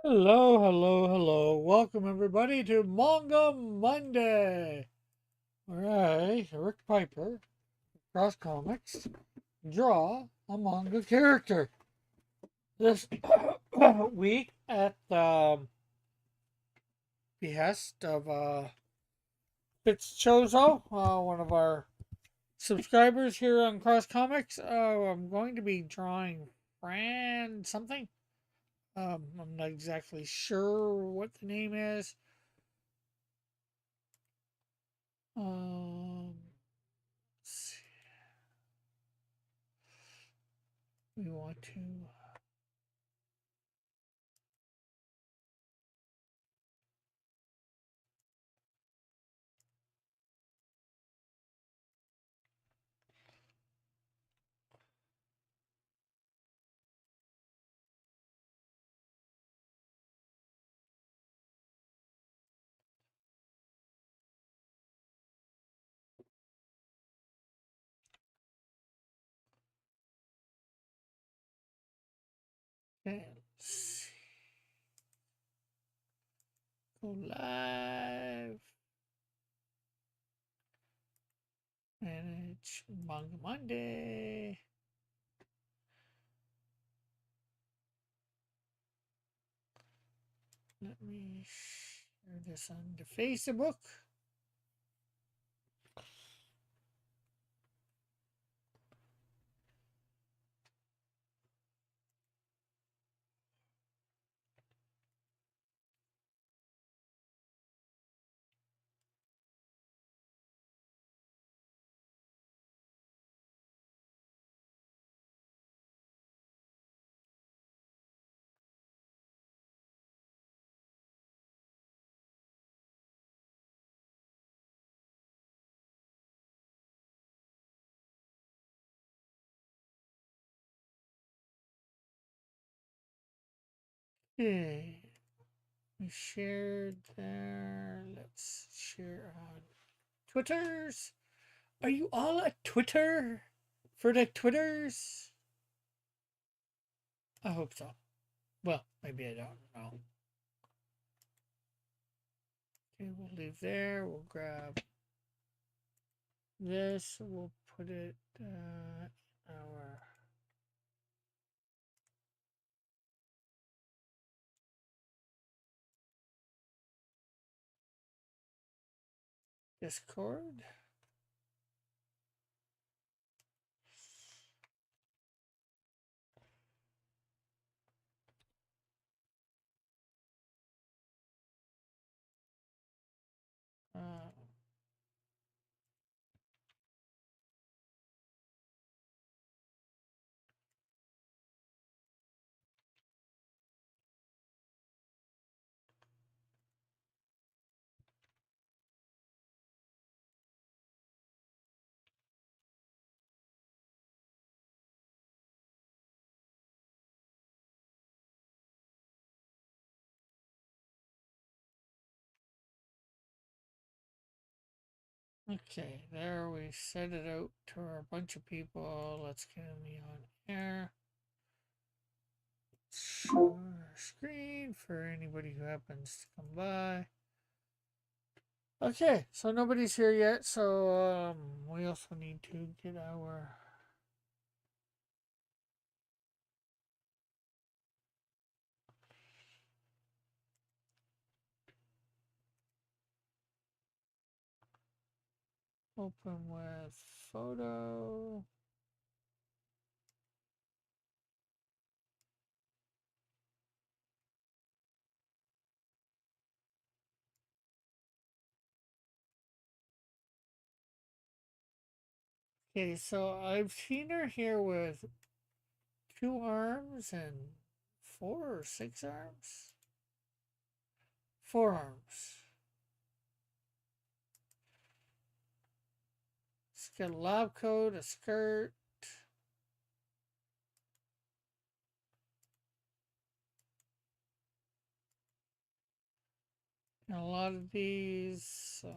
Hello, hello, hello. Welcome everybody to Manga Monday, where I, Rick Piper, across comics, draw a manga character. This week, at the behest of Fitzchozo, one of our subscribers here on Cross Comics, I'm going to be drawing Fran something. I'm not exactly sure what the name is. Um, we want to let's go live. Manage Manga Monday. Let me share this on the Facebook. Okay. We shared there. Let's share on Twitters. Are you all at Twitter? For the Twitters? I hope so. Well, maybe I don't know. Okay, we'll leave there. We'll grab this. We'll put it in our Discord. Uh, Okay, there we set it out to our bunch of people. Let's get me on air. Share screen for anybody who happens to come by. Okay, so nobody's here yet, so we also need to get our open with photo. Okay, so I've seen her here with 2 arms and 4 or 6 arms. 4 arms. She's got a lab coat, a skirt. And a lot of these. So,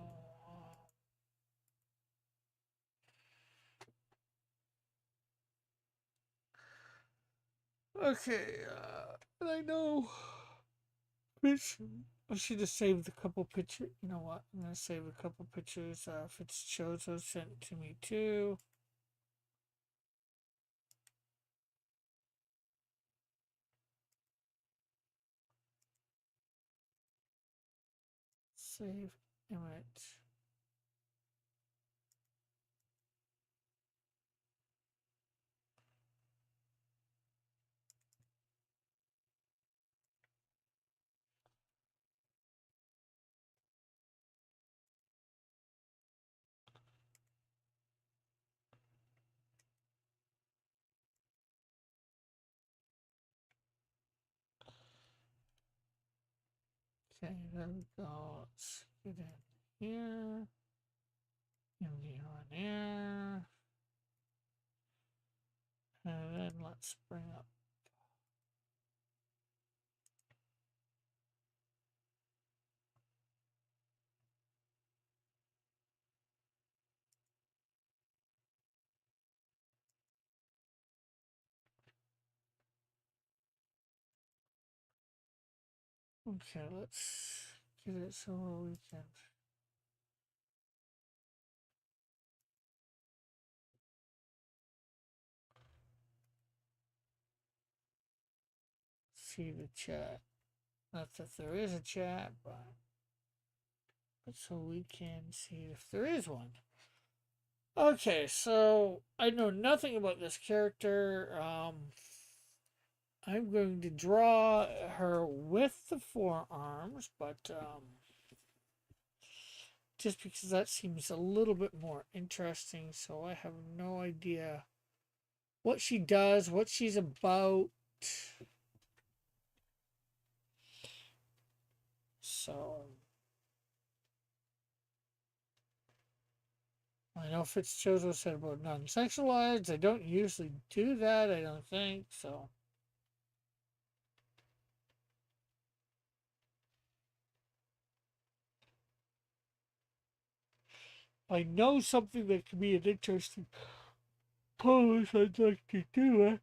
okay, I know Bitch. I should have saved a couple pictures. You know what? I'm gonna save a couple pictures. If it's Chozo sent to me too. Save image. Okay, there we go. Let's get in here. MD on air. And then let's bring up. Okay, let's get it so we can see the chat. Not that there is a chat, but so we can see if there is one. Okay, so I know nothing about this character. I'm going to draw her with the forearms, but just because that seems a little bit more interesting, so I have no idea what she does, what she's about. So I know Fitzchozo said about non-sexualized. I don't usually do that, I don't think, so. I know something that could be an interesting pose. I'd like to do it.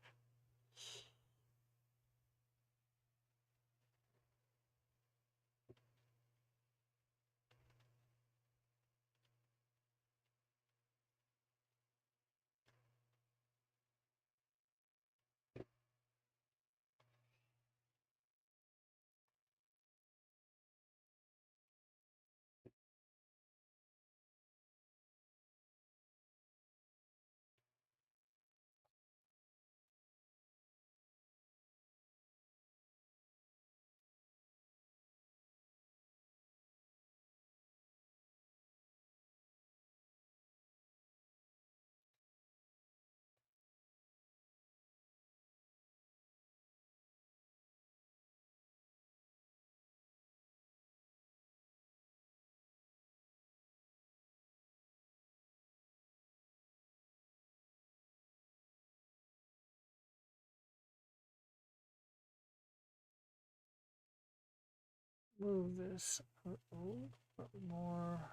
Move this a little bit more.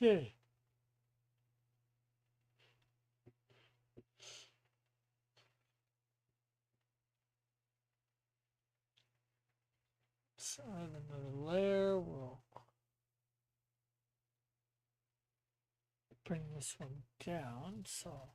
Okay. Let's add another layer. We'll bring this one down. So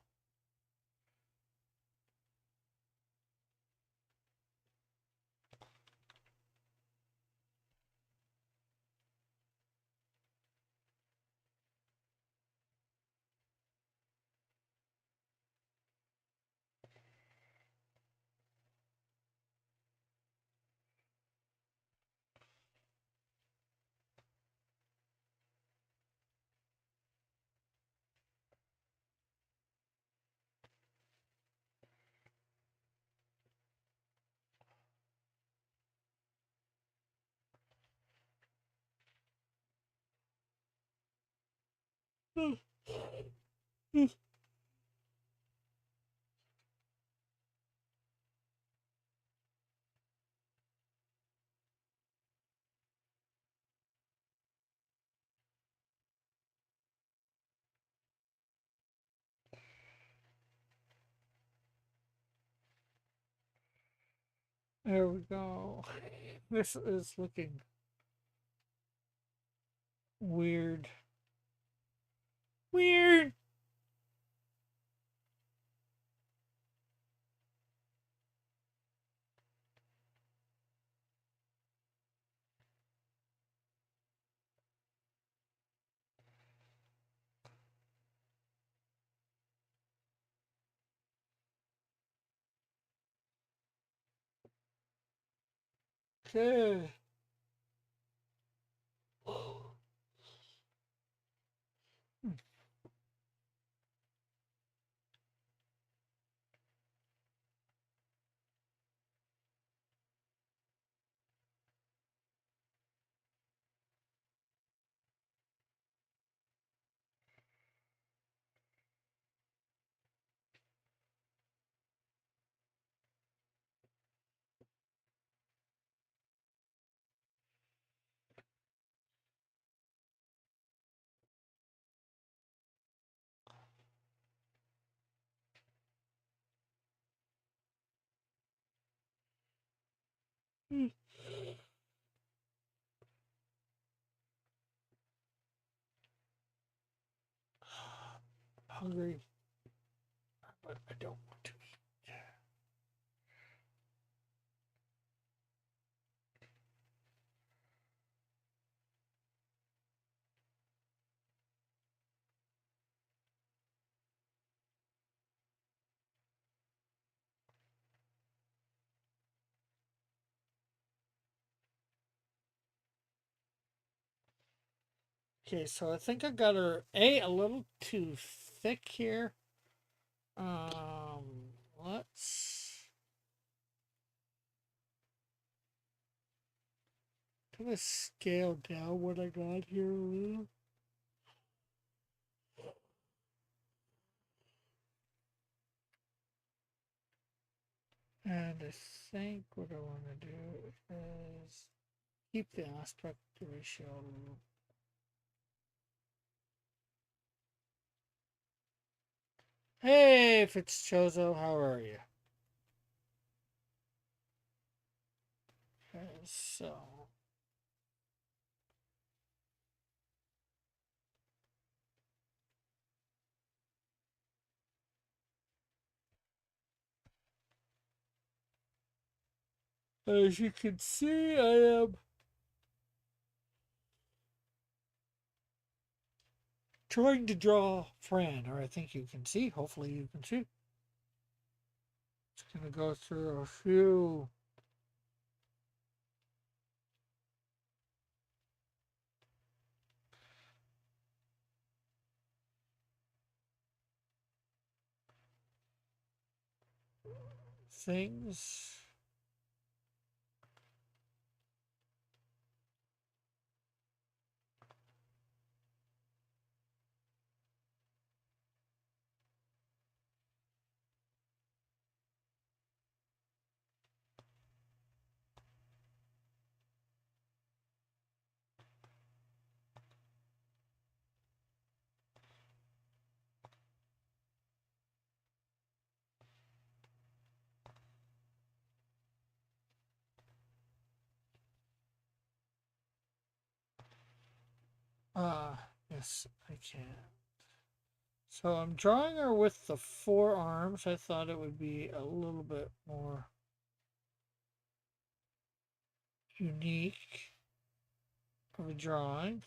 There we go. This is looking weird. Weird. Okay. Hungry, but I don't want to eat. Okay, so I think I got her a little too thick here. Let's kind of scale down what I got here a little. And I think what I want to do is keep the aspect ratio. Hey, Fitzchozo, how are you? Okay, so as you can see, I am trying to draw Fran, or I think you can see. Hopefully, you can see. It's going to go through a few things. Yes, I can. So I'm drawing her with the forearms. I thought it would be a little bit more unique of a drawing.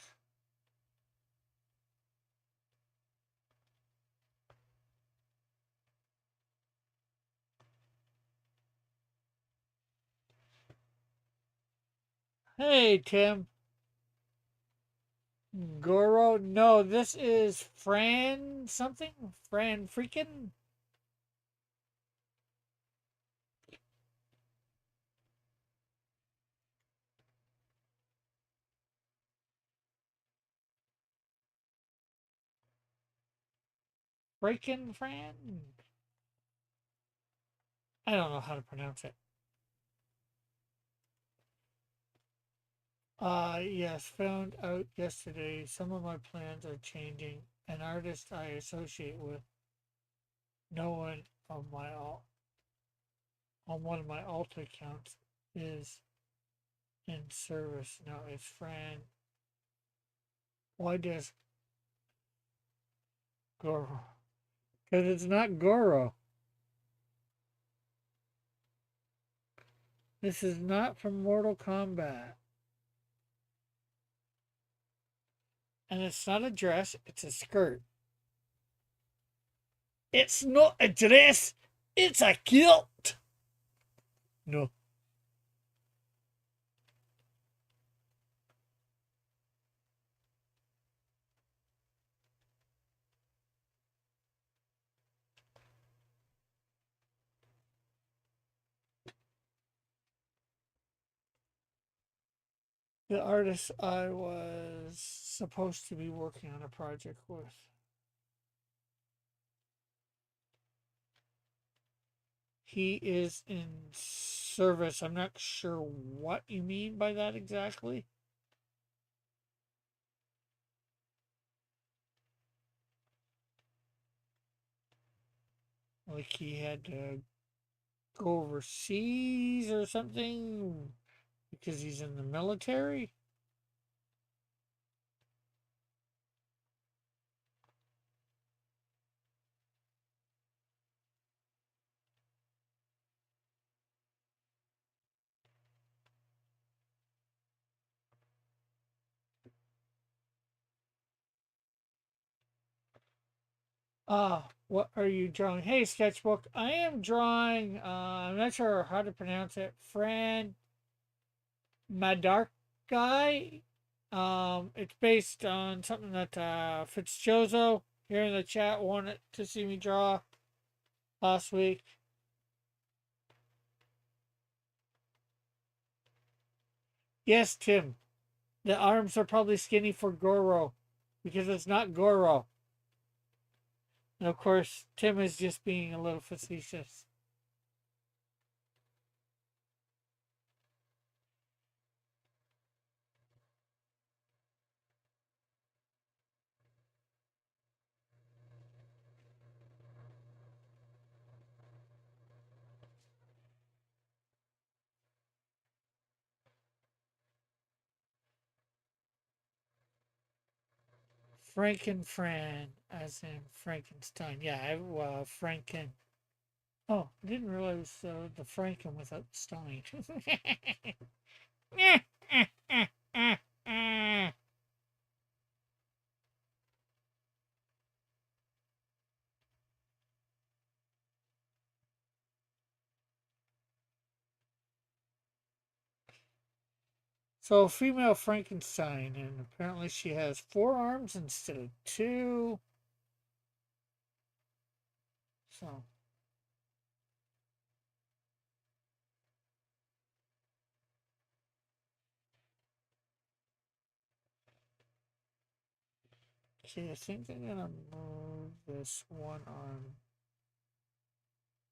Hey, Tim. Goro? No, this is Fran something? Fran freaking? Freaking Fran? I don't know how to pronounce it. Yes, found out yesterday some of my plans are changing. An artist I associate with, no one of my on one of my alt accounts is in service. No, it's Fran. Why does Goro? Because it's not Goro. This is not from Mortal Kombat. And it's not a dress, it's a skirt. It's not a dress, it's a kilt. No. The artist I was supposed to be working on a project with. He is in service. I'm not sure what you mean by that exactly. Like he had to go overseas or something because he's in the military. What are you drawing? Hey, sketchbook. I am drawing, I'm not sure how to pronounce it. Fran Madaraki. It's based on something that Fitzjozo here in the chat wanted to see me draw last week. Yes, Tim. The arms are probably skinny for Goro because it's not Goro. And of course, Tim is just being a little facetious. Frankenfran, as in Frankenstein. Yeah, Franken. Oh, I didn't realize the Franken without Stein. So, female Frankenstein, and apparently she has 4 arms instead of 2. So, okay, I think I'm gonna move this one arm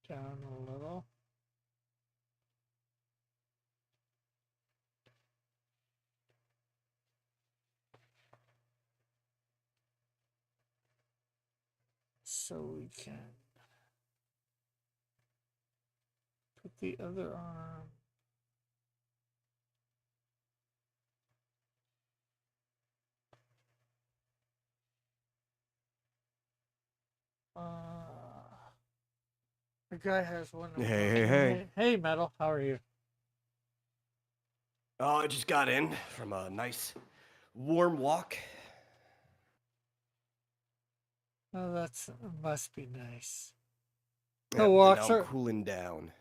down a little. So we can put the other arm. The guy has one of Hey. Hey, Metal, how are you? Oh, I just got in from a nice warm walk. Oh, that's must be nice. No Yep, and now walks I'm are cooling down.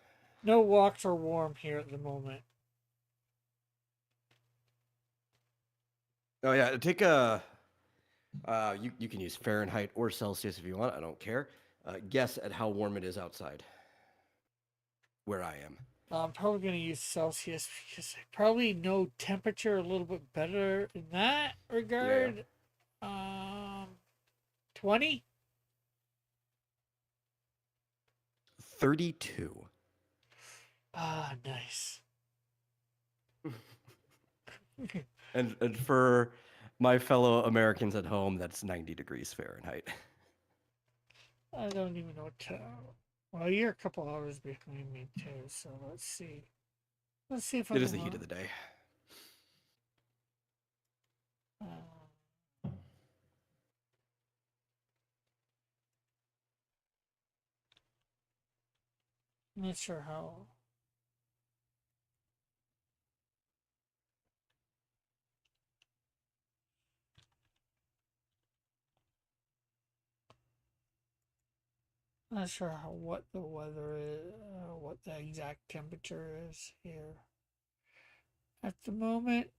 no walks are warm here at the moment. Oh yeah, take a you can use Fahrenheit or Celsius if you want. I don't care. Guess at how warm it is outside where I am. I'm probably going to use Celsius because I probably know temperature a little bit better in that Yeah. regard. 20? 32. Ah, nice. And for my fellow Americans at home, that's 90 degrees Fahrenheit. I don't even know what to. Well, you're a couple hours behind me too, so let's see. Let's see if I It is can. the heat of the day. Uh, not sure how. Not sure how what the weather is, what the exact temperature is here at the moment.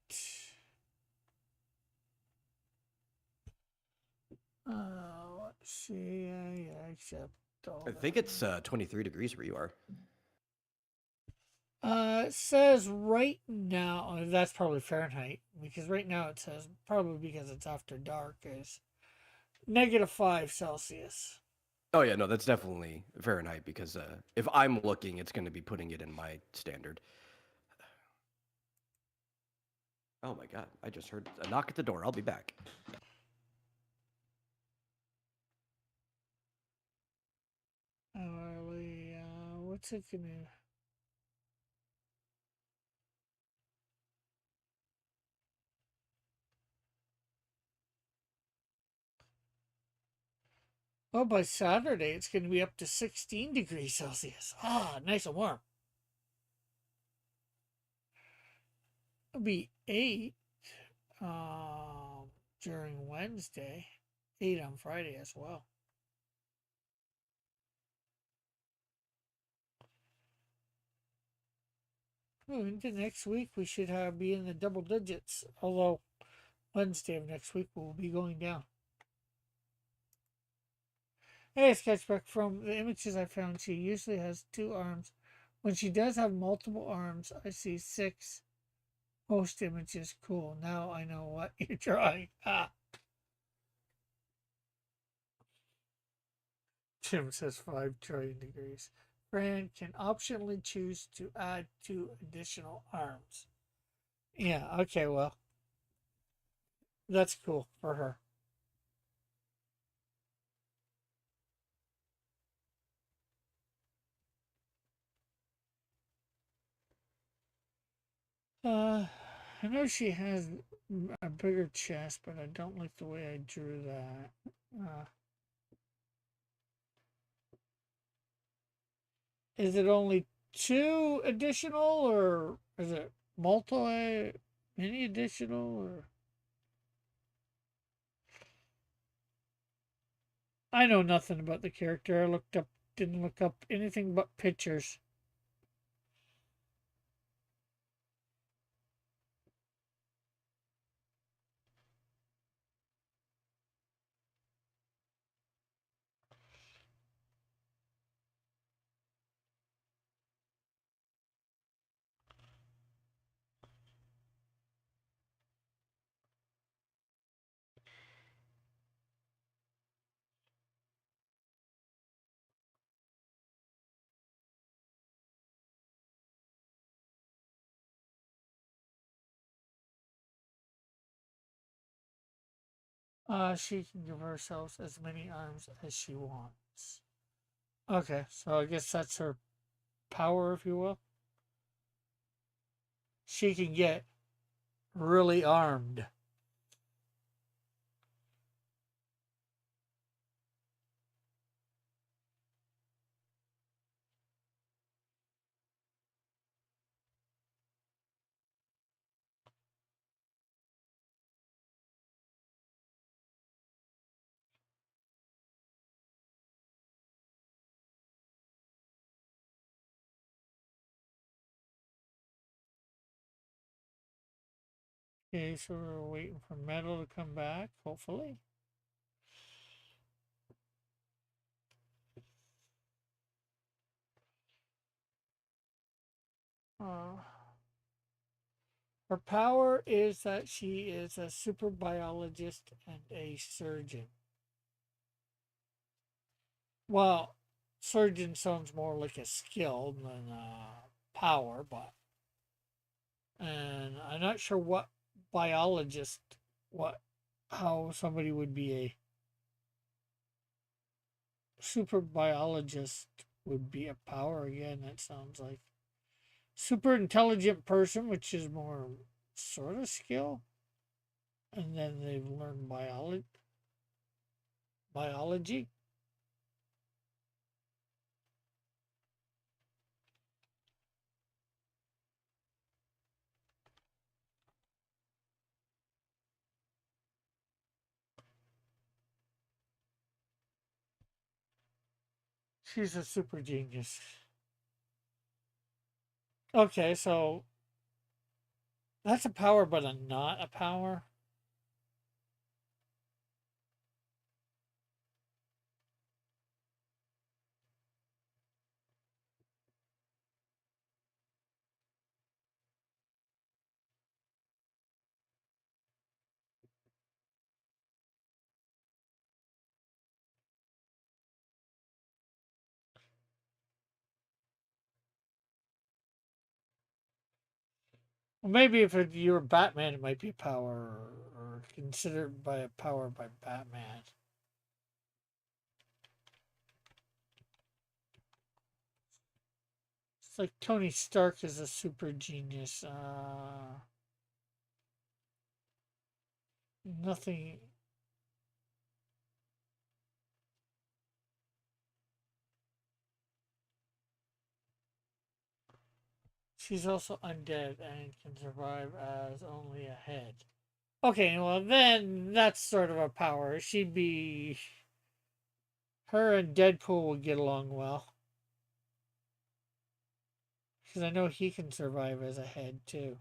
Let's see. Yeah, except all I think that. it's 23 degrees where you are. It says right now. That's probably Fahrenheit because right now it says probably because it's after dark is -5 Celsius. Oh yeah, no, that's definitely Fahrenheit because if I'm looking, it's going to be putting it in my standard. Oh my god, I just heard a knock at the door. I'll be back. What's it gonna? Oh, by Saturday it's gonna be up to 16 degrees Celsius. Ah, nice and warm. It'll be 8 during Wednesday, 8 on Friday as well. Oh, into next week we should be in the double digits. Although Wednesday of next week will be going down. Hey, Sketchbook. From the images I found, she usually has 2 arms. When she does have multiple arms, I see 6. Most images. Cool. Now I know what you're drawing. Ah. Jim says 5 trillion degrees. Fran can optionally choose to add 2 additional arms. Yeah, okay, well, that's cool for her. Uh, I know she has a bigger chest, but I don't like the way I drew that. Is it only 2 additional, or is it multi, any additional, or? I know nothing about the character. Didn't look up anything but pictures. She can give herself as many arms as she wants. Okay, so I guess that's her power, if you will. She can get really armed. Okay, so we're waiting for Metal to come back, hopefully. Uh, Her power is that she is a super biologist and a surgeon. Well, surgeon sounds more like a skill than a power, but and I'm not sure what biologist, what how somebody would be a super biologist would be a power again. That sounds like super intelligent person, which is more sort of skill, and then they've learned biology. She's a super genius. Okay, so that's a power, but a not a power. Well, maybe if you were Batman, it might be a power, or considered by a power by Batman. It's like Tony Stark is a super genius. Nothing. She's also undead and can survive as only a head. Okay, well then that's sort of a power. She'd be. Her and Deadpool would get along well. Because I know he can survive as a head too.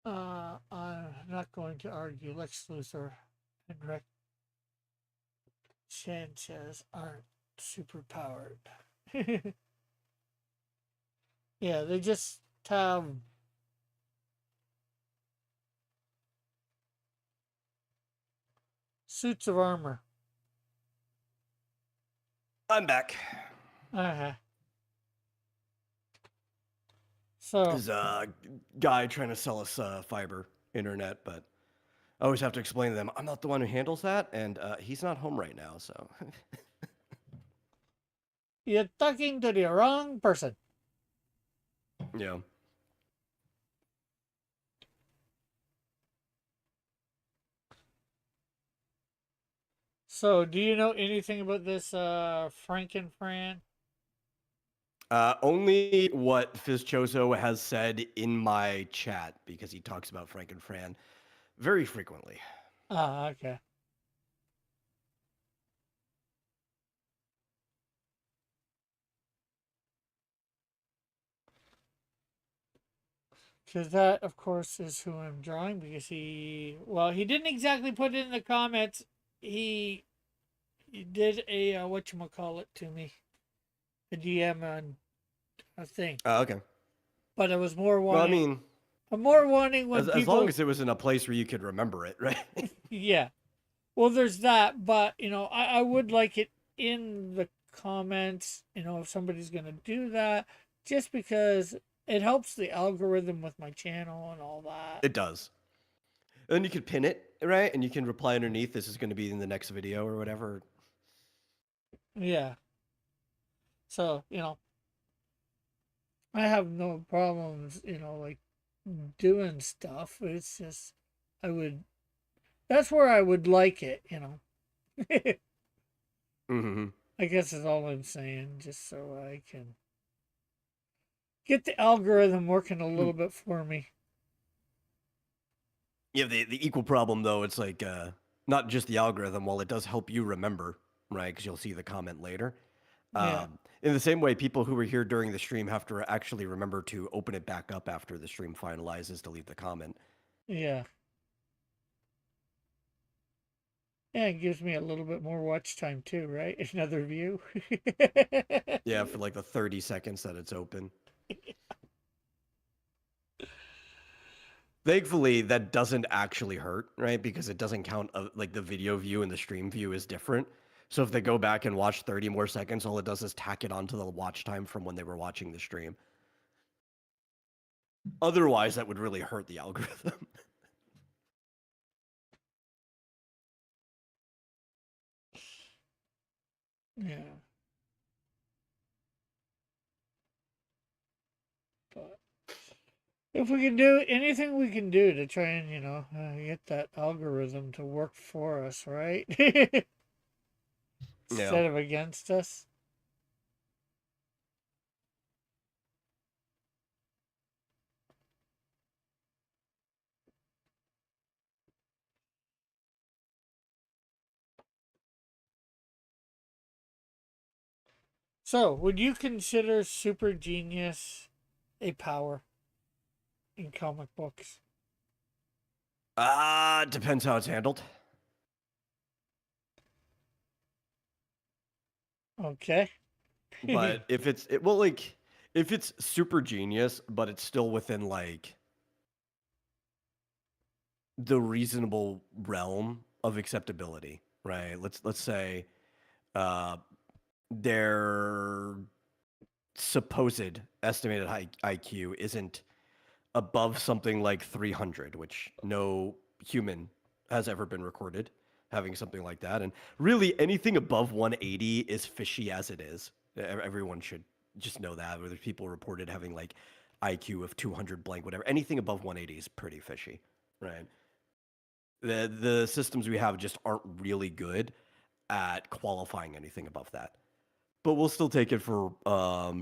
I'm not going to argue. Lex Luthor and Rick Sanchez aren't super powered. Yeah, they just have suits of armor. I'm back. Okay. So, There's a guy trying to sell us fiber internet, but I always have to explain to them I'm not the one who handles that, and he's not home right now. So, you're talking to the wrong person. yeah. So, do you know anything about this Frank and Fran? Only what Fizchoso has said in my chat because he talks about Frank and Fran very frequently. Ah, okay. Because that, of course, is who I'm drawing. Because he didn't exactly put it in the comments. He did a what you call it to me, a DM on a thing. Okay. But I was more Well, I wanting. mean, I'm more wanting when as long people. as it was in a place where you could remember it, right? Yeah. Well, there's that, but I would like it in the comments. If somebody's gonna do that, just because it helps the algorithm with my channel and all that. It does. And then you could pin it, right? And you can reply underneath. This is going to be in the next video or whatever. Yeah. So I have no problems. Like doing stuff. It's just I would. That's where I would like it. Mm-hmm. I guess is all I'm saying, just so I can get the algorithm working a little bit for me. You have the equal problem though. It's like not just the algorithm. While it does help you remember, right? Because you'll see the comment later. Yeah, In the same way, people who were here during the stream have to actually remember to open it back up after the stream finalizes to leave the comment. yeah. Yeah, it gives me a little bit more watch time too, right? Another view. Yeah, for like the 30 seconds that it's open. Thankfully, that doesn't actually hurt, right? Because it doesn't count like the video view and the stream view is different. So if they go back and watch 30 more seconds, all it does is tack it onto the watch time from when they were watching the stream. Otherwise, that would really hurt the algorithm. Yeah. But if we can do anything we can do to try and, get that algorithm to work for us, right? Yeah. Instead of against us. So, would you consider super genius a power in comic books? Depends how it's handled. Okay. But if if it's super genius, but it's still within like the reasonable realm of acceptability, right? Let's say uh their supposed estimated IQ isn't above something like 300, which no human has ever been recorded having something like that. And really, anything above 180 is fishy as it is. Everyone should just know that. Where there's people reported having like IQ of 200 blank, whatever. Anything above 180 is pretty fishy, right? The systems we have just aren't really good at qualifying anything above that, but we'll still take it for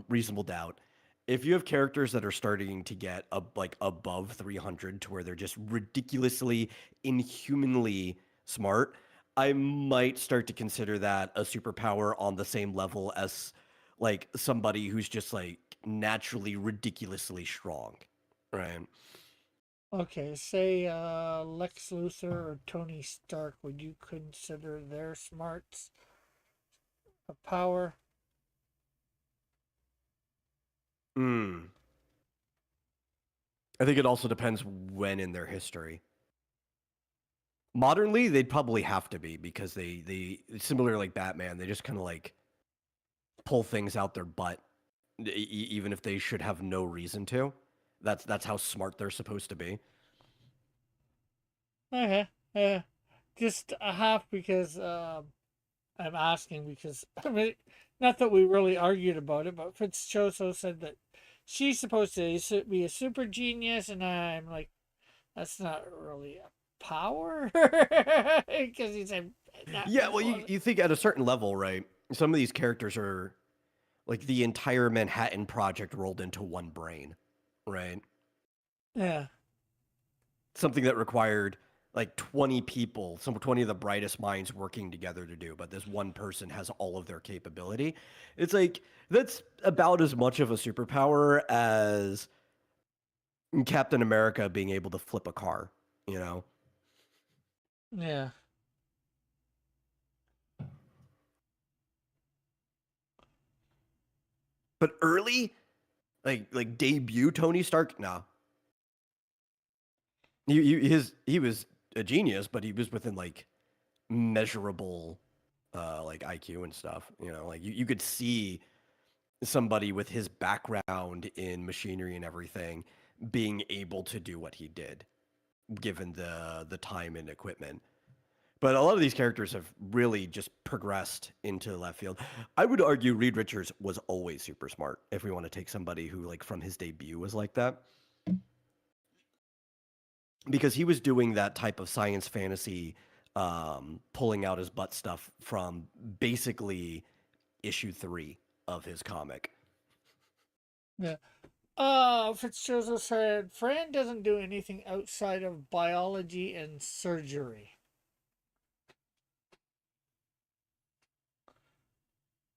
reasonable doubt. If you have characters that are starting to get like above 300 to where they're just ridiculously, inhumanly smart, I might start to consider that a superpower on the same level as like somebody who's just like naturally ridiculously strong, right? Okay, say Lex Luthor or Tony Stark, would you consider their smarts a power? Hmm. I think it also depends when in their history. Modernly, they'd probably have to be because they similar like Batman, they just kind of like pull things out their butt, even if they should have no reason to. That's how smart they're supposed to be. Okay, yeah. Just a half because I'm asking because I mean, not that we really argued about it, but Fitzchoso said that she's supposed to be a super genius, and I'm like, that's not really a power because he said that Yeah, well, before. you think at a certain level, right? Some of these characters are like the entire Manhattan Project rolled into one brain, right? Yeah, Something that required like 20 people, some 20 of the brightest minds working together to do, but this one person has all of their capability. It's like that's about as much of a superpower as Captain America being able to flip a car, you know? yeah. But early, like debut Tony Stark, no. He was a genius, but he was within like measurable like IQ and stuff, you know? Like you could see somebody with his background in machinery and everything being able to do what he did given the time and equipment. But a lot of these characters have really just progressed into left field. I would argue Reed Richards was always super smart if we want to take somebody who like from his debut was like that, because he was doing that type of science fantasy pulling out his butt stuff from basically issue 3 of his comic. Yeah. Fitzgerald said Fran doesn't do anything outside of biology and surgery.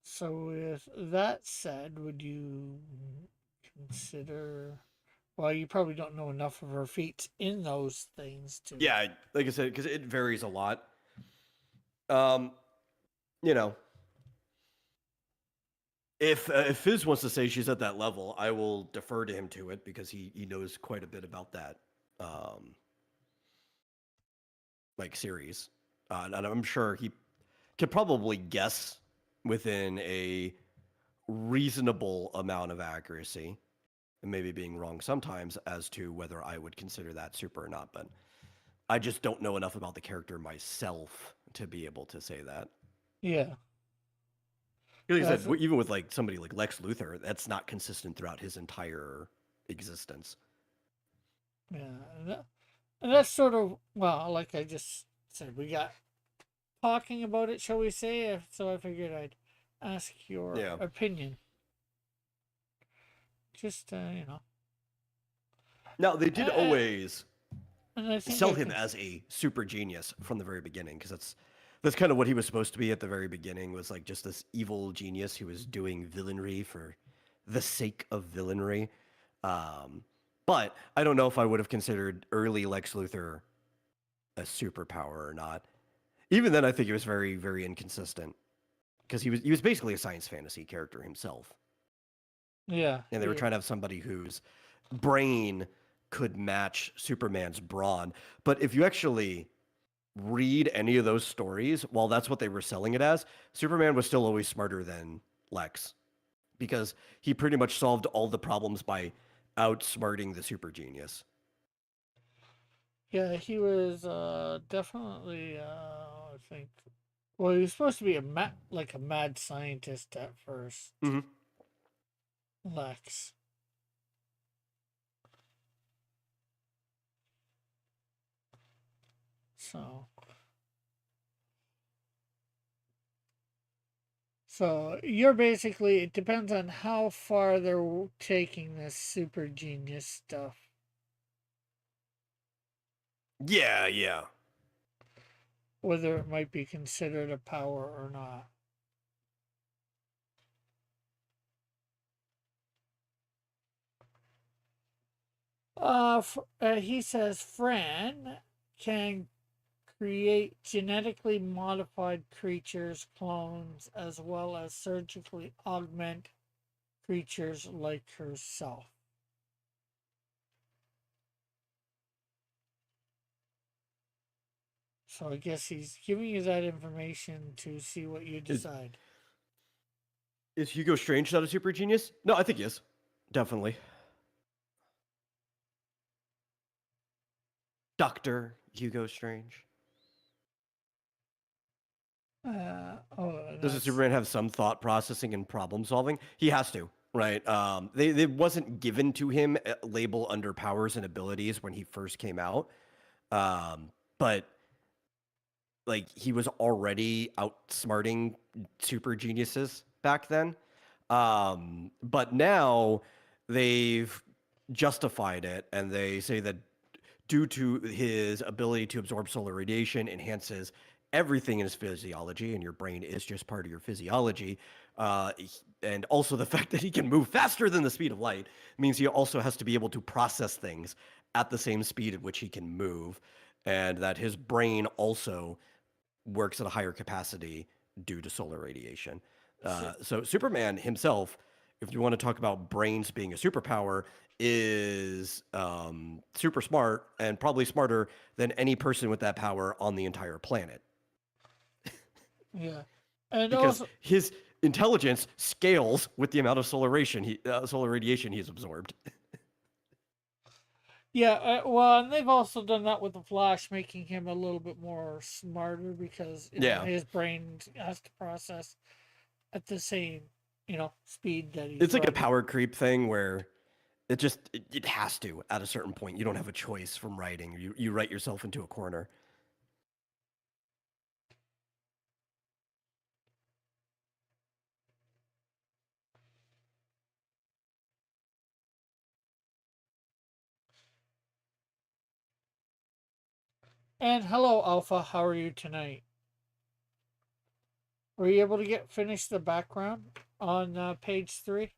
So, with that said, would you consider? Well, you probably don't know enough of her feats in those things to. Yeah, like I said, because it varies a lot. Um, you know, if Fizz wants to say she's at that level, I will defer to him to it because he knows quite a bit about that. um, like series, and I'm sure he could probably guess within a reasonable amount of accuracy, and maybe being wrong sometimes as to whether I would consider that super or not. But I just don't know enough about the character myself to be able to say that. Yeah. Like I said, That's even with like somebody like Lex Luthor, that's not consistent throughout his entire existence. yeah. And that's sort of, well, like I just said, we got talking about it, shall we say? So I figured I'd ask your Yeah. opinion. Just, Now they did uh, always and I think sell I him can. as a super genius from the very beginning because that's kind of what he was supposed to be at the very beginning, was like just this evil genius who was doing villainy for the sake of villainy. Um, but I don't know if I would have considered early Lex Luthor a superpower or not. Even then, I think it was very, very inconsistent because he was basically a science fantasy character himself, Yeah. and they were trying to have somebody whose brain could match Superman's brawn. But if you actually read any of those stories, while that's what they were selling it as, Superman was still always smarter than Lex because he pretty much solved all the problems by outsmarting the super genius. Yeah, he was definitely, I think. Well, he was supposed to be like a mad scientist at first, Mm-hmm. Lex. So, so you're basically, it depends on how far they're taking this super genius stuff, Yeah, yeah. whether it might be considered a power or not. He says Fran can create genetically modified creatures, clones, as well as surgically augment creatures like herself. So I guess he's giving you that information to see what you Is, decide. is Hugo Strange not a super genius? No, I think he is. Definitely. Dr. Hugo Strange. Oh, Does a that's Superman have some thought processing and problem solving? He has to, right? They wasn't given to him a label under powers and abilities when he first came out. But like he was already outsmarting super geniuses back then. But now they've justified it and they say that due to his ability to absorb solar radiation enhances everything in his physiology, and your brain is just part of your physiology. And also the fact that he can move faster than the speed of light means he also has to be able to process things at the same speed at which he can move, and that his brain also works at a higher capacity due to solar radiation. so, So Superman himself, if you want to talk about brains being a superpower, is super smart and probably smarter than any person with that power on the entire planet yeah, and because also his intelligence scales with the amount of solar radiation he's absorbed. yeah. Well, and they've also done that with the Flash, making him a little bit more smarter because Yeah, his brain has to process at the same speed that he's it's like a writing. power creep thing where it has to at a certain point. You don't have a choice from writing. You write yourself into a corner. And hello, Alpha. How are you tonight? Were you able to finish the background on page 3?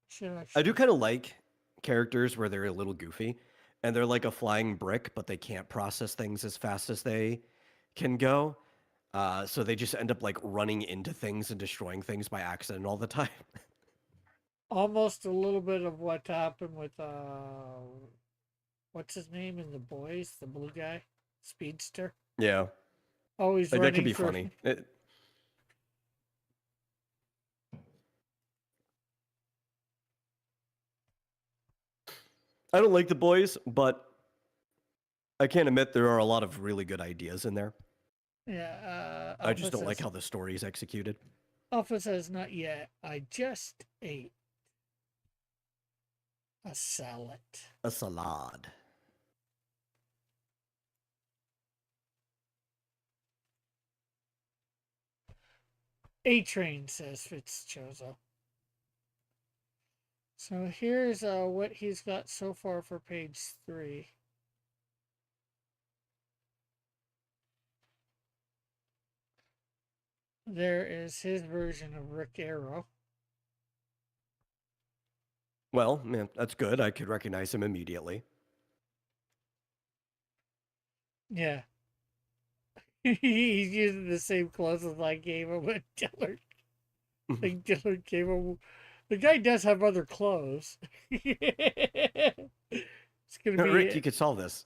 Should I do actually. kind of like characters where they're a little goofy and they're like a flying brick, but they can't process things as fast as they can go. So they just end up like running into things and destroying things by accident all the time. almost a little bit of what happened with what's his name in the boys, the blue guy, speedster, Yeah, always like that could running be for. funny. I don't like the boys, but I can't admit there are a lot of really good ideas in there. Yeah, I just don't like how the story is executed. Alpha says not yet. I just ate a salad. A salad. A train, says Fitzchozo. So here's what he's got so far for page 3. There is his version of Rick Arrow. Well, man, that's good. I could recognize him immediately. Yeah. He's using the same clothes as I gave him when Dillard. Like Dillard gave him. The guy does have other clothes. It's gonna Rick, you be could solve this.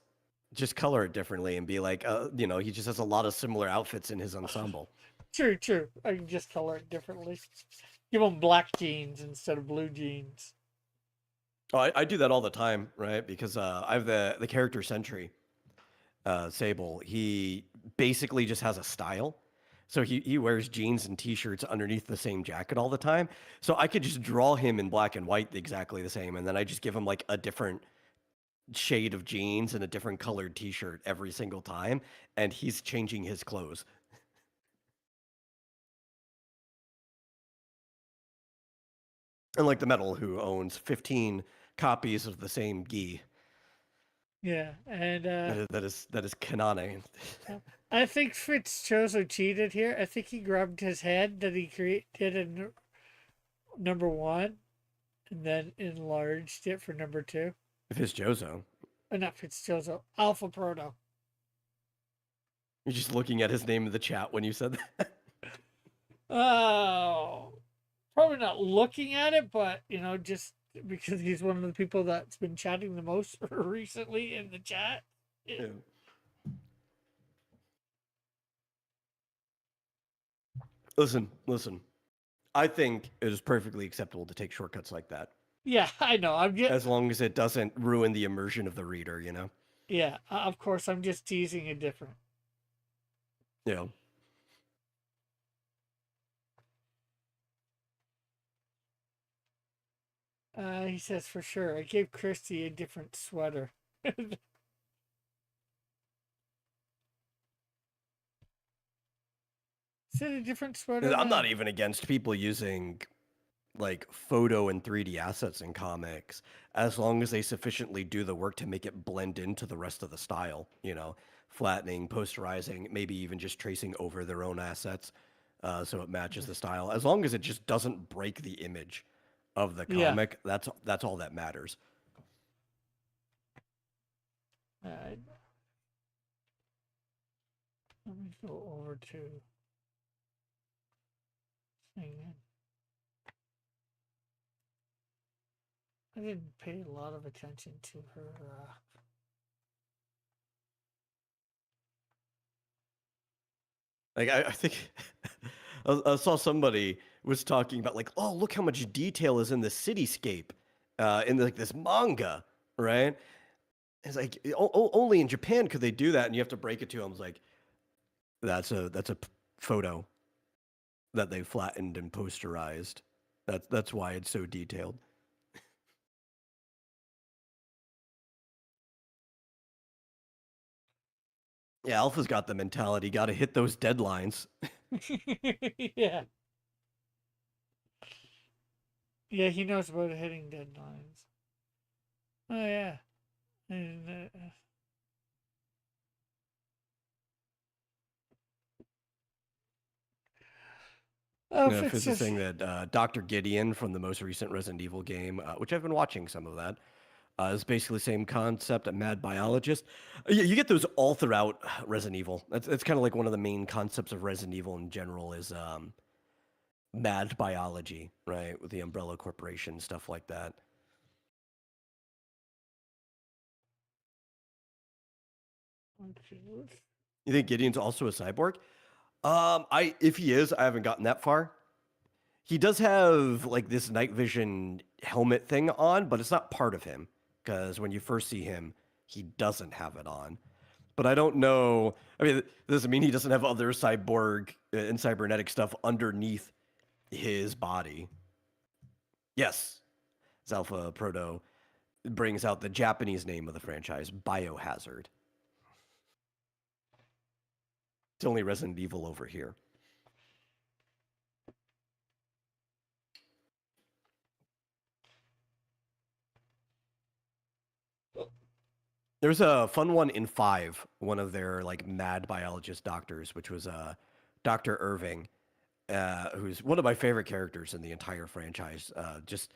Just color it differently and be like, he just has a lot of similar outfits in his ensemble. true, true. I can just color it differently. Give him black jeans instead of blue jeans. Oh, I do that all the time, right? Because I have the character Sentry, Sable. He basically just has a style. So he wears jeans and t-shirts underneath the same jacket all the time. So I could just draw him in black and white exactly the same, and then I just give him like a different shade of jeans and a different colored t-shirt every single time, and he's changing his clothes. And like the metal who owns 15 copies of the same gi. Yeah, and That is canonic. I think Fritz Chozo cheated here. I think he grabbed his head that he did in number 1, and then enlarged it for number 2. If it's Jozo, Not Fritz Chozo, Alpha Proto. you're just looking at his name in the chat when you said that. Oh, probably not looking at it, but just because he's one of the people that's been chatting the most recently in the chat. Yeah. Listen. I think it is perfectly acceptable to take shortcuts like that, Yeah, I know. as long as it doesn't ruin the immersion of the reader. Yeah, of course, I'm just teasing it different. Yeah. He says for sure. I gave Christy a different sweater. Is it a different sweater? I'm Now? not even against people using like photo and 3D assets in comics, as long as they sufficiently do the work to make it blend into the rest of the style, flattening, posterizing, maybe even just tracing over their own assets, so it matches the style. As long as it just doesn't break the image of the Yeah. comic, that's all that matters. Let me go over to thing. I didn't pay a lot of attention to her. Like I think I saw somebody was talking about like, oh, look how much detail is in the cityscape, in like this manga, right? It's like only in Japan could they do that, and you have to break it to them. It's like that's a photo that they flattened and posterized. That's why it's so detailed. Yeah, Alpha's got the mentality. Got to hit those deadlines. Yeah. Yeah, he knows about hitting deadlines. Oh yeah. And, Yeah, Fitz Fizz is says, saying that Dr. Gideon from the most recent Resident Evil game, which I've been watching some of that, is basically the same concept, a mad biologist. You get those all throughout Resident Evil. That's kind of like one of the main concepts of Resident Evil in general is mad biology, right? With the Umbrella Corporation, stuff like that. Okay. You think Gideon's also a cyborg? I if he is, I haven't gotten that far. He does have like this night vision helmet thing on, but it's not part of him because when you first see him, he doesn't have it on. But I don't know. I mean, it doesn't mean he doesn't have other cyborg and cybernetic stuff underneath his body. Yes, Alpha Proto brings out the Japanese name of the franchise, Biohazard. It's only Resident Evil over here. There's a fun one in 5, one of their like mad biologist doctors, which was Dr. Irving, who's one of my favorite characters in the entire franchise. Just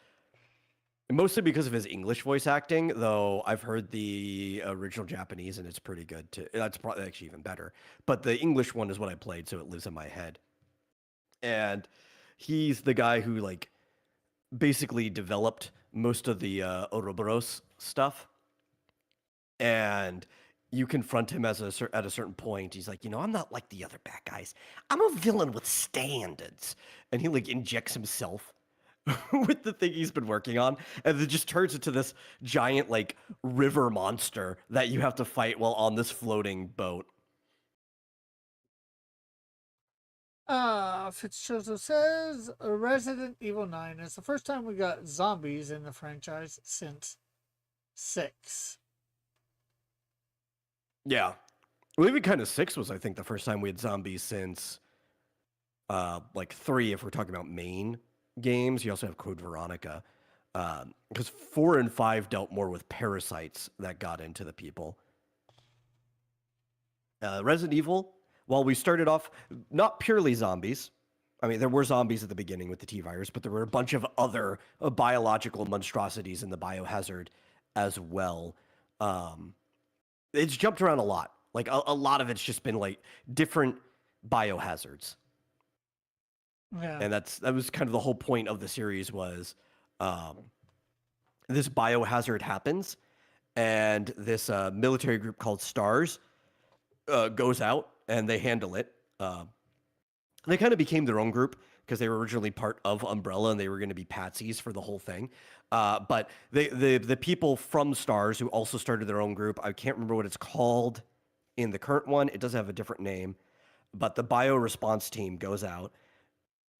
mostly because of his English voice acting, though I've heard the original Japanese and it's pretty good too. That's probably actually even better. But the English one is what I played, so it lives in my head. And he's the guy who like basically developed most of the Ouroboros stuff. And you confront him as at a certain point. He's like, I'm not like the other bad guys. I'm a villain with standards. And he like injects himself with the thing he's been working on, and it just turns into this giant like river monster that you have to fight while on this floating boat. Fitzgerald says Resident Evil 9 is the first time we got zombies in the franchise since 6. Yeah. Well, even kind of 6 was, I think, the first time we had zombies since like 3, if we're talking about main games. You also have Code Veronica. Because 4 and 5 dealt more with parasites that got into the people. Resident Evil, while we started off not purely zombies, I mean, there were zombies at the beginning with the T virus, but there were a bunch of other biological monstrosities in the biohazard as well. Um, it's jumped around a lot. Like a lot of it's just been like different biohazards, Yeah. and that was kind of the whole point of the series was um, this biohazard happens, and this military group called Stars goes out and they handle it. They kind of became their own group because they were originally part of Umbrella and they were going to be patsies for the whole thing. But the people from Stars who also started their own group, I can't remember what it's called in the current one. It does have a different name. But the bio response team goes out.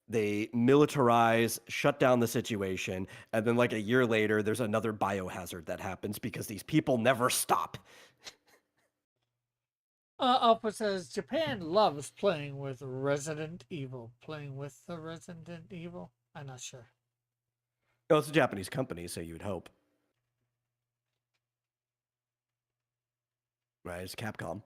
They militarize, shut down the situation, and then like a year later, there's another biohazard that happens because these people never stop. Alpha says Japan loves playing with Resident Evil. Playing with the Resident Evil? I'm not sure. Well, it's a Japanese company, so you'd hope. Right? It's Capcom.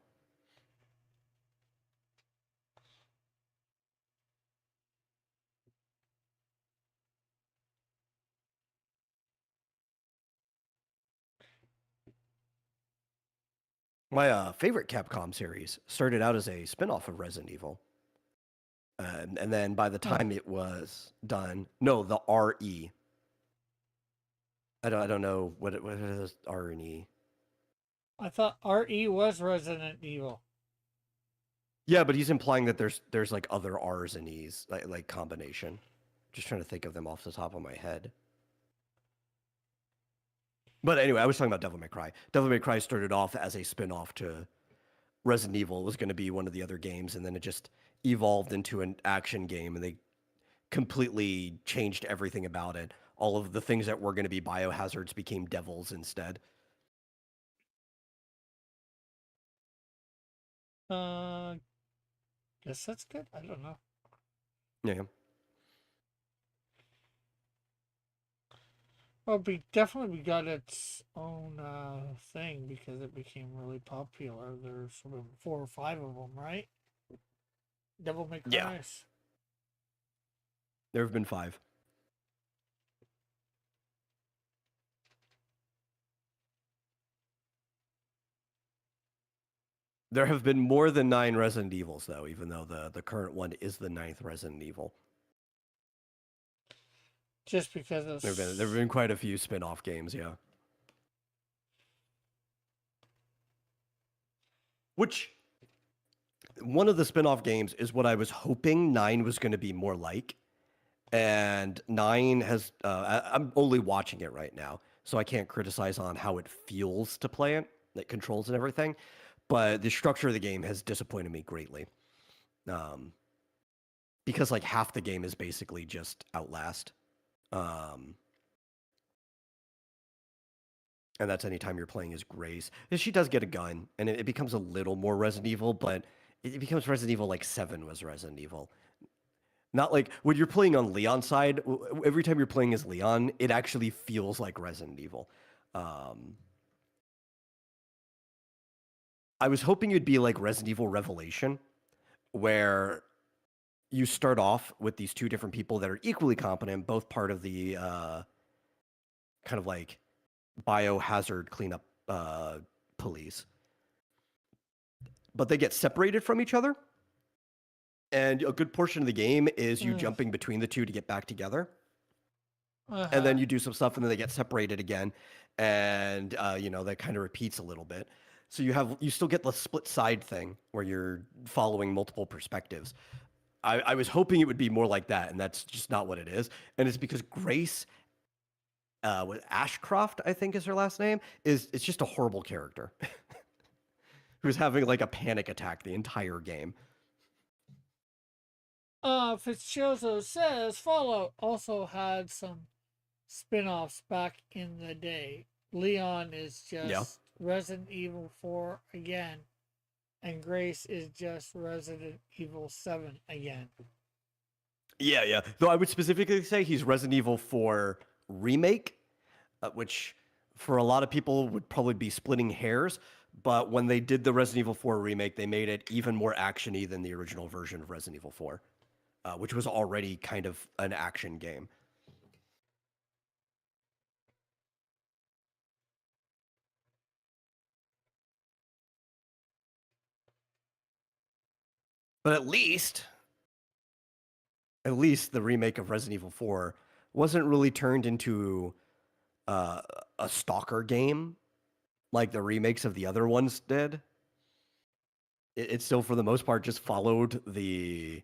My favorite Capcom series started out as a spin-off of Resident Evil. And then by the Huh. time it was done, no, the RE. I don't know what it is R and E. I thought RE was Resident Evil. Yeah, but he's implying that there's like other R's and E's like combination. Just trying to think of them off the top of my head. But anyway, I was talking about Devil May Cry. Devil May Cry started off as a spin-off to Resident Evil. It was going to be one of the other games, and then it just evolved into an action game, and they completely changed everything about it. All of the things that were going to be biohazards became devils instead. Uh, guess that's good. I don't know. Yeah. Well, definitely we got its own thing because it became really popular. There's sort of 4 or 5 of them, right? Devil May Yeah. Cry. There have been 5. There have been more than 9 Resident Evils, though, even though the current one is the 9th Resident Evil. just because of There've been quite a few spin-off games, yeah. Which one of the spin-off games is what I was hoping 9 was going to be more like. And 9 has I'm only watching it right now, so I can't criticize on how it feels to play it, like controls and everything. But the structure of the game has disappointed me greatly. Because like half the game is basically just Outlast. Um, and that's anytime you're playing as Grace. And she does get a gun, and it becomes a little more Resident Evil, but it becomes Resident Evil like 7 was Resident Evil. Not like when you're playing on Leon's side, every time you're playing as Leon, it actually feels like Resident Evil. Um, I was hoping it'd be like Resident Evil Revelation, where you start off with these two different people that are equally competent, both part of the kind of like biohazard cleanup police, but they get separated from each other. And a good portion of the game is you jumping between the two to get back together. And then you do some stuff, and then they get separated again, and that kind of repeats a little bit. So you still get the split side thing where you're following multiple perspectives. I was hoping it would be more like that, and that's just not what it is. And it's because Grace, with Ashcroft, I think is her last name, it's just a horrible character who's having like a panic attack the entire game. Fitzchoso says Fallout also had some spin-offs back in the day. Leon is just Resident Evil 4 again, and Grace is just Resident Evil 7 again. Yeah. Though I would specifically say he's Resident Evil 4 remake, which for a lot of people would probably be splitting hairs. But when they did the Resident Evil 4 remake, they made it even more action-y than the original version of Resident Evil 4, which was already kind of an action game. But at least the remake of Resident Evil 4 wasn't really turned into a stalker game like the remakes of the other ones did. It still, for the most part, just followed the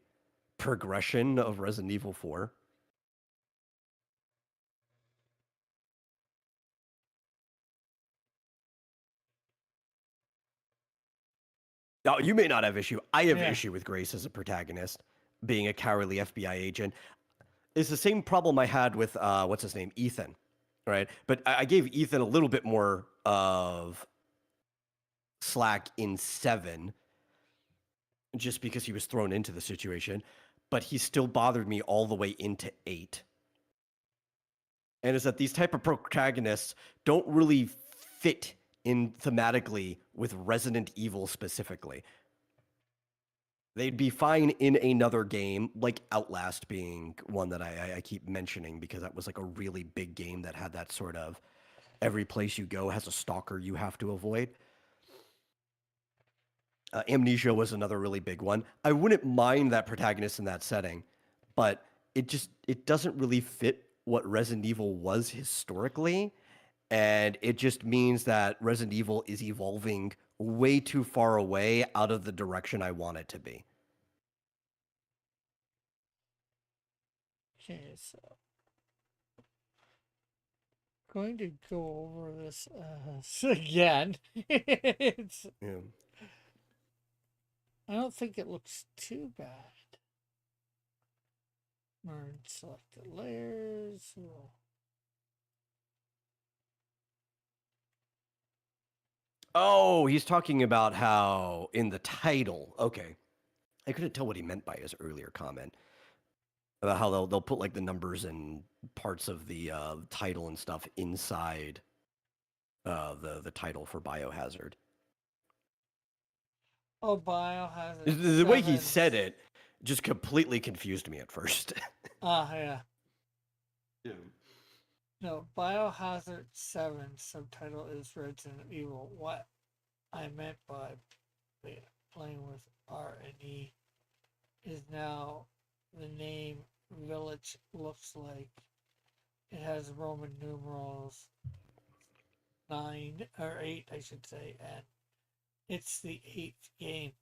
progression of Resident Evil 4. Now, you may not have issue. I have issue with Grace as a protagonist, being a cowardly FBI agent. It's the same problem I had with, what's his name, Ethan, right? But I gave Ethan a little bit more of slack in 7, just because he was thrown into the situation, but he still bothered me all the way into 8. And is that these type of protagonists don't really fit in thematically with Resident Evil specifically. They'd be fine in another game, like Outlast being one that I keep mentioning because that was like a really big game that had that sort of every place you go has a stalker you have to avoid. Amnesia was another really big one. I wouldn't mind that protagonist in that setting, but it doesn't really fit what Resident Evil was historically, and it just means that Resident Evil is evolving way too far away out of the direction I want it to be. Okay, so going to go over this again. Yeah. I don't think it looks too bad. Merge selected layers. Oh, he's talking about how in the title. Okay. I couldn't tell what he meant by his earlier comment about how they'll put like the numbers and parts of the title and stuff inside the title for Biohazard. Oh, Biohazard. The way he said it just completely confused me at first. Yeah. Yeah. No, Biohazard 7 subtitle is Resident Evil. What I meant by playing with R and E is now the name village looks like It has Roman numerals 9 or 8, I should say, and it's the 8th game.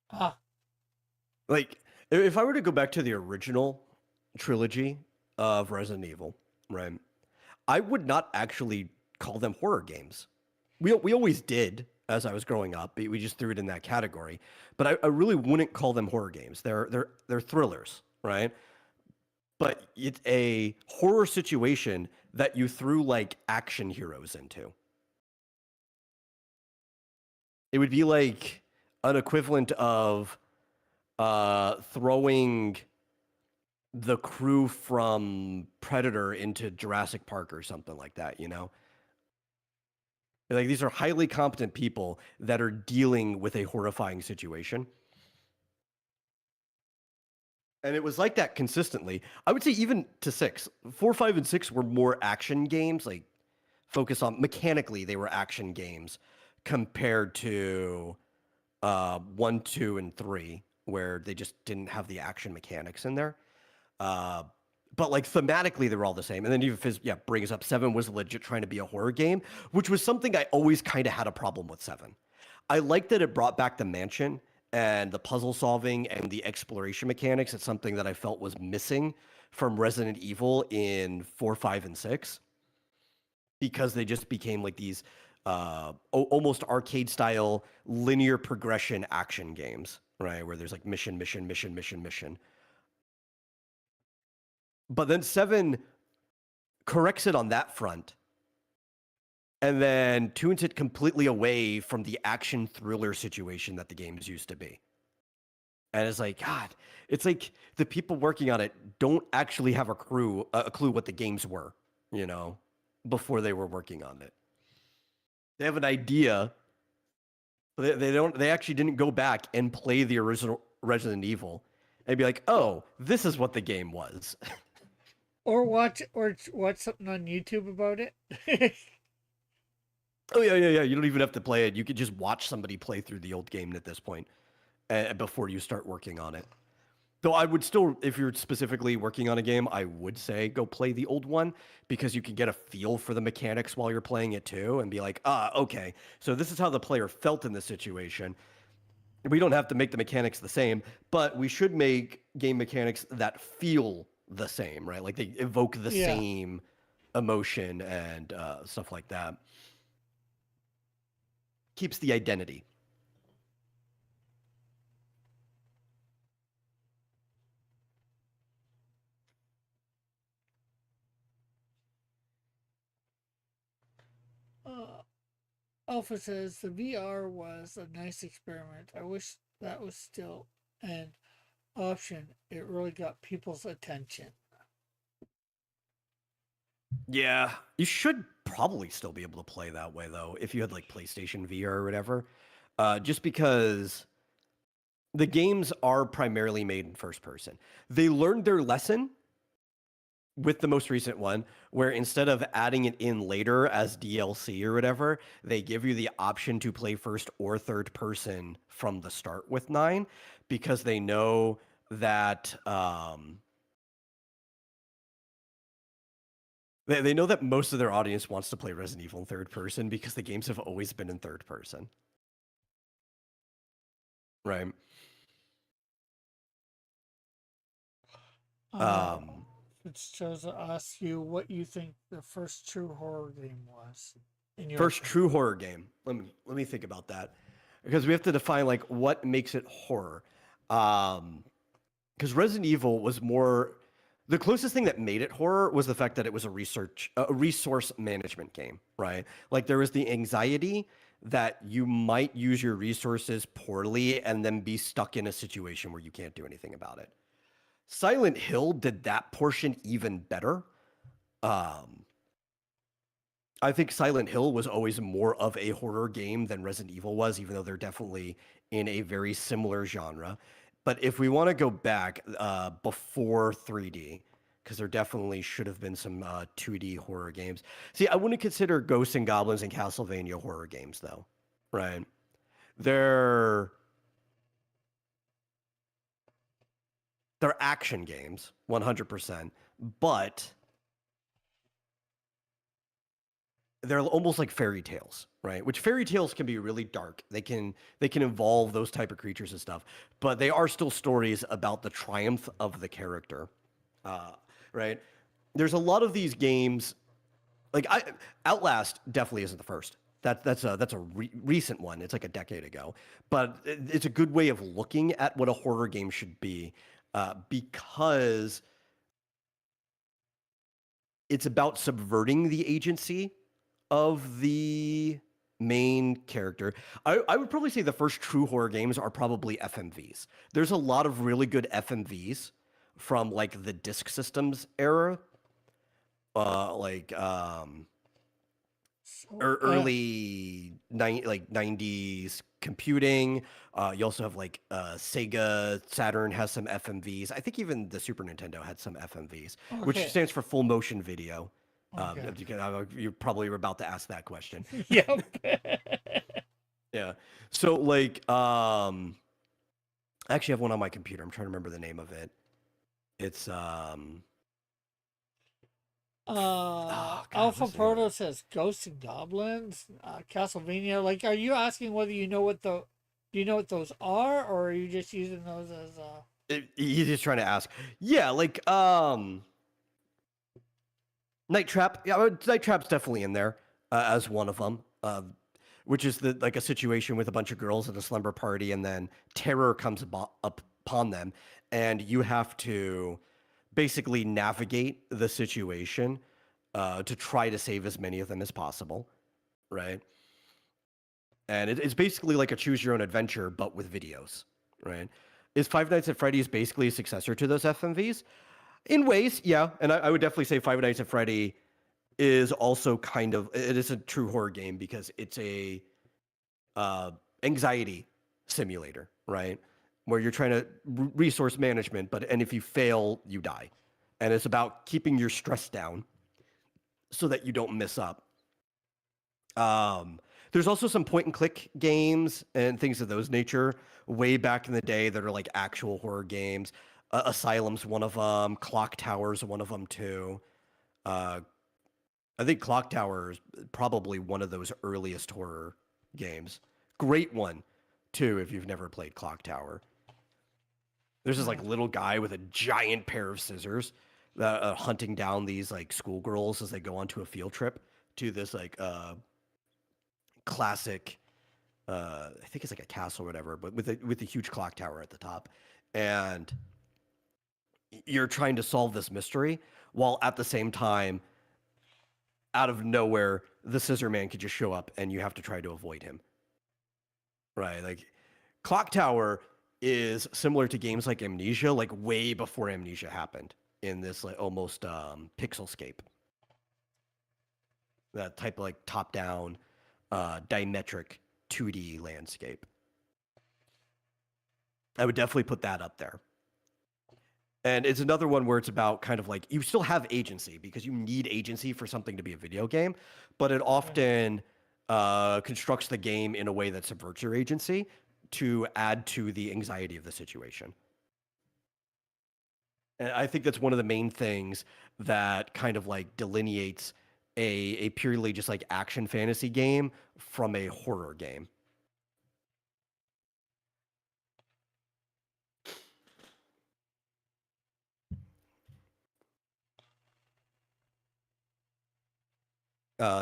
Ah, Like, if I were to go back to the original trilogy of Resident Evil, right, I would not actually call them horror games. We always did as I was growing up. We just threw it in that category. But I really wouldn't call them horror games. They're thrillers, right? But it's a horror situation that you threw like action heroes into. It would be like an equivalent of throwing the crew from Predator into Jurassic Park or something like that, you know? Like these are highly competent people that are dealing with a horrifying situation. And it was like that consistently. I would say even to six, 4, 5, and 6 were more action games, like focus on mechanically, they were action games compared to 1, 2, and 3, where they just didn't have the action mechanics in there. Uh, but like thematically, they were all the same. And then even yeah, brings up 7 was legit trying to be a horror game, which was something I always kind of had a problem with 7. I liked that it brought back the mansion and the puzzle solving and the exploration mechanics. It's something that I felt was missing from Resident Evil in 4, 5, and 6 because they just became like these almost arcade style linear progression action games, right? Where there's like mission, mission, mission, mission, mission. But then 7 corrects it on that front and then tunes it completely away from the action thriller situation that the games used to be. And it's like, God, it's like the people working on it don't actually have a clue what the games were, you know, before they were working on it. They have an idea, but they actually didn't go back and play the original Resident Evil and be like, oh, this is what the game was. or watch something on YouTube about it. Oh yeah, yeah, yeah. You don't even have to play it. You could just watch somebody play through the old game at this point before you start working on it. Though I would still, if you're specifically working on a game, I would say go play the old one because you can get a feel for the mechanics while you're playing it too and be like, okay, so this is how the player felt in this situation. We don't have to make the mechanics the same, but we should make game mechanics that feel the same, right? Like they evoke the Yeah. same emotion and stuff like that. Keeps the identity. Uh, Alpha says the VR was a nice experiment. I wish that was still an option. It really got people's attention. Yeah, you should probably still be able to play that way though, if you had like PlayStation VR or whatever. Just because the games are primarily made in first person. They learned their lesson with the most recent one, where instead of adding it in later as DLC or whatever, they give you the option to play first or third person from the start with 9 because they know that they know that most of their audience wants to play Resident Evil in third person because the games have always been in third person. Right. Uh, Fitzgerald asks you what you think the first true horror game was. In your First opinion. true horror game. Let me think about that. Because we have to define like what makes it horror. Because Resident Evil was more the closest thing that made it horror was the fact that it was a resource management game, right? Like there was the anxiety that you might use your resources poorly and then be stuck in a situation where you can't do anything about it. Silent Hill did that portion even better. Um, I think Silent Hill was always more of a horror game than Resident Evil was, even though they're definitely in a very similar genre. But if we want to go back before 3D, because there definitely should have been some 2D horror games. See, I wouldn't consider Ghosts and Goblins and Castlevania horror games, though, right? They're they're action games, 100%, but they're almost like fairy tales, right? Which fairy tales can be really dark. They can involve those type of creatures and stuff, but they are still stories about the triumph of the character, uh, right? There's a lot of these games like Outlast definitely isn't the first. That's a recent one. It's like a decade ago, but it's a good way of looking at what a horror game should be, because it's about subverting the agency of the main character. I would probably say the first true horror games are probably FMVs. There's a lot of really good FMVs from like the Disk Systems era, like So, like 90s computing. You also have like Sega Saturn has some FMVs. I think even the Super Nintendo had some FMVs, which okay. stands for full motion video. Okay. You probably were about to ask that question. Yep. Yeah. So like I actually have one on my computer. I'm trying to remember the name of it. It's oh god, Alpha what's the name of Proto it? says Ghosts and Goblins, Castlevania. Like, are you asking whether you know what the, do you know what those are, or are you just using those as He's just trying to ask. Yeah, like Night Trap. Yeah, Night Trap's definitely in there as one of them. Which is like a situation with a bunch of girls at a slumber party, and then terror comes upon them, and you have to basically navigate the situation to try to save as many of them as possible, right? And it's basically like a choose your own adventure, but with videos, right? Is Five Nights at Freddy's basically a successor to those FMVs? In ways, yeah. And I would definitely say Five Nights at Freddy is also kind of it is a true horror game because it's a uh, anxiety simulator, right? Where you're trying to resource management, but and if you fail, you die, and it's about keeping your stress down so that you don't mess up. Um, there's also some point and click games and things of those nature way back in the day that are like actual horror games. Asylum's one of them. Clock Tower's one of them too. Uh, I think Clock Tower is probably one of those earliest horror games. Great one, too, if you've never played Clock Tower. There's this like little guy with a giant pair of scissors hunting down these like schoolgirls as they go onto a field trip to this like classic. I think it's like a castle or whatever, but with a huge clock tower at the top, and you're trying to solve this mystery while at the same time out of nowhere, the Scissor Man could just show up and you have to try to avoid him. Right? Like Clock Tower is similar to games like Amnesia, like way before Amnesia happened in this like almost pixelscape. That type of like top-down dimetric 2D landscape. I would definitely put that up there. And it's another one where it's about kind of like you still have agency because you need agency for something to be a video game, but it often constructs the game in a way that subverts your agency to add to the anxiety of the situation. And I think that's one of the main things that kind of like delineates a purely just like action fantasy game from a horror game.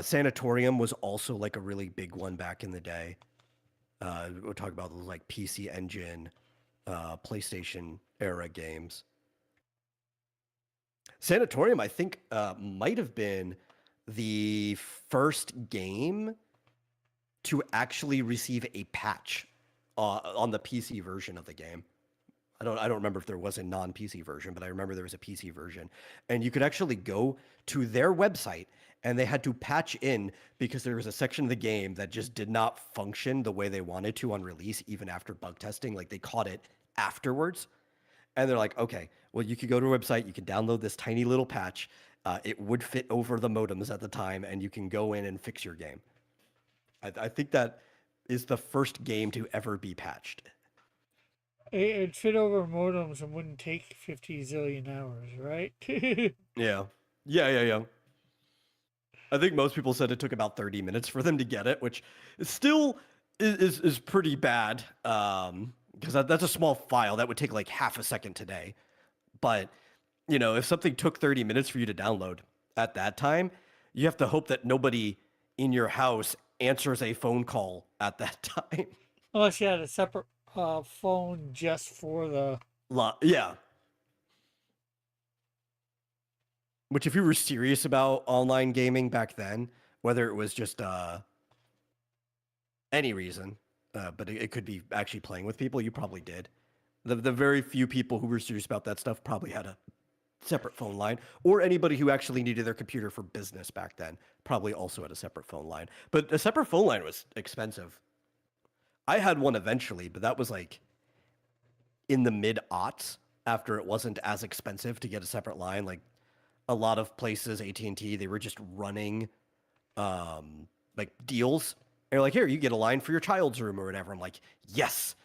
Sanatorium was also like a really big one back in the day. We'll talk about those like PC Engine, PlayStation era games. Sanatorium, I think, might have been the first game to actually receive a patch on the PC version of the game. I don't remember if there was a non-PC version, but I remember there was a PC version. And you could actually go to their website and they had to patch in because there was a section of the game that just did not function the way they wanted to on release, even after bug testing. Like they caught it afterwards. And they're like, okay, well, you could go to a website, you can download this tiny little patch. It would fit over the modems at the time, and you can go in and fix your game. I think that is the first game to ever be patched. It'd fit over modems and wouldn't take 50 zillion hours, right? Yeah. Yeah. I think most people said it took about 30 minutes for them to get it, which is still is pretty bad. Because that's a small file that would take like half a second today. But if something took 30 minutes for you to download at that time, you have to hope that nobody in your house answers a phone call at that time. Unless you had a separate phone just for the. Yeah. Which, if you were serious about online gaming back then, whether it was just any reason, but it could be actually playing with people, you probably did. The very few people who were serious about that stuff probably had a separate phone line, or anybody who actually needed their computer for business back then probably also had a separate phone line. But a separate phone line was expensive. I had one eventually, but that was like in the mid aughts after it wasn't as expensive to get a separate line. Like a lot of places, AT&T, they were just running like deals. They're like, here, you get a line for your child's room or whatever. I'm like, yes,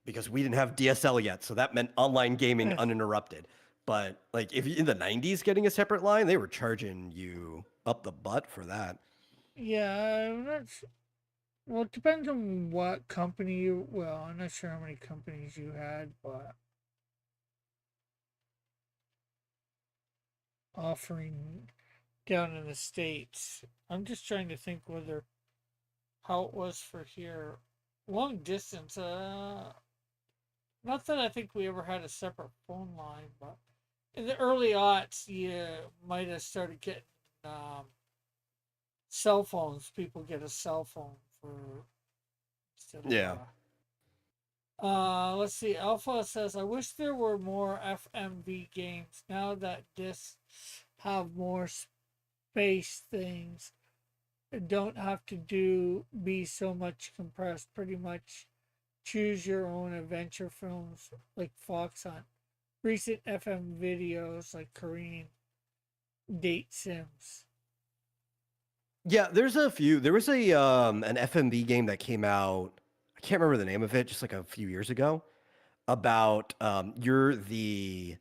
because we didn't have DSL yet, so that meant online gaming uninterrupted. But like, if in the '90s getting a separate line, they were charging you up the butt for that. Yeah, I'm not. Well, it depends on what company you. Well, I'm not sure how many companies you had, but offering down in the States. I'm just trying to think whether how it was for here. Long distance, not that I think we ever had a separate phone line, but in the early aughts, you might have started getting um, cell phones. People get a cell phone for instead of Yeah. let's see. Alpha says, I wish there were more FMV games now that discs have more space things. Don't have to be so much compressed. Pretty much choose your own adventure films like Fox Hunt. Recent FM videos like Korean date sims. Yeah, there's a few. There was a an FMV game that came out. I can't remember the name of it, just like a few years ago, about you're the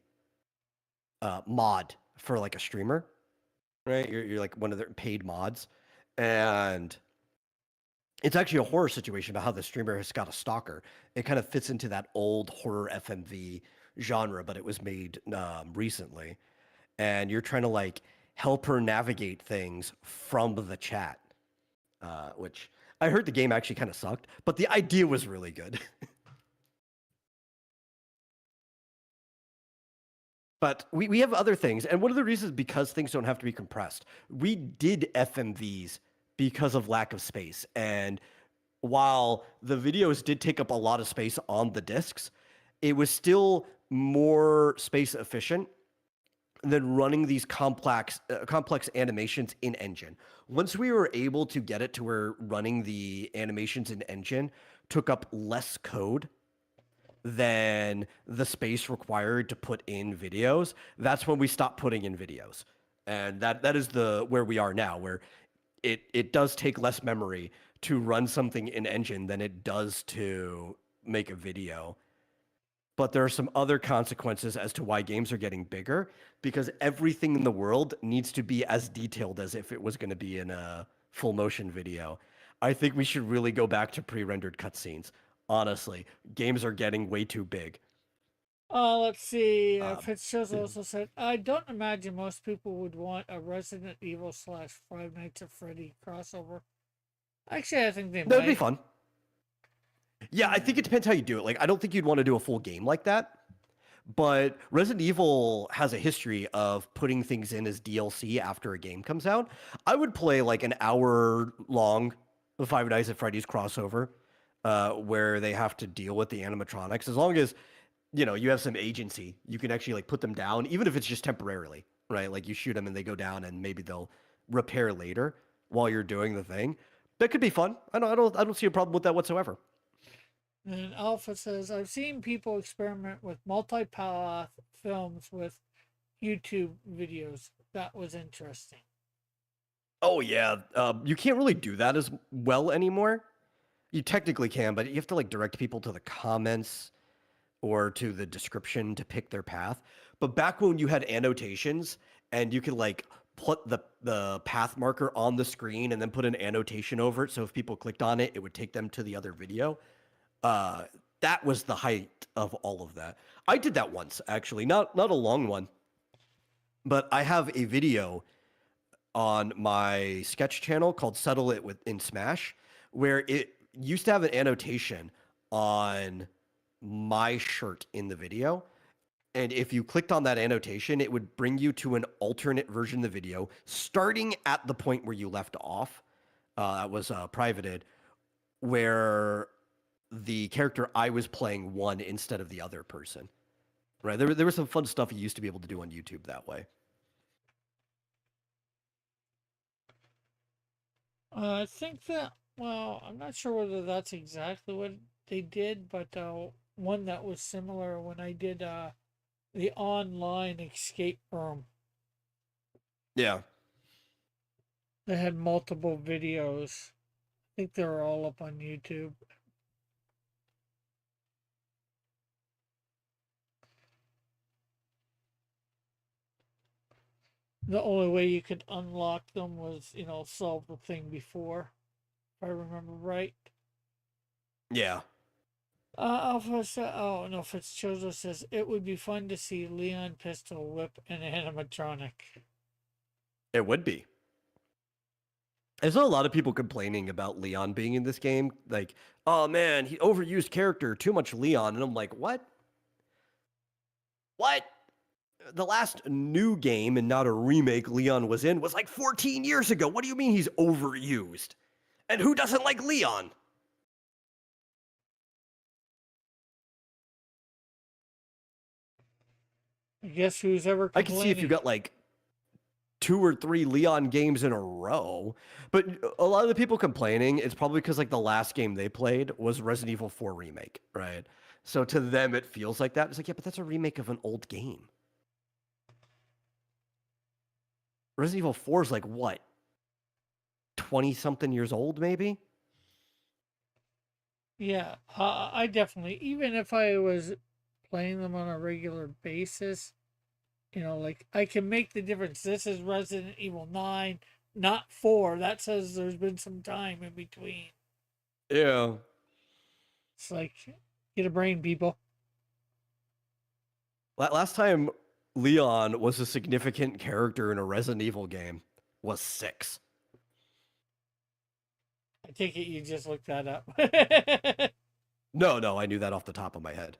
mod for like a streamer, right? You're like one of their paid mods, and it's actually a horror situation about how the streamer has got a stalker. It kind of fits into that old horror FMV genre, but it was made recently, and you're trying to like help her navigate things from the chat, which I heard the game actually kind of sucked, but the idea was really good. But we have other things. And one of the reasons because things don't have to be compressed. We did FMVs because of lack of space. And while the videos did take up a lot of space on the discs, it was still more space efficient than running these complex animations in engine. Once we were able to get it to where running the animations in engine took up less code than the space required to put in videos, that's when we stopped putting in videos. And that is the where we are now, where it does take less memory to run something in engine than it does to make a video. But there are some other consequences as to why games are getting bigger because everything in the world needs to be as detailed as if it was going to be in a full motion video. I think we should really go back to pre-rendered cutscenes. Honestly, games are getting way too big. Let's see. Um, Fitzgerald also said, I don't imagine most people would want a Resident Evil slash Five Nights at Freddy crossover. Actually, I think they that'd be might. fun. Yeah, I think it depends how you do it. Like, I don't think you'd want to do a full game like that. But Resident Evil has a history of putting things in as DLC after a game comes out. I would play like an hour long Five Nights at Freddy's crossover, where they have to deal with the animatronics. As long as you have some agency, you can actually like put them down, even if it's just temporarily, right? Like you shoot them and they go down, and maybe they'll repair later while you're doing the thing. That could be fun. I don't see a problem with that whatsoever. And Alpha says, I've seen people experiment with multi-path films with YouTube videos. That was interesting. Oh yeah, you can't really do that as well anymore. You technically can, but you have to like direct people to the comments. or to the description to pick their path. But back when you had annotations and you could like put the path marker on the screen and then put an annotation over it, so if people clicked on it, it would take them to the other video. Uh, that was the height of all of that. I did that once, actually, not a long one, but I have a video on my sketch channel called Settle It with in Smash, where it used to have an annotation on my shirt in the video. And if you clicked on that annotation, it would bring you to an alternate version of the video, starting at the point where you left off. That was privated, where the character I was playing won instead of the other person. Right? There was some fun stuff you used to be able to do on YouTube that way. I think that, well, I'm not sure whether that's exactly what they did, but one that was similar when I did the online escape room. Yeah. They had multiple videos. I think they were all up on YouTube. The only way you could unlock them was, solve the thing before, if I remember right. Yeah. Alpha said, oh no, Fitzchozo says it would be fun to see Leon Pistol whip an animatronic. It would be. There's a lot of people complaining about Leon being in this game. Like, oh man, he overused character, too much Leon. And I'm like, what? What? The last new game and not a remake Leon was in was like 14 years ago. What do you mean he's overused? And who doesn't like Leon? I guess who's ever I can see if you complaining? got like 2 or 3 Leon games in a row. But a lot of the people complaining, it's probably because like the last game they played was Resident Evil 4 remake, right? So to them it feels like that. It's like, yeah, but that's a remake of an old game. Resident Evil 4 is like what? 20 something years old maybe? Yeah, I definitely, even if I was playing them on a regular basis, like I can make the difference. This is Resident Evil 9, not 4. That says there's been some time in between. Yeah. It's like, get a brain, people. Last time Leon was a significant character in a Resident Evil game was 6. I take it you just looked that up. No, I knew that off the top of my head.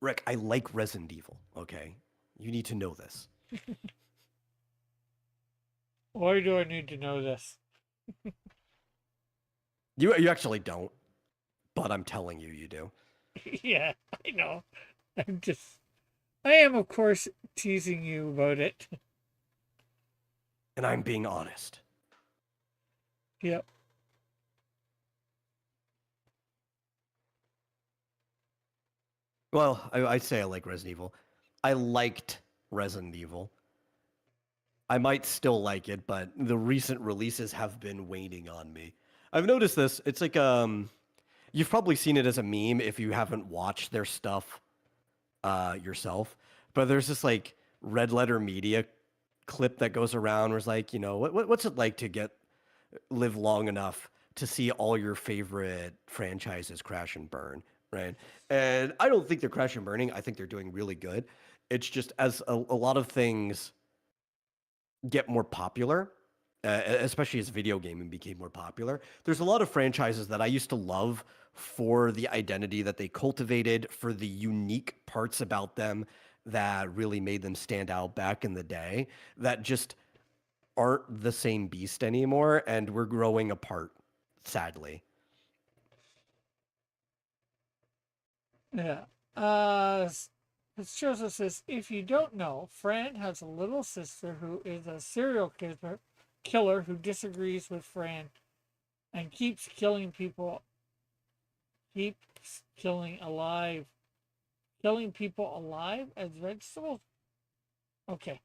Rick, I like Resident Evil, okay? You need to know this. Why do I need to know this? You actually don't, but I'm telling you, you do. Yeah, I know. I am, of course, teasing you about it. And I'm being honest. Yep. Well, I'd say I like Resident Evil. I liked Resident Evil. I might still like it, but the recent releases have been waning on me. I've noticed this. It's like you've probably seen it as a meme if you haven't watched their stuff yourself. But there's this like Red Letter Media clip that goes around where it's like, what's it like to live long enough to see all your favorite franchises crash and burn, right? And I don't think they're crash and burning. I think they're doing really good. It's just as a lot of things get more popular, especially as video gaming became more popular. There's a lot of franchises that I used to love for the identity that they cultivated, for the unique parts about them that really made them stand out back in the day, that just aren't the same beast anymore, and we're growing apart, sadly. Yeah. It shows us this. If you don't know, Fran has a little sister who is a serial killer who disagrees with Fran and keeps killing people, keeps killing people alive as vegetables. Okay.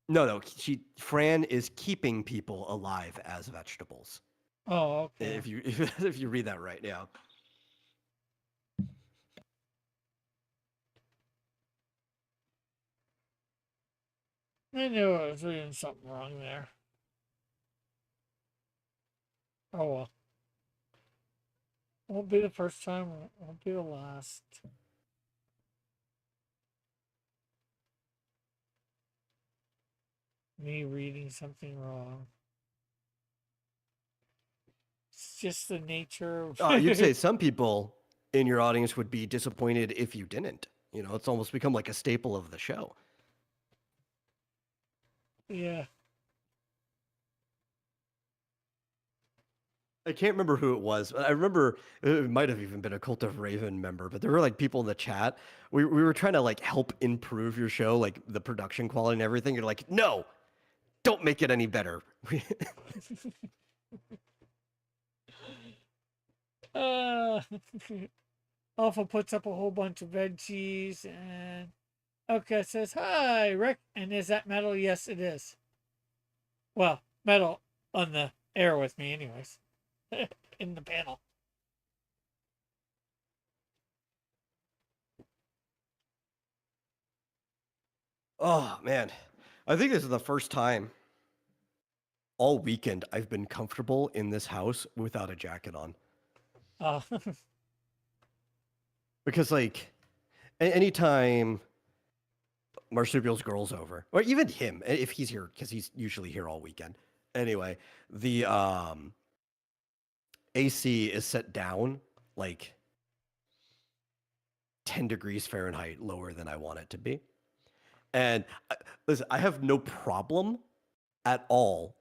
No, Fran is keeping people alive as vegetables. Oh, okay. If you if you read that right, yeah. I knew I was reading something wrong there. Oh well. Won't be the first time, won't be the last. Me reading something wrong. It's just the nature of You'd say some people in your audience would be disappointed if you didn't. You know, it's almost become like a staple of the show. yeah. I can't remember who it was, but I remember it might have even been a Cult of Raven member, but there were like people in the chat. We were trying to like help improve your show, like the production quality and everything. You're like, no, don't make it any better. uh Alpha puts up a whole bunch of veggies and okay says, "Hi, Rick." And is that metal? Yes, it is. Well, metal on the air with me, anyways, in the panel. Oh man, I think this is the first time all weekend I've been comfortable in this house without a jacket on. Uh, Because like anytime Marsupial's girl's over, or even him if he's here, because he's usually here all weekend. Anyway, the AC is set down like 10 degrees Fahrenheit lower than I want it to be. And listen, I have no problem at all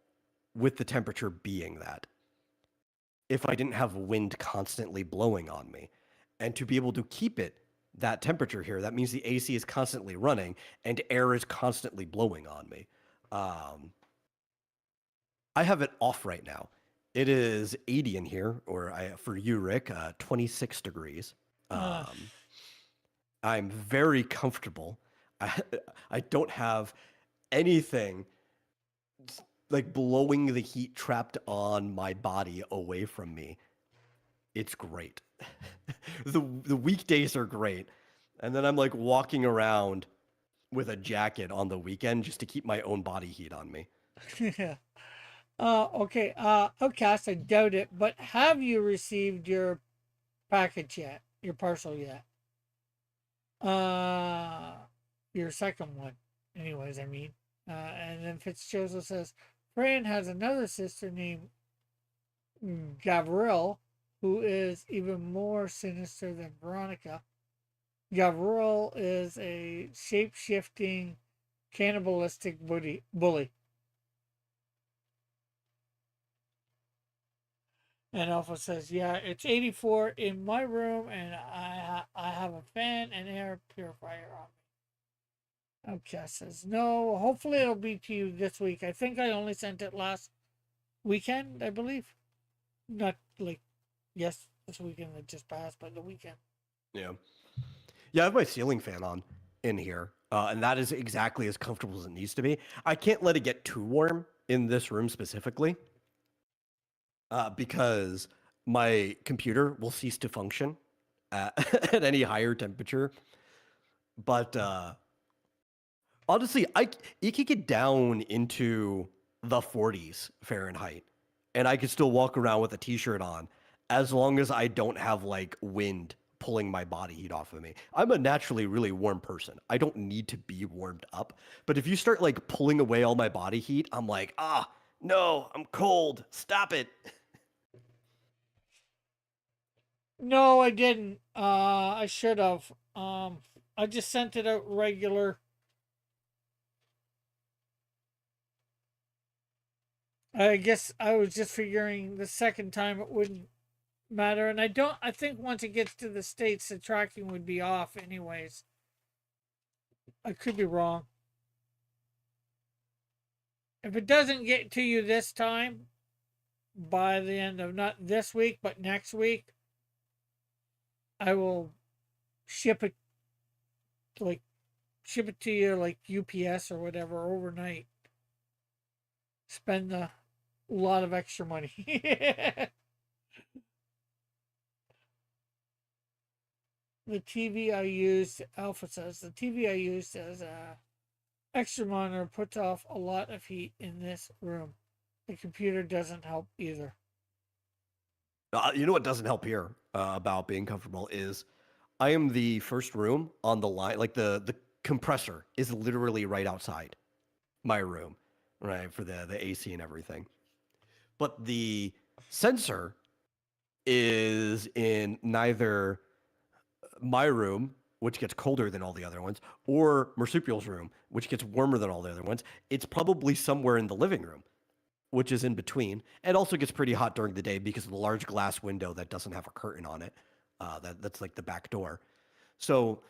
with the temperature being that if I didn't have wind constantly blowing on me. And to be able to keep it that temperature here, that means the AC is constantly running and air is constantly blowing on me. Um, I have it off right now. It is 80 in here, or for you, Rick, 26 degrees. uh, Um, I'm very comfortable. I, I don't have anything like blowing the heat trapped on my body away from me. It's great. The weekdays are great. And then I'm like walking around with a jacket on the weekend just to keep my own body heat on me. yeah. Okay. Outcast, I doubt it, but have you received your package yet? Your parcel yet? Uh, your second one. Anyways, I mean. And then Fitzjoseph says, Fran has another sister named Gavril, who is even more sinister than Veronica. Gavril is a shape shifting, cannibalistic bully. And Alpha says, "Yeah, it's 84 in my room, and I have a fan and air purifier on me." Okay, says, "No, hopefully it'll be to you this week. I think I only sent it last weekend, I believe. Not like, yes, this weekend that just passed, but the weekend." Yeah. Yeah, I have my ceiling fan on in here, and that is exactly as comfortable as it needs to be. I can't let it get too warm in this room specifically because my computer will cease to function at, at any higher temperature. But honestly, it could get down into the 40s Fahrenheit, and I could still walk around with a t-shirt on as long as I don't have like wind pulling my body heat off of me. I'm a naturally really warm person. I don't need to be warmed up. But if you start like pulling away all my body heat, I'm like, no, I'm cold. Stop it. No, I didn't. I should have. I just sent it out regular. I guess I was just figuring the second time it wouldn't matter. And I don't, I think once it gets to the States, the tracking would be off, anyways. I could be wrong. If it doesn't get to you this time, by the end of not this week, but next week, I will ship it, like, ship it to you like UPS or whatever overnight. Spend the lot of extra money. The TV I used, Alpha says, the TV I used as a extra monitor puts off a lot of heat in this room. The computer doesn't help either. You know what doesn't help here about being comfortable is I am the first room on the line. Like the compressor is literally right outside my room, right, for the AC and everything. But the sensor is in neither my room, which gets colder than all the other ones, or Marsupial's room, which gets warmer than all the other ones. It's probably somewhere in the living room, which is in between. It also gets pretty hot during the day because of the large glass window that doesn't have a curtain on it. That's like the back door. So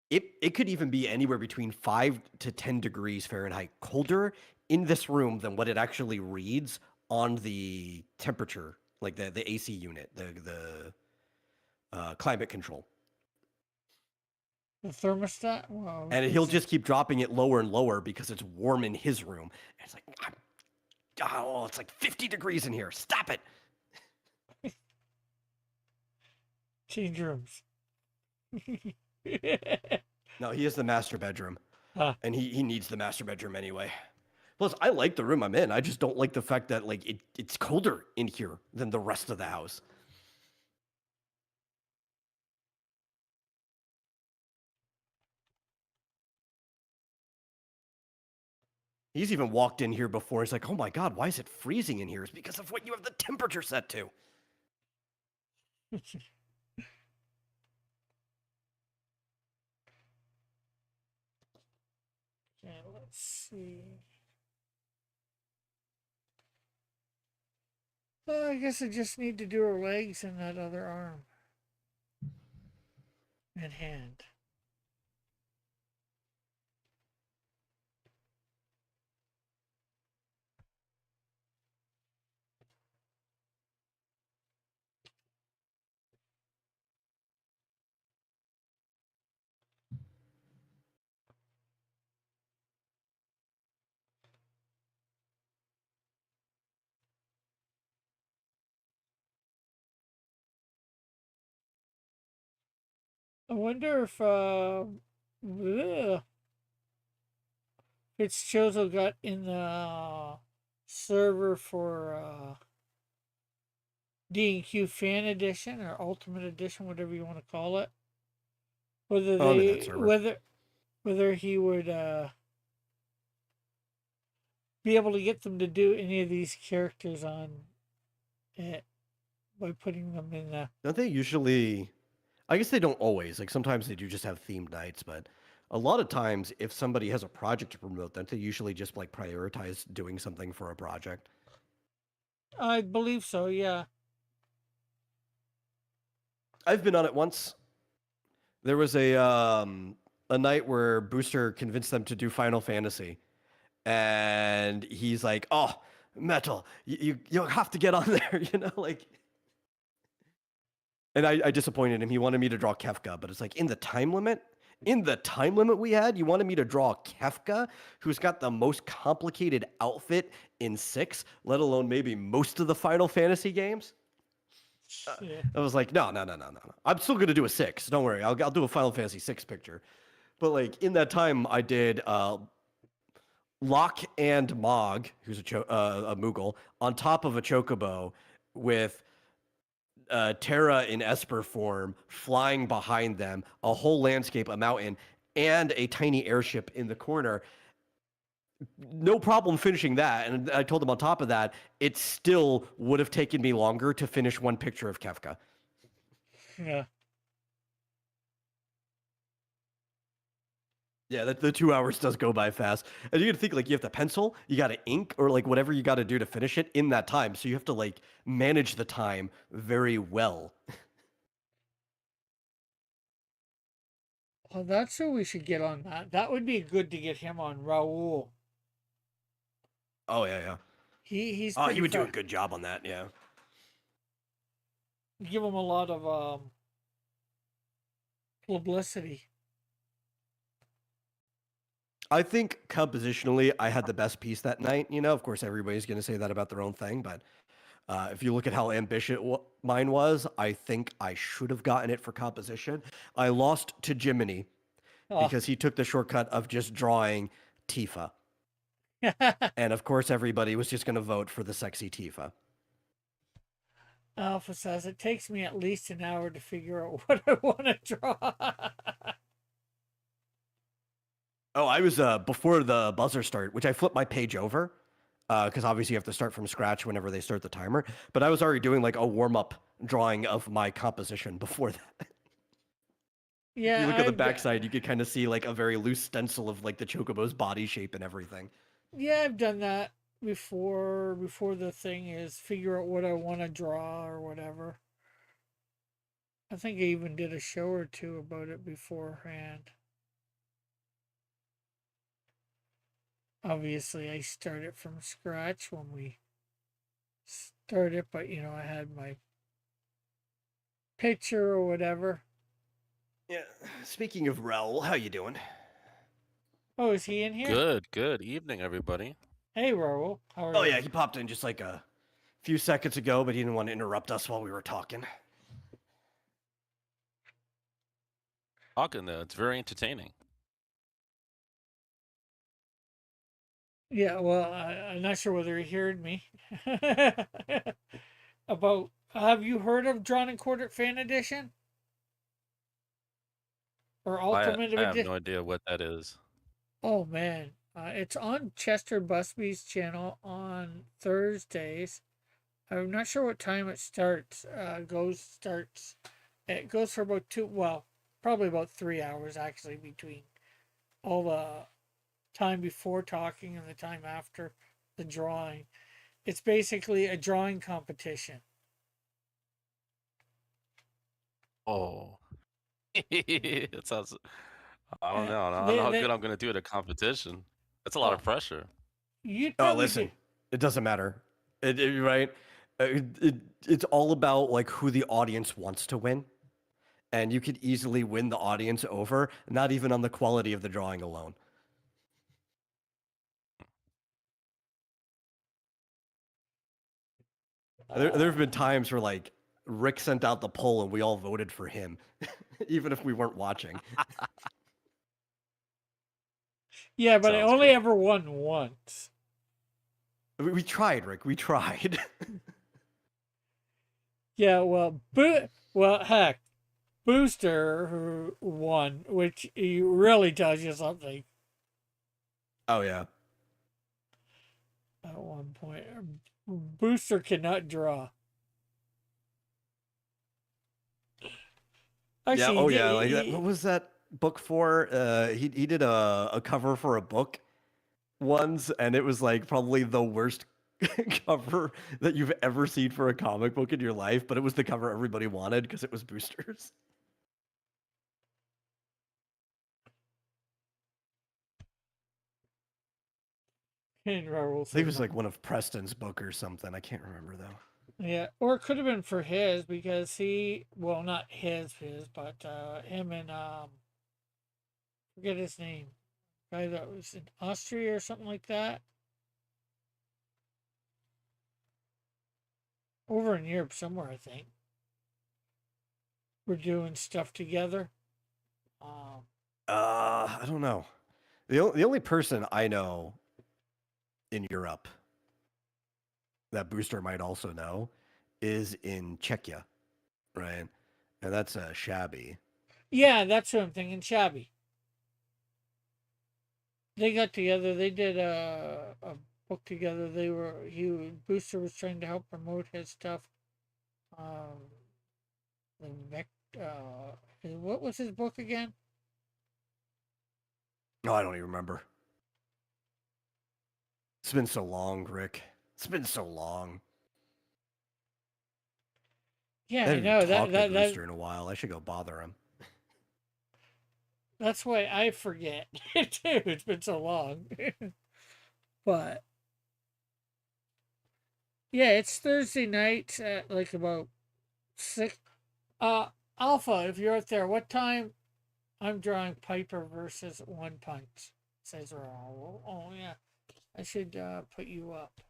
it could even be anywhere between 5 to 10 degrees Fahrenheit colder in this room than what it actually reads on the temperature, like the AC unit, the climate control. The thermostat? Well, And he'll just keep dropping it lower and lower because it's warm in his room. And it's like, oh, it's like 50 degrees in here. Stop it. change rooms. No, he has the master bedroom. Huh. And he needs the master bedroom anyway. Plus, I like the room I'm in. I just don't like the fact that like it's colder in here than the rest of the house. He's even walked in here before. He's like, oh my God, why is it freezing in here? It's because of what you have the temperature set to. Okay, let's see. I guess I just need to do her legs and that other arm and hand. I wonder if Fitzchozo got in the server for D&Q Fan Edition or Ultimate Edition, whatever you want to call it. Whether Oh, I'm in that they server. whether he would be able to get them to do any of these characters on it by putting them in the. Don't they usually? I guess they don't always. Like sometimes they do just have themed nights, but a lot of times, if somebody has a project to promote, don't they usually just like prioritize doing something for a project? I believe so. Yeah. I've been on it once. There was a night where Booster convinced them to do Final Fantasy, and he's like, "Oh, Metal, you have to get on there," like. And I disappointed him. He wanted me to draw Kefka, but it's like in the time limit. In the time limit we had, you wanted me to draw Kefka, who's got the most complicated outfit in 6, let alone maybe most of the Final Fantasy games. Yeah. I was like, no. I'm still gonna do a 6. Don't worry, I'll do a Final Fantasy 6 picture. But like in that time, I did Locke and Mog, who's a Moogle, on top of a Chocobo with Terra in Esper form flying behind them, a whole landscape, a mountain, and a tiny airship in the corner. No problem finishing that. And I told them on top of that, it still would have taken me longer to finish one picture of Kefka. Yeah. Yeah, the 2 hours does go by fast. And you gotta think like you have to pencil, you gotta ink, or like whatever you gotta do to finish it in that time. So you have to like manage the time very well. Oh, that's who we should get on that. That would be good to get him on Raul. Oh yeah. He's Oh, he pretty would do a fast. good job on that, yeah. Give him a lot of publicity. I think compositionally, I had the best piece that night. You know, of course, everybody's going to say that about their own thing, but if you look at how ambitious mine was, I think I should have gotten it for composition. I lost to Jiminy Oh, because he took the shortcut of just drawing Tifa. And of course, everybody was just going to vote for the sexy Tifa. Alpha says it takes me at least an hour to figure out what I want to draw. Oh, I was before the buzzer start, which I flipped my page over because obviously you have to start from scratch whenever they start the timer. But I was already doing like a warm up drawing of my composition before that. If you Yeah, look at the backside, you could kind of see like a very loose stencil of like the chocobo's body shape and everything. I've done that before. Before the thing is figure out what I want to draw or whatever. I think I even did a show or two about it beforehand. Obviously, I started from scratch when we started, but I had my picture or whatever. Yeah. Speaking of Raul, how you doing? Oh, is he in here? Good evening, everybody. Hey, Raul, how are Oh you? yeah, he popped in just like a few seconds ago, but he didn't want to interrupt us while we were talking. Talking it's very entertaining. Yeah, well, I'm not sure whether he heard me. About, have you heard of Drawn and Quartered Fan Edition? Or Ultimate I have Edition? no idea what that is. Oh, man. It's on Chester Busby's channel on Thursdays. I'm not sure what time it starts. It goes for about probably about 3 hours actually, between all the time before talking and the time after the drawing. It's basically a drawing competition. Oh, it sounds. I don't Uh, know. I don't know they, how they, good I'm gonna do at a competition. That's a lot oh, of pressure. you'd Oh, probably do. listen, it doesn't matter. Right? It's all about like who the audience wants to win, and you could easily win the audience over, not even on the quality of the drawing alone. There have been times where like Rick sent out the poll and we all voted for him, even if we weren't watching. Yeah, but I Sounds only good. ever won once. We tried, Rick. We tried. Yeah, well, heck, Booster who won, which he really tells you something Oh yeah. at one point. Booster cannot draw. Yeah. Actually, Oh yeah. Like that. What was that book for? He did a cover for a book once, and it was like probably the worst cover that you've ever seen for a comic book in your life. But it was the cover everybody wanted because it was boosters. and Raoul I think it says was like no. one of Preston's book or something. I can't remember though. Yeah, or it could have been for his because not his, but him and forget his name, guy that was in Austria or something like that, over in Europe somewhere, I think. We're doing stuff together. Um, I don't know. The only person I know in Europe that Booster might also know is in Czechia, right? And that's Shabby. yeah, that's what I'm thinking. Shabby. They got together. They did a book together. Booster was trying to help promote his stuff. Um, the Vec, what was his book again? No, I don't even remember. It's been so long, Rick. It's been so long. Yeah, I I haven't even know talked to Booster in a while. I should go bother him. that's why I forget too. It's been so long, but yeah, it's Thursday night at like about 6. Alpha, if you're out there, what time? I'm drawing Piper versus One Punch. says Raul. Oh yeah, I should put you up.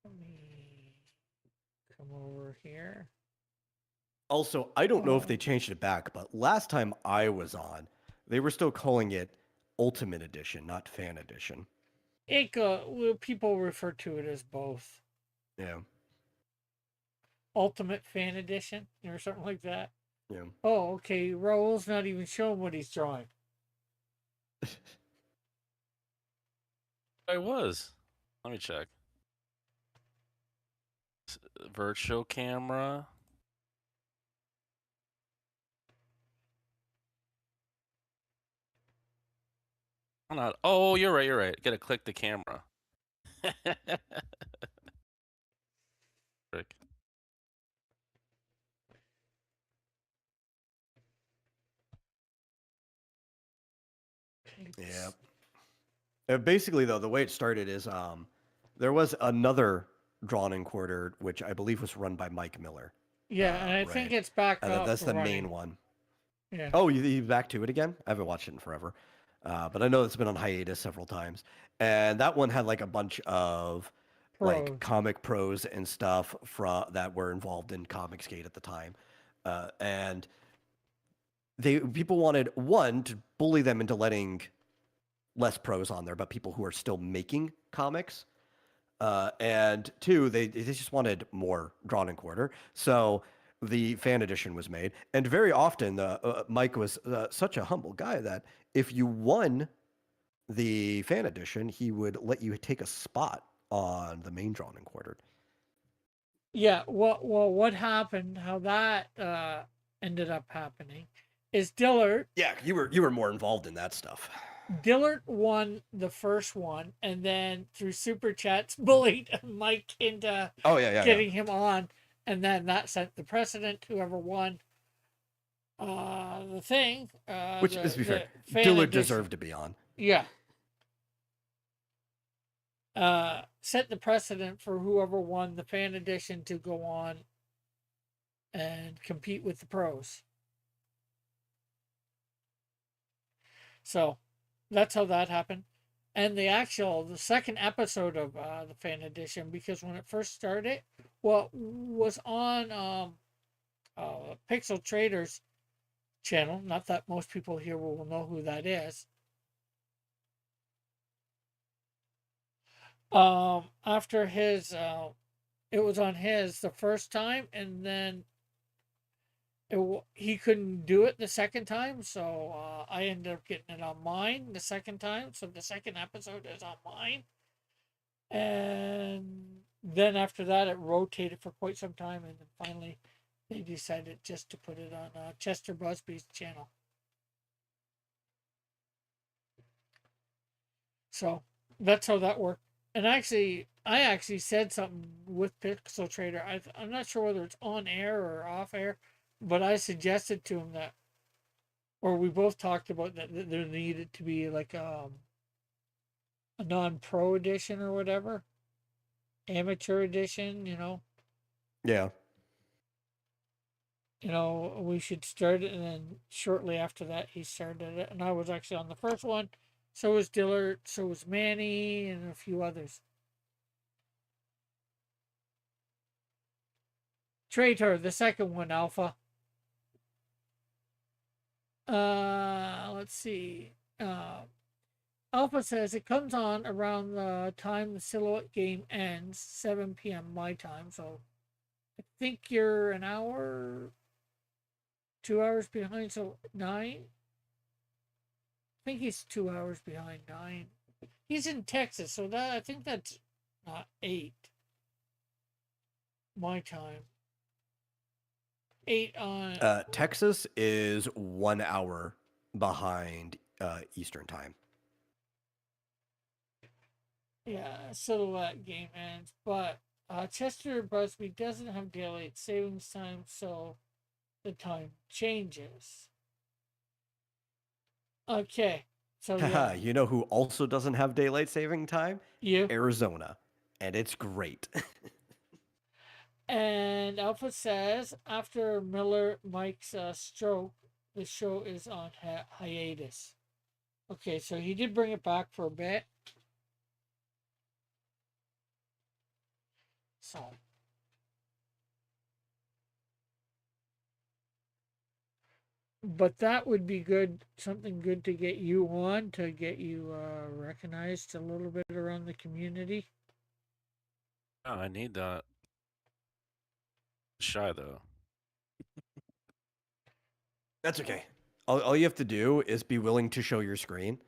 Let me come over here. Also, I don't know if Oh. they changed it back, but last time I was on, they were still calling it Ultimate Edition, not Fan Edition. People refer to it as both. Yeah. Ultimate Fan Edition or something like that. Yeah. Oh, okay. Raul's not even showing what he's drawing. I was. Let me check. Virtual camera. I'm not. Oh, you're right. You're right. Gotta click the camera. Frick. Yeah. Basically, though, the way it started is there was another drawn and quartered, which I believe was run by Mike Miller. Yeah, and I think right. it's back up. That's the running. main one. Yeah. Oh, you back to it again? I haven't watched it in forever. But I know it's been on hiatus several times. And that one had like a bunch of Pros. like comic pros and stuff that were involved in Comicsgate at the time. And people wanted one to bully them into letting less pros on there, but people who are still making comics. And two, they just wanted more drawn and quarter. So the fan edition was made. And very often, Mike was such a humble guy that if you won the fan edition, he would let you take a spot on the main drawn and quartered. Yeah. What happened? How that ended up happening is Dillard. Yeah, you were more involved in that stuff. Dillard won the first one, and then through super chats bullied Mike into getting him on, and then that set the precedent. Whoever won the thing, which, let's be fair, Dillard deserved to be on. Yeah. Set the precedent for whoever won the fan edition to go on and compete with the pros. So that's how that happened. And the second episode of the fan edition, because when it first started, was on Pixel Traders channel. Not that most people here will know who that is. After his, it was on his the first time, and then he couldn't do it the second time, so I ended up getting it on mine the second time. So the second episode is on mine, and then after that, it rotated for quite some time, and then finally, they decided just to put it on Chester Busby's channel. So that's how that worked. And I actually said something with Pixel Trader. I'm not sure whether it's on air or off air, but I suggested to him that, or we both talked about that there needed to be like a non-pro edition or whatever, amateur edition. Yeah. We should start it, and then shortly after that, he started it, and I was actually on the first one. So was Dillard, so was Manny, and a few others. Traitor, the second one, Alpha. Let's see. Alpha says it comes on around the time the Silhouette game ends, 7 p.m. my time. So I think you're an hour, 2 hours behind. So 9. I think he's 2 hours behind 9. He's in Texas, so I think that's not 8 my time. 8 on Texas is 1 hour behind Eastern time. Yeah, Silhouette game ends, but Chester Busby doesn't have daylight savings time, so the time changes. Okay, so yeah. You know who also doesn't have daylight saving time? You. Arizona, and it's great. And Alpha says after Mike's stroke, the show is on hiatus. Okay, so he did bring it back for a bit. So, but that would be good, something good to get you on, to get you recognized a little bit around the community. Oh, I need that. Shy though. That's okay. All you have to do is be willing to show your screen.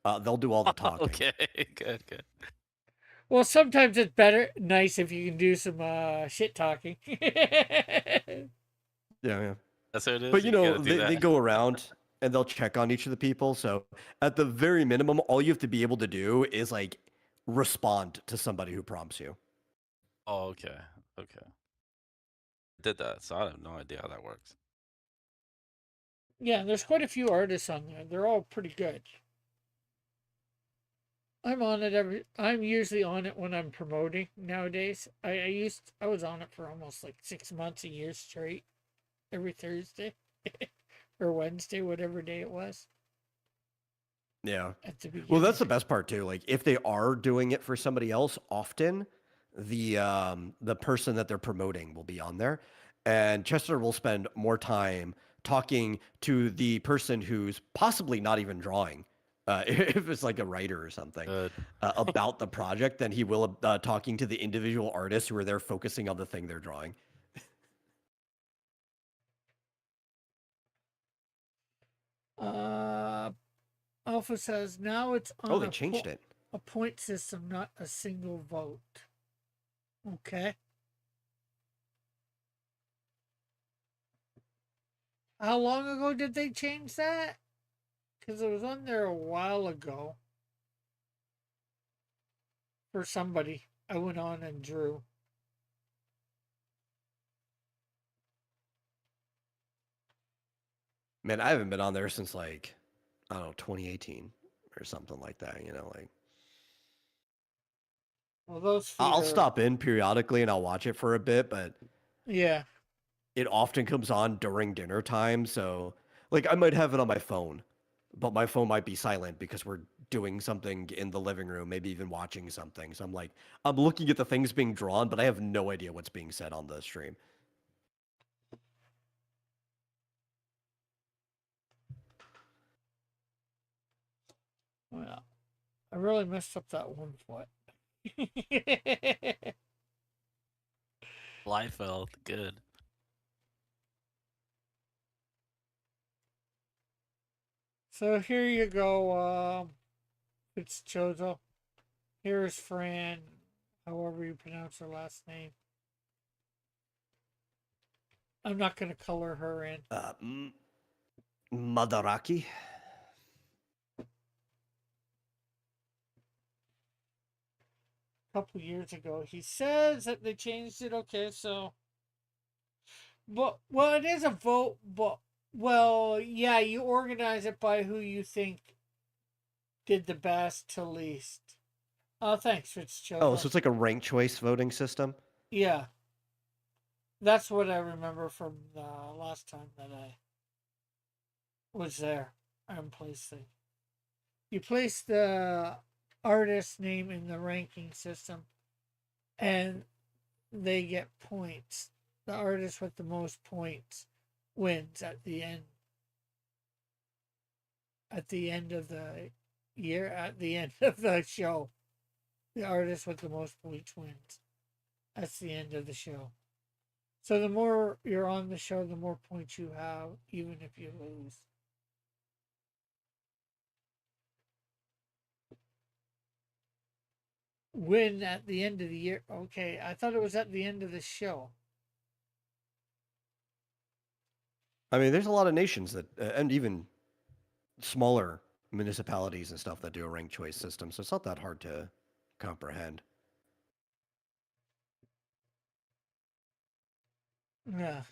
They'll do all the talking. Okay, good. Well, sometimes it's nice if you can do some shit talking. Yeah. That's what it is. But You gotta do they that. go around and they'll check on each of the people. So at the very minimum, all you have to be able to do is like respond to somebody who prompts you. Oh, okay. Did that, so I have no idea how that works. Yeah, there's quite a few artists on there. They're all pretty good. I'm on it I'm usually on it when I'm promoting nowadays. I was on it for almost like 6 months, a year straight, every Thursday or Wednesday, whatever day it was Yeah. at the beginning. Well, that's the best part too. Like if they are doing it for somebody else, often the person that they're promoting will be on there, and Chester will spend more time talking to the person who's possibly not even drawing, if it's like a writer or something, Good. about the project than he will talking to the individual artists who are there focusing on the thing they're drawing. Uh, Alpha says now it's Oh, on they changed it. a point system, not a single vote. Okay. How long ago did they change that? Because it was on there a while ago. For somebody, I went on and drew. Man, I haven't been on there since like, I don't know, 2018 or something like that. Like Well, those feet I'll are. stop in periodically and I'll watch it for a bit, but Yeah. it often comes on during dinner time. So, like, I might have it on my phone, but my phone might be silent because we're doing something in the living room, maybe even watching something. So I'm looking at the things being drawn, but I have no idea what's being said on the stream. Well, I really messed up that one foot. Liefeld, good. So here you go, it's Chozo. Here's Fran, however you pronounce her last name. I'm not going to color her in. Madaraki. A couple years ago, he says that they changed it. Okay, so, but well, it is a vote, but well, yeah, you organize it by who you think did the best to least. Oh, thanks, Fitzgerald. Oh, so it's like a ranked choice voting system? Yeah. That's what I remember from the last time that I was there and placed it. You place the artist name in the ranking system and they get points. The artist with the most points wins at the end. At the end of the year, at the end of the show. The artist with the most points wins. That's the end of the show. So the more you're on the show, the more points you have, even if you lose. Win at the end of the year. Okay, I thought it was at the end of the show. I mean, there's a lot of nations that, and even smaller municipalities and stuff that do a ranked choice system, so it's not that hard to comprehend. Yeah.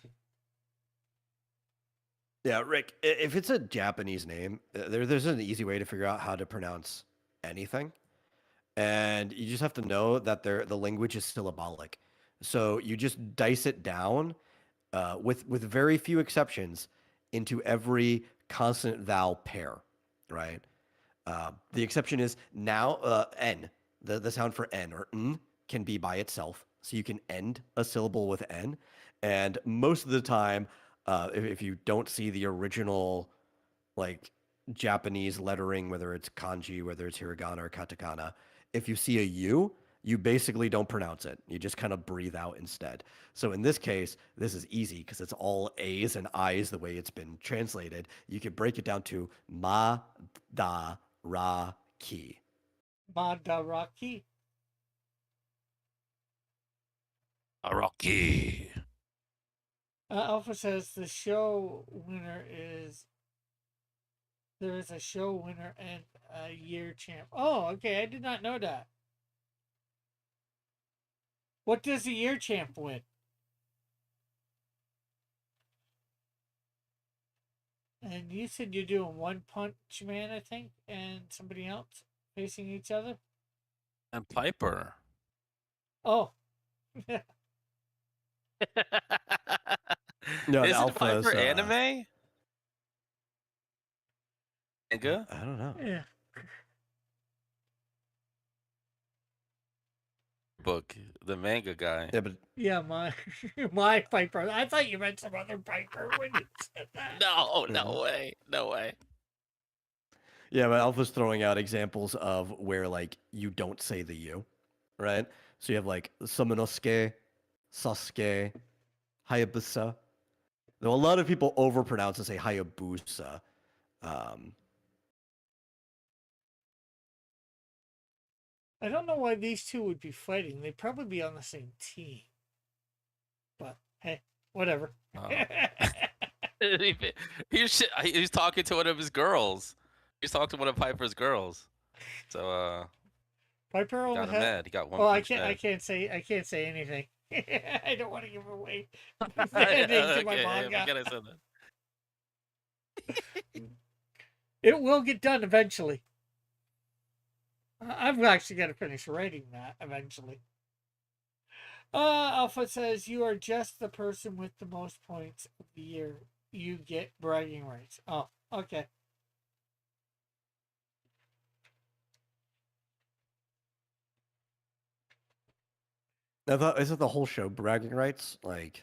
Yeah, Rick, if it's a Japanese name, there's an easy way to figure out how to pronounce anything. And you just have to know that the language is syllabolic. So you just dice it down with very few exceptions into every consonant vowel pair, right? The exception is now n. The sound for n or n can be by itself, so you can end a syllable with n. And most of the time, if you don't see the original like Japanese lettering, whether it's kanji, whether it's hiragana or katakana, if you see a U, you basically don't pronounce it. You just kind of breathe out instead. So in this case, this is easy because it's all A's and I's the way it's been translated. You could break it down to ma da ra ki. Madaraki. Rocky. Alpha says the show winner is there is a show winner and a year champ. Oh, okay. I did not know that. What does the year champ win? And you said you're doing One Punch Man, I think, and somebody else facing each other. And Piper. Oh, No, the Isn't alpha's, Piper anime? Manga? I don't know. yeah. Book. The manga guy. Yeah, but Yeah, my Piper. I thought you meant some other Piper when you said that. No, Yeah. no way. No way. yeah, but alpha's throwing out examples of where like you don't say the U, right? So you have like Samanosuke, Sasuke, Hayabusa. Though a lot of people overpronounce and say Hayabusa. I don't know why these two would be fighting. They'd probably be on the same team. But hey, whatever. Oh. He's talking to one of his girls. He's talking to one of Piper's girls. So Piper got him had. mad. He got one. Oh, I punch can't. mad. I can't say anything. I don't want to give away Yeah, ending to my okay, I manga. forget I said that. It will get done eventually. I've actually got to finish writing that eventually. Alpha says you are just the person with the most points of the year. You get bragging rights. Oh, okay. I thought isn't the whole show bragging rights? Like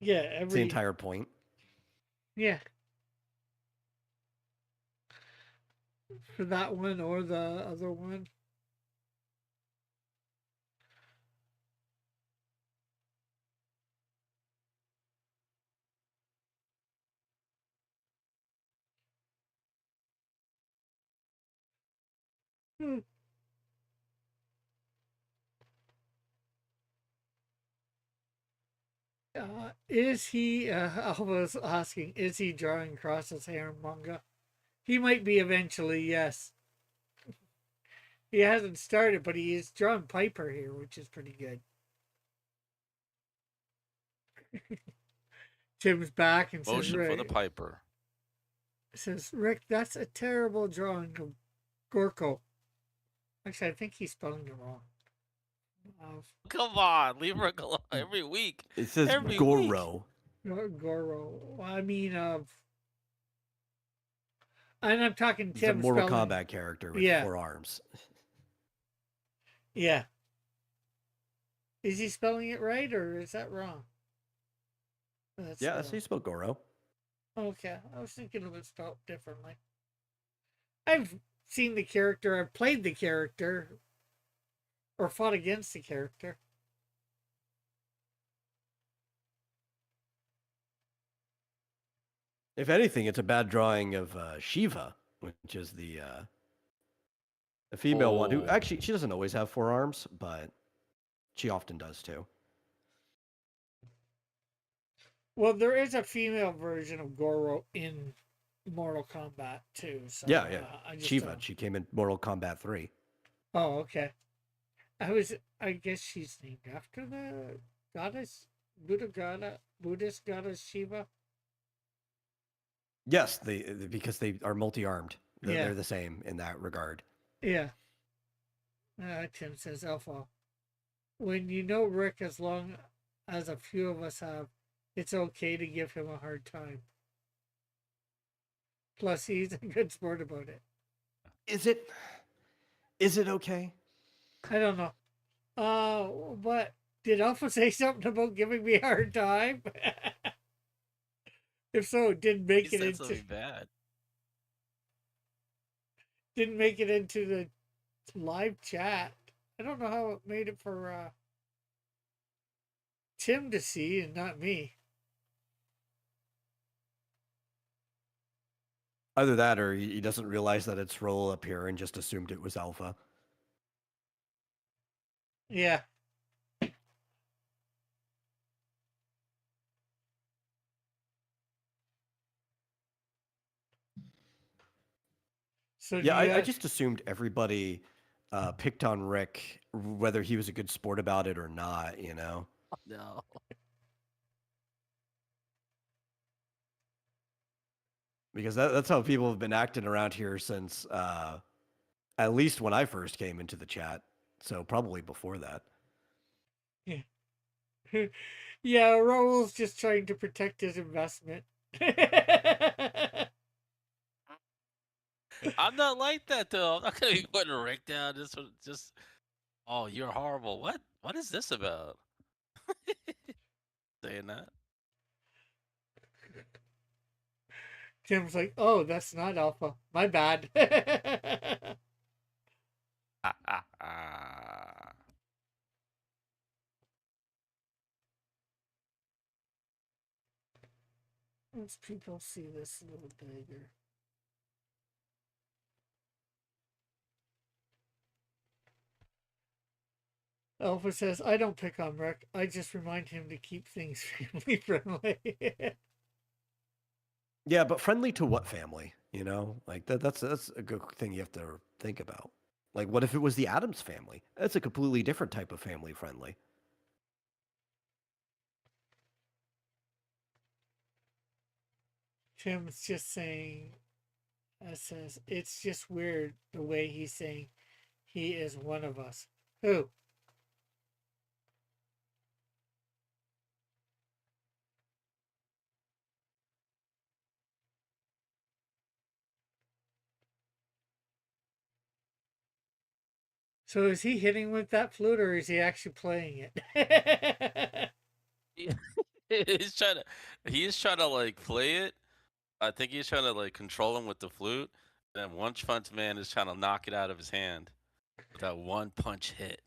Yeah, it's the entire point. Yeah. For that one or the other one. Hmm. Is he, I was asking, is he drawing across his hair in manga? He might be eventually, yes. He hasn't started, but he is drawing Piper here, which is pretty good. Tim's back and Motion for the says, Piper. says, Rick, that's a terrible drawing of Gorko. Actually, I think he's spelling it wrong. Come on, leave her alone every week. It says Every Goro. Goro. I mean, and I'm talking It's a Tim Mortal spelling. Kombat character with Yeah. 4 arms. Yeah. Is he spelling it right or is that wrong? That's Yeah, so you spelled Goro. Okay, I was thinking of it spelled differently. I've seen the character, I've played the character, or fought against the character. If anything, it's a bad drawing of Shiva, which is the female one who Oh. actually she doesn't always have 4 arms, but she often does too. Well, there is a female version of Goro in Mortal Kombat too. So Yeah. I just Shiva. She came in Mortal Kombat 3. Oh, okay. I guess she's named after the goddess, Buddhist goddess Shiva. Yes, because they are multi-armed. Yeah. They're the same in that regard. Yeah. Tim says, Alpha, when you know Rick as long as a few of us have, it's okay to give him a hard time. Plus, he's a good sport about it. Is it? Is it okay? I don't know. But did Alpha say something about giving me a hard time? If so, it He said something bad. didn't make it into the live chat. I don't know how it made it for Tim to see and not me. Either that, or he doesn't realize that it's roll up here and just assumed it was alpha. Yeah. So Yeah, I just assumed everybody picked on Rick, whether he was a good sport about it or not. You know. No. Because that's how people have been acting around here since at least when I first came into the chat. So probably before that. yeah. Yeah, Raul's just trying to protect his investment. I'm not like that though. I'm not gonna be putting Rick down. Just. Oh, you're horrible. What? What is this about? Saying that. Tim's like, oh, that's not alpha. My bad. Once people see this little dagger. Alpha says, I don't pick on Rick. I just remind him to keep things family friendly. Yeah, but friendly to what family? You know, like that's a good thing you have to think about. Like, what if it was the Adams family? That's a completely different type of family friendly. Tim's just saying, says, it's just weird the way he's saying he is one of us. Who? So is he hitting with that flute or is he actually playing it? Yeah. He's trying to like play it. I think he's trying to like control him with the flute. Then One Punch Man is trying to knock it out of his hand with that one punch hit.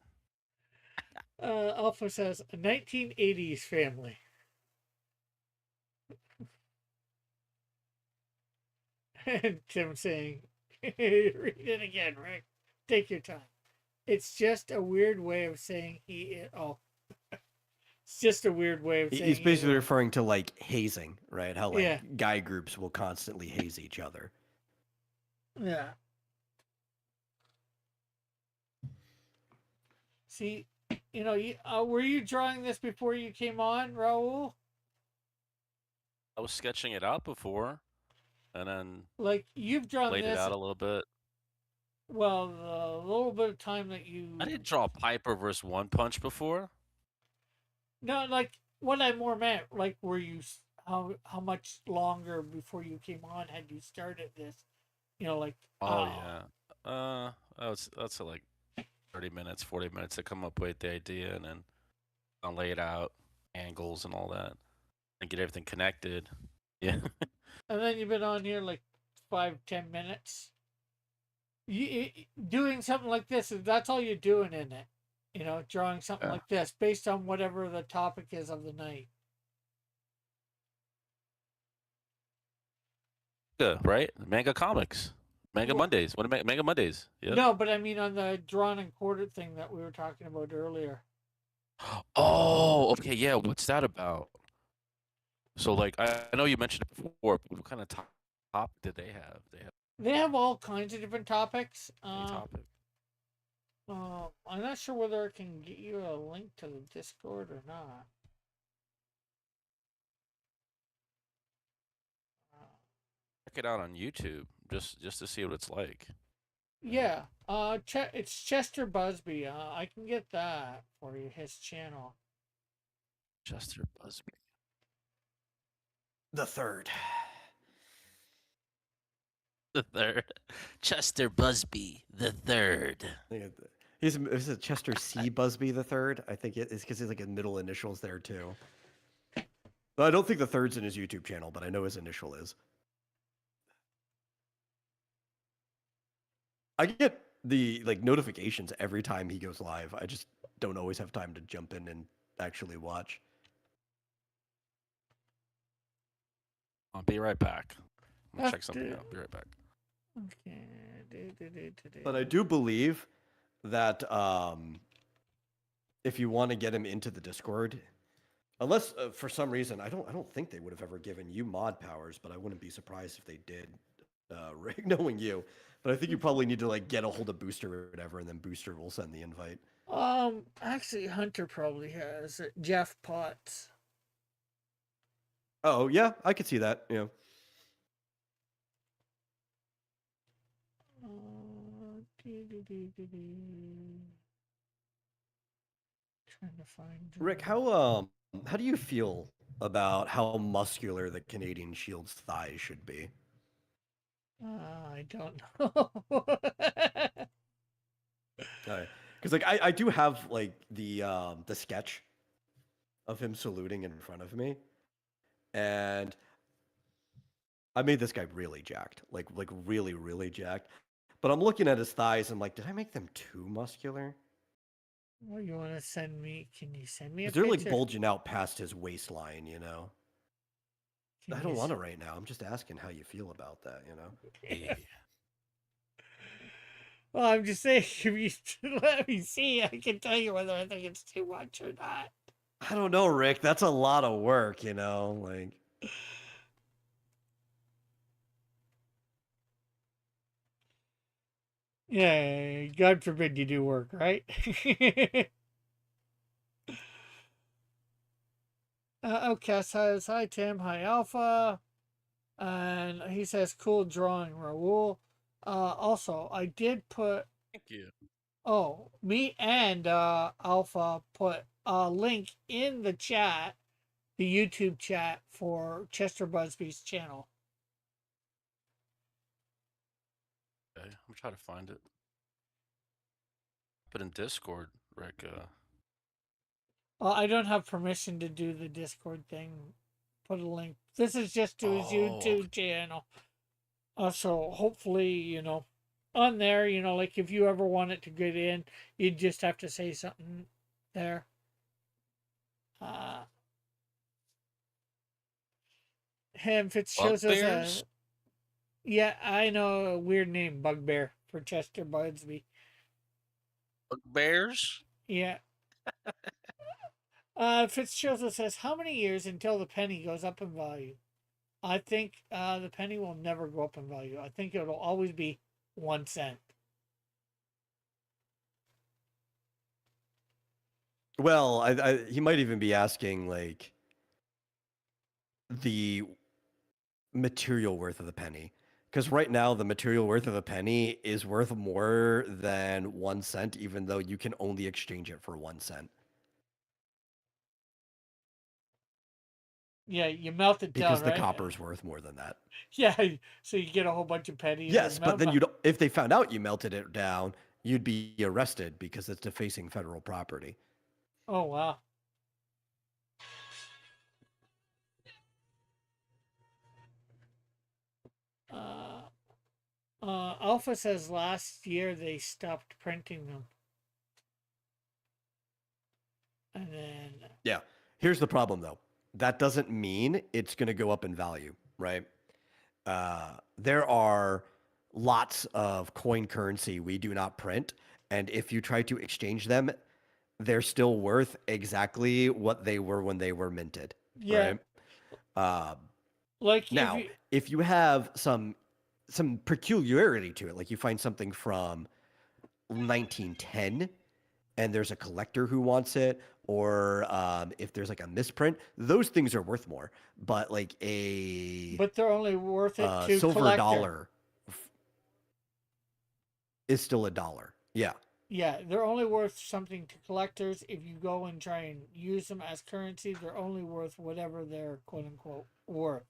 Alpha says, a 1980s family. And Tim saying, read it again, Rick. Take your time. It's just a weird way of saying he is. Oh, it's just a weird way of saying He's basically referring to like hazing, right? How like yeah. guy groups will constantly haze each other. Yeah. See, you know, were you drawing this before you came on, Raul? I was sketching it out before, and then Like you've drawn laid this. it out a little bit. Well, the little bit of time that you. I didn't draw Piper versus One Punch before. No, like what I more meant, like were you how much longer before you came on had you started this? You know, like Oh yeah. That's like 30 minutes, 40 minutes to come up with the idea, and then I'll lay it out, angles and all that, and get everything connected. Yeah. And then you've been on here like 5-10 minutes. You doing something like this, that's all you're doing in it. You know, drawing something like this based on whatever the topic is of the night. Yeah, right? Manga comics. Manga Mondays. What are Manga Mondays? Yep. No, but I mean on the drawn and quartered thing that we were talking about earlier. Oh, okay, yeah. What's that about? So, like, I know you mentioned it before. But what kind of topic did they have? They have all kinds of different topics. Topic. I'm not sure whether I can get you a link to the Discord or not. Check it out on YouTube just to see what it's like. Yeah. It's Chester Busby. I can get that for you. His channel. Chester Busby. The third. The third. Chester Busby, the third. He's a Chester C. Busby the third. I think it's because he's like his middle initials there too. But I don't think the third's in his YouTube channel, but I know his initial is. I get the like notifications every time he goes live. I just don't always have time to jump in and actually watch. I'll be right back. I'll check After- something out. Be right back. Okay. But I do believe that if you want to get him into the Discord, unless for some reason I don't think they would have ever given you mod powers, but I wouldn't be surprised if they did, Rick, knowing you. But I think you probably need to like get a hold of Booster or whatever, and then Booster will send the invite. Actually, Hunter probably has it. Jeff Potts. Oh yeah, I could see that. Yeah. Trying to find Rick, how do you feel about how muscular the Canadian Shield's thighs should be? I don't know. Because like I do have like the sketch of him saluting in front of me, and I made this guy really jacked, like really jacked. But I'm looking at his thighs. I'm like, did I make them too muscular? Well, you want to send me? Can you send me a Because they're like picture? bulging out past his waistline, you know. Can I you don't want s- to right now. I'm just asking how you feel about that, you know. Yeah. Well, I'm just saying, if you let me see, I can tell you whether I think it's too much or not. I don't know, Rick. That's a lot of work, you know. Like, Yeah, God forbid you do work, right? Outcast says, hi Tim, hi Alpha. And he says, cool drawing, Raul. Also, I did put, Thank you. me and Alpha put a link in the chat, the YouTube chat for Chester Busby's channel. Okay, I'm trying to find it. But in Discord, Rick. I don't have permission to do the Discord thing. Put a link. This is just to his Oh. YouTube channel. So hopefully, on there, like if you ever want it to get in, you just have to say something there. Him Fitzgerald says, Bugbears? yeah, I know a weird name, Bugbear, for Chester Busby. Bugbears? Yeah. Fitzgerald says, how many years until the penny goes up in value? I think the penny will never go up in value. I think it'll always be 1 cent. well, he might even be asking like the material worth of the penny. Because right now, the material worth of a penny is worth more than 1 cent, even though you can only exchange it for 1 cent. Yeah, you melt it Because down, the right? copper's worth more than that. Yeah, so you get a whole bunch of pennies. Yes, and but then melt- if they found out you melted it down, you'd be arrested because it's defacing federal property. Oh, wow. Alpha says last year they stopped printing them. And then. Yeah. Here's the problem, though. That doesn't mean it's going to go up in value, right? There are lots of coin currency we do not print. And if you try to exchange them, they're still worth exactly what they were when they were minted. Yeah. Right? Like Now, if you have some peculiarity to it, like you find something from 1910 and there's a collector who wants it, or if there's like a misprint, those things are worth more. But like But they're only worth it to silver collector. dollar is still a dollar. Yeah. Yeah, they're only worth something to collectors. If you go and try and use them as currency, they're only worth whatever they're quote unquote worth.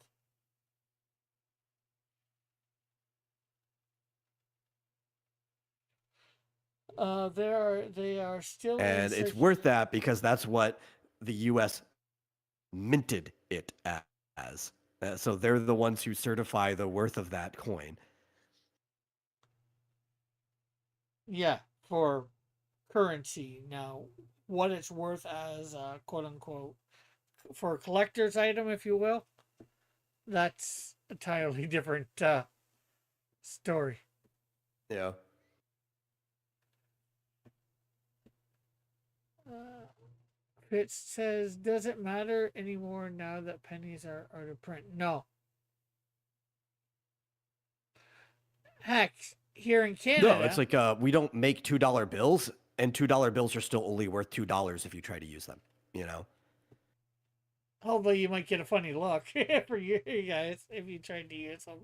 They are still in And it's circulation. worth that because that's what the U.S. minted it as. So they're the ones who certify the worth of that coin. Yeah, for currency. Now, what it's worth as a quote unquote for a collector's item, if you will, that's a entirely different story. Yeah. Uh, It says, does it matter anymore now that pennies are out of print? No. Heck, here in No, it's Canada, like we don't make $2 bills, and $2 bills are still only worth $2 if you try to use them. You know. although you might get a funny look for you guys if you tried to use them.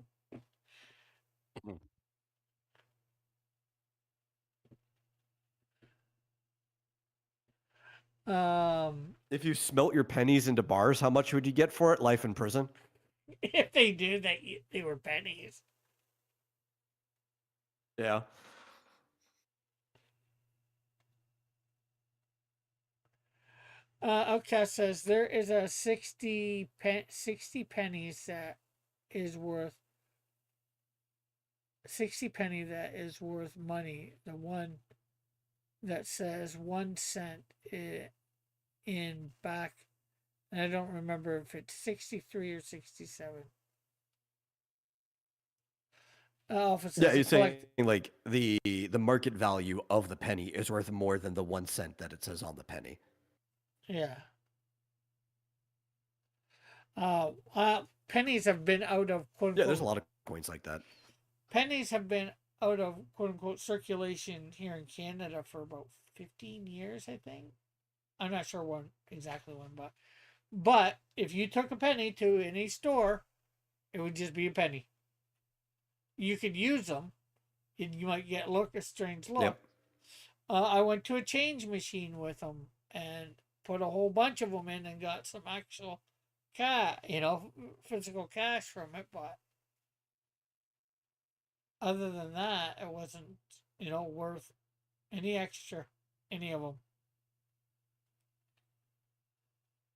If you smelt your pennies into bars, how much would you get for it? Life in prison. If they did that, they were pennies. Yeah. Outcast says there is a 60 pennies that is worth 60 penny that is worth money. The one that says 1 cent in back, and I don't remember if it's 63 or 67. Alpha Yeah, says you're saying like the market value of the penny is worth more than the 1 cent that it says on the penny. yeah. Pennies have been out of quote Yeah, there's a unquote lot of coins like that. pennies have been out of quote unquote circulation here in Canada for about 15 years, I think. I'm not sure when exactly when, but if you took a penny to any store, it would just be a penny. You could use them, and you might get a strange look. Yep. I went to a change machine with them and put a whole bunch of them in and got some actual cash, physical cash from it. But other than that, it wasn't, worth any extra, any of them.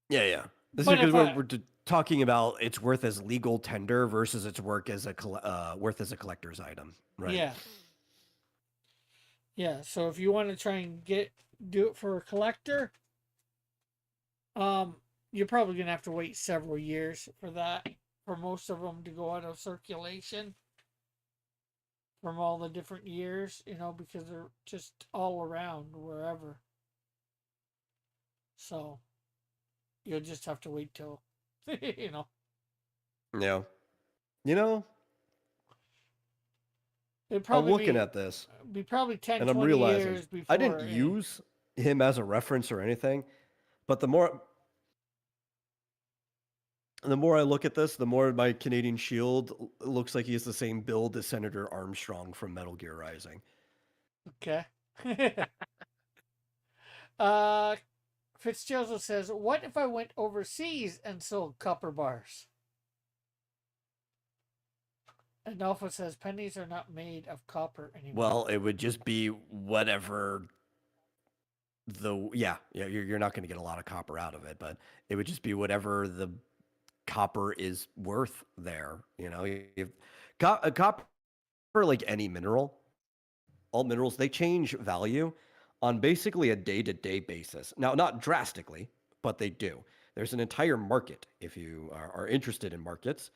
Yeah, yeah. This is But because if I, we're talking about its worth as legal tender versus its worth as a collector's item, right? yeah, yeah. So if you want to try and do it for a collector, um, you're probably gonna have to wait several years for that, for most of them to go out of circulation from all the different years, because they're just all around wherever. So you'll just have to wait till, you know, Yeah. You know, it'd I'm probably looking at this be probably 10, and I'm 20 realizing years I didn't before. use him as a reference or anything, but the more I look at this, the more my Canadian Shield looks like he has the same build as Senator Armstrong from Metal Gear Rising. Okay. uh, Fitzgerald says, "What if I went overseas and sold copper bars?" And Alpha says, "Pennies are not made of copper anymore." Well, it would just be whatever you're not going to get a lot of copper out of it, but it would just be whatever the copper is worth there. If copper, like any mineral, all minerals, they change value on basically a day-to-day basis. Now, not drastically, but they do. There's an entire market if you are interested in markets,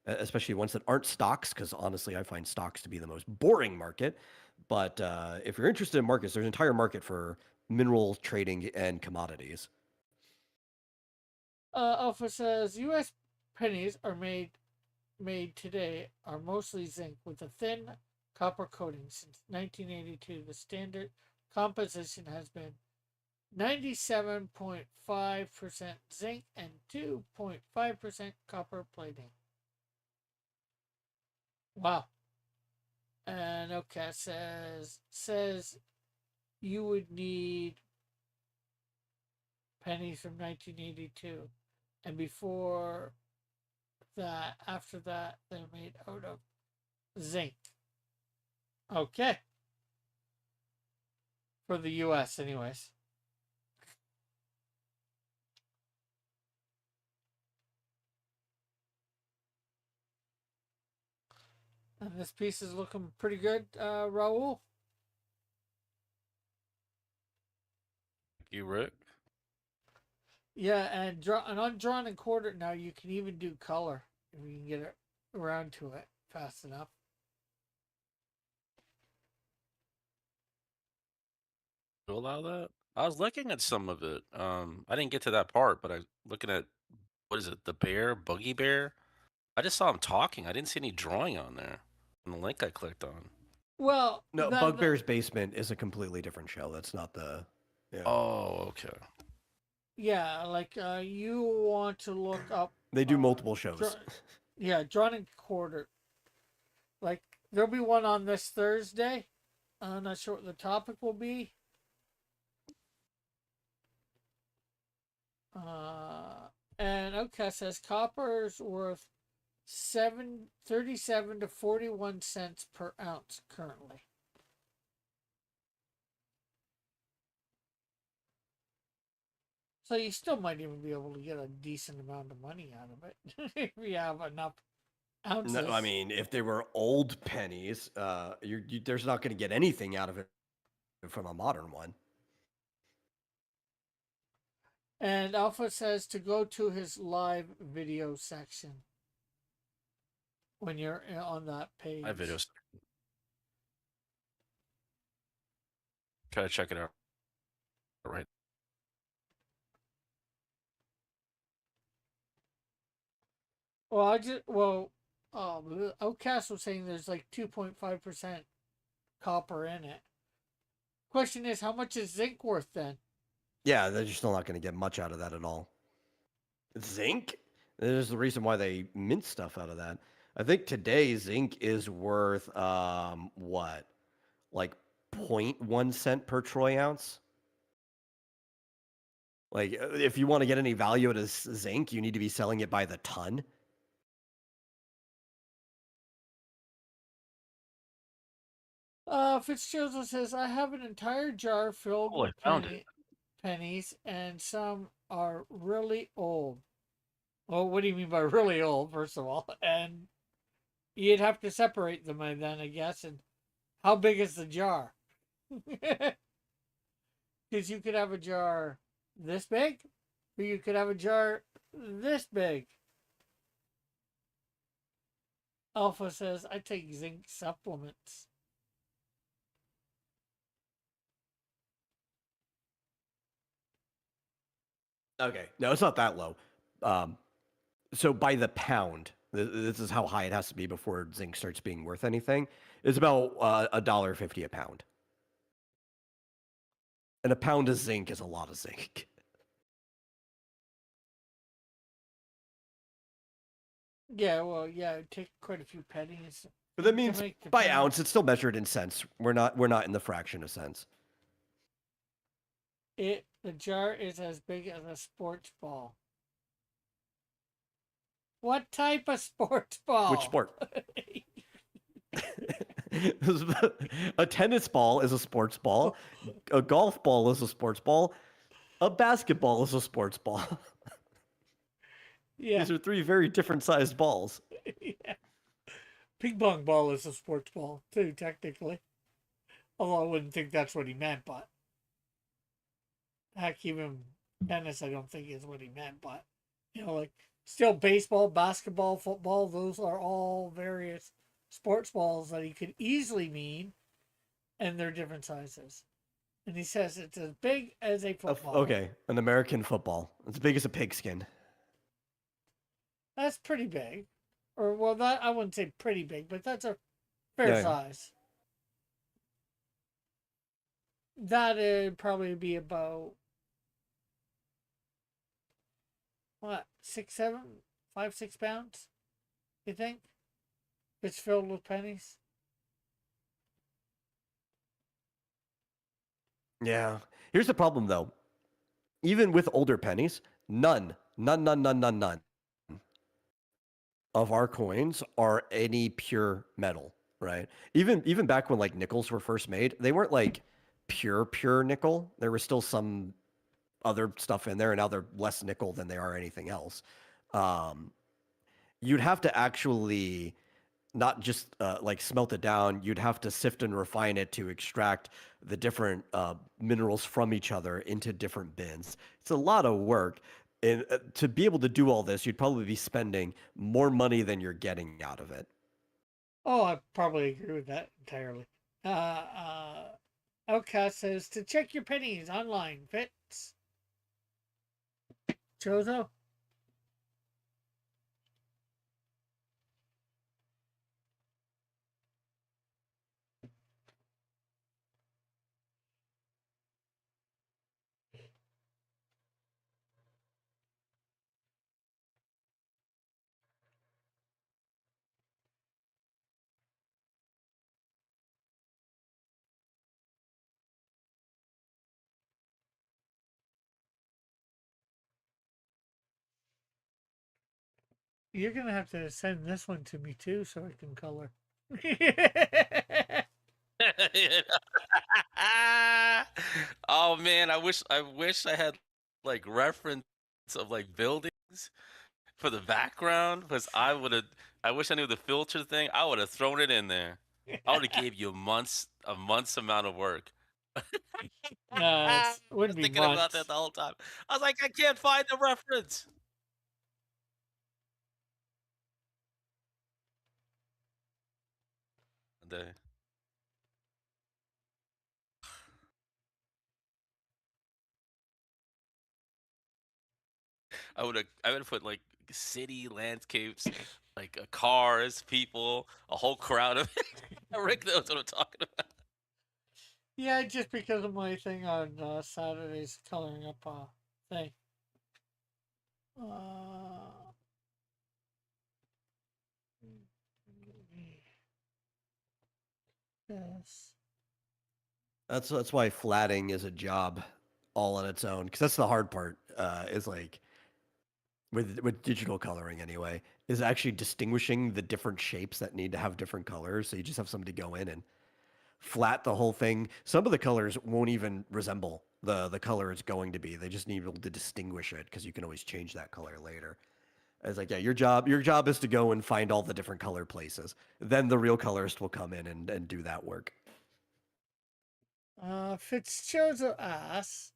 especially ones that aren't stocks, because honestly, I find stocks to be the most boring market. But if you're interested in markets, there's an entire market for mineral trading and commodities. Alpha says, "U.S. pennies are made today are mostly zinc with a thin copper coating. Since 1982, the standard composition has been 97.5% zinc and 2.5% copper plating." Wow. And okay, says you would need pennies from 1982, and before that, after that, they're made out of zinc. Okay. for the U.S. anyways. And this piece is looking pretty good, Raul. You, Rick? Yeah, and an undrawn and quartered now. You can even do color if you can get it around to it fast enough. You allow that? I was looking at some of it. I didn't get to that part, but I was looking at what is it? The bear, Boogie Bear. I just saw him talking. I didn't see any drawing on there. On the link I clicked on. Well, No, Bugbear's Basement is a completely different show. That's not the. Yeah. Oh, okay. yeah, like you want to look up. They do multiple shows. Drawn and quartered. Like there'll be one on this Thursday. I'm not sure what the topic will be. And Outcast says copper's worth 37 to 41 cents per ounce currently. So you still might even be able to get a decent amount of money out of it if you have enough ounces. No, I mean, if they were old pennies, there's not going to get anything out of it from a modern one. And Alpha says to go to his live video section when you're on that page. My videos. Try to check it out. All right. Outcast was saying there's like 2.5% copper in it. Question is, how much is zinc worth then? Yeah, they're still not going to get much out of that at all. Zinc? There's the reason why they mint stuff out of that. I think today zinc is worth what? Like 0.1 cent per troy ounce? Like if you want to get any value out of zinc, you need to be selling it by the ton. Fitzgerald says, I have an entire jar filled with pennies, and some are really old. Well, what do you mean by really old, first of all? And you'd have to separate them then, I guess. And how big is the jar? Because you could have a jar this big, or you could have a jar this big. Alpha says, I take zinc supplements. Okay, no, it's not that low. So by the pound, this is how high it has to be before zinc starts being worth anything. It's about $1.50 a pound, and a pound of zinc is a lot of zinc. Yeah, well, yeah, it'd take quite a few pennies. But that means by ounce, it's still measured in cents. We're not in the fraction of cents. The jar is as big as a sports ball. What type of sports ball? Which sport? A tennis ball is a sports ball. A golf ball is a sports ball. A basketball is a sports ball. Yeah. These are three very different sized balls. Yeah. Ping pong ball is a sports ball, too, technically. Although I wouldn't think that's what he meant, but. Heck, even tennis, I don't think is what he meant, but. Like, still baseball, basketball, football, those are all various sports balls that he could easily mean, and they're different sizes. And he says it's as big as a football. Okay, an American football. As big as a pigskin. That's pretty big. Or, well, that I wouldn't say pretty big, but that's a fair size. That'd probably be about, what, 6 pounds? You think? It's filled with pennies? Yeah. Here's the problem, though. Even with older pennies, none of our coins are any pure metal, right? Even back when like nickels were first made, they weren't like pure nickel. There was still some other stuff in there, and now they're less nickel than they are anything else. Um, you'd have to actually not just like smelt it down. You'd have to sift and refine it to extract the different minerals from each other into different bins. It's a lot of work. And to be able to do all this, you'd probably be spending more money than you're getting out of it. Oh, I probably agree with that entirely. Outcast says to check your pennies online. Fits. Chozo? You're gonna have to send this one to me too, so I can color. Oh man, I wish I had like reference of like buildings for the background because I wish I knew the filter thing. I would have thrown it in there. I would have gave you a month's amount of work. No, I it wouldn't was be thinking about that months. the whole time. I was like, I can't find the reference. The- I would have put like city landscapes, like cars, people, a whole crowd of Rick knows what I'm talking about. Yeah, just because of my thing on Saturdays coloring up thing. Uh, yes. That's why flatting is a job all on its own, because that's the hard part. Is like with digital coloring anyway, is actually distinguishing the different shapes that need to have different colors. So you just have somebody go in and flat the whole thing. Some of the colors won't even resemble the color it's going to be. They just need to be able to distinguish it because you can always change that color later. It's like, yeah, your job is to go and find all the different color places. Then the real colorist will come in and do that work. Fitzchozo asks,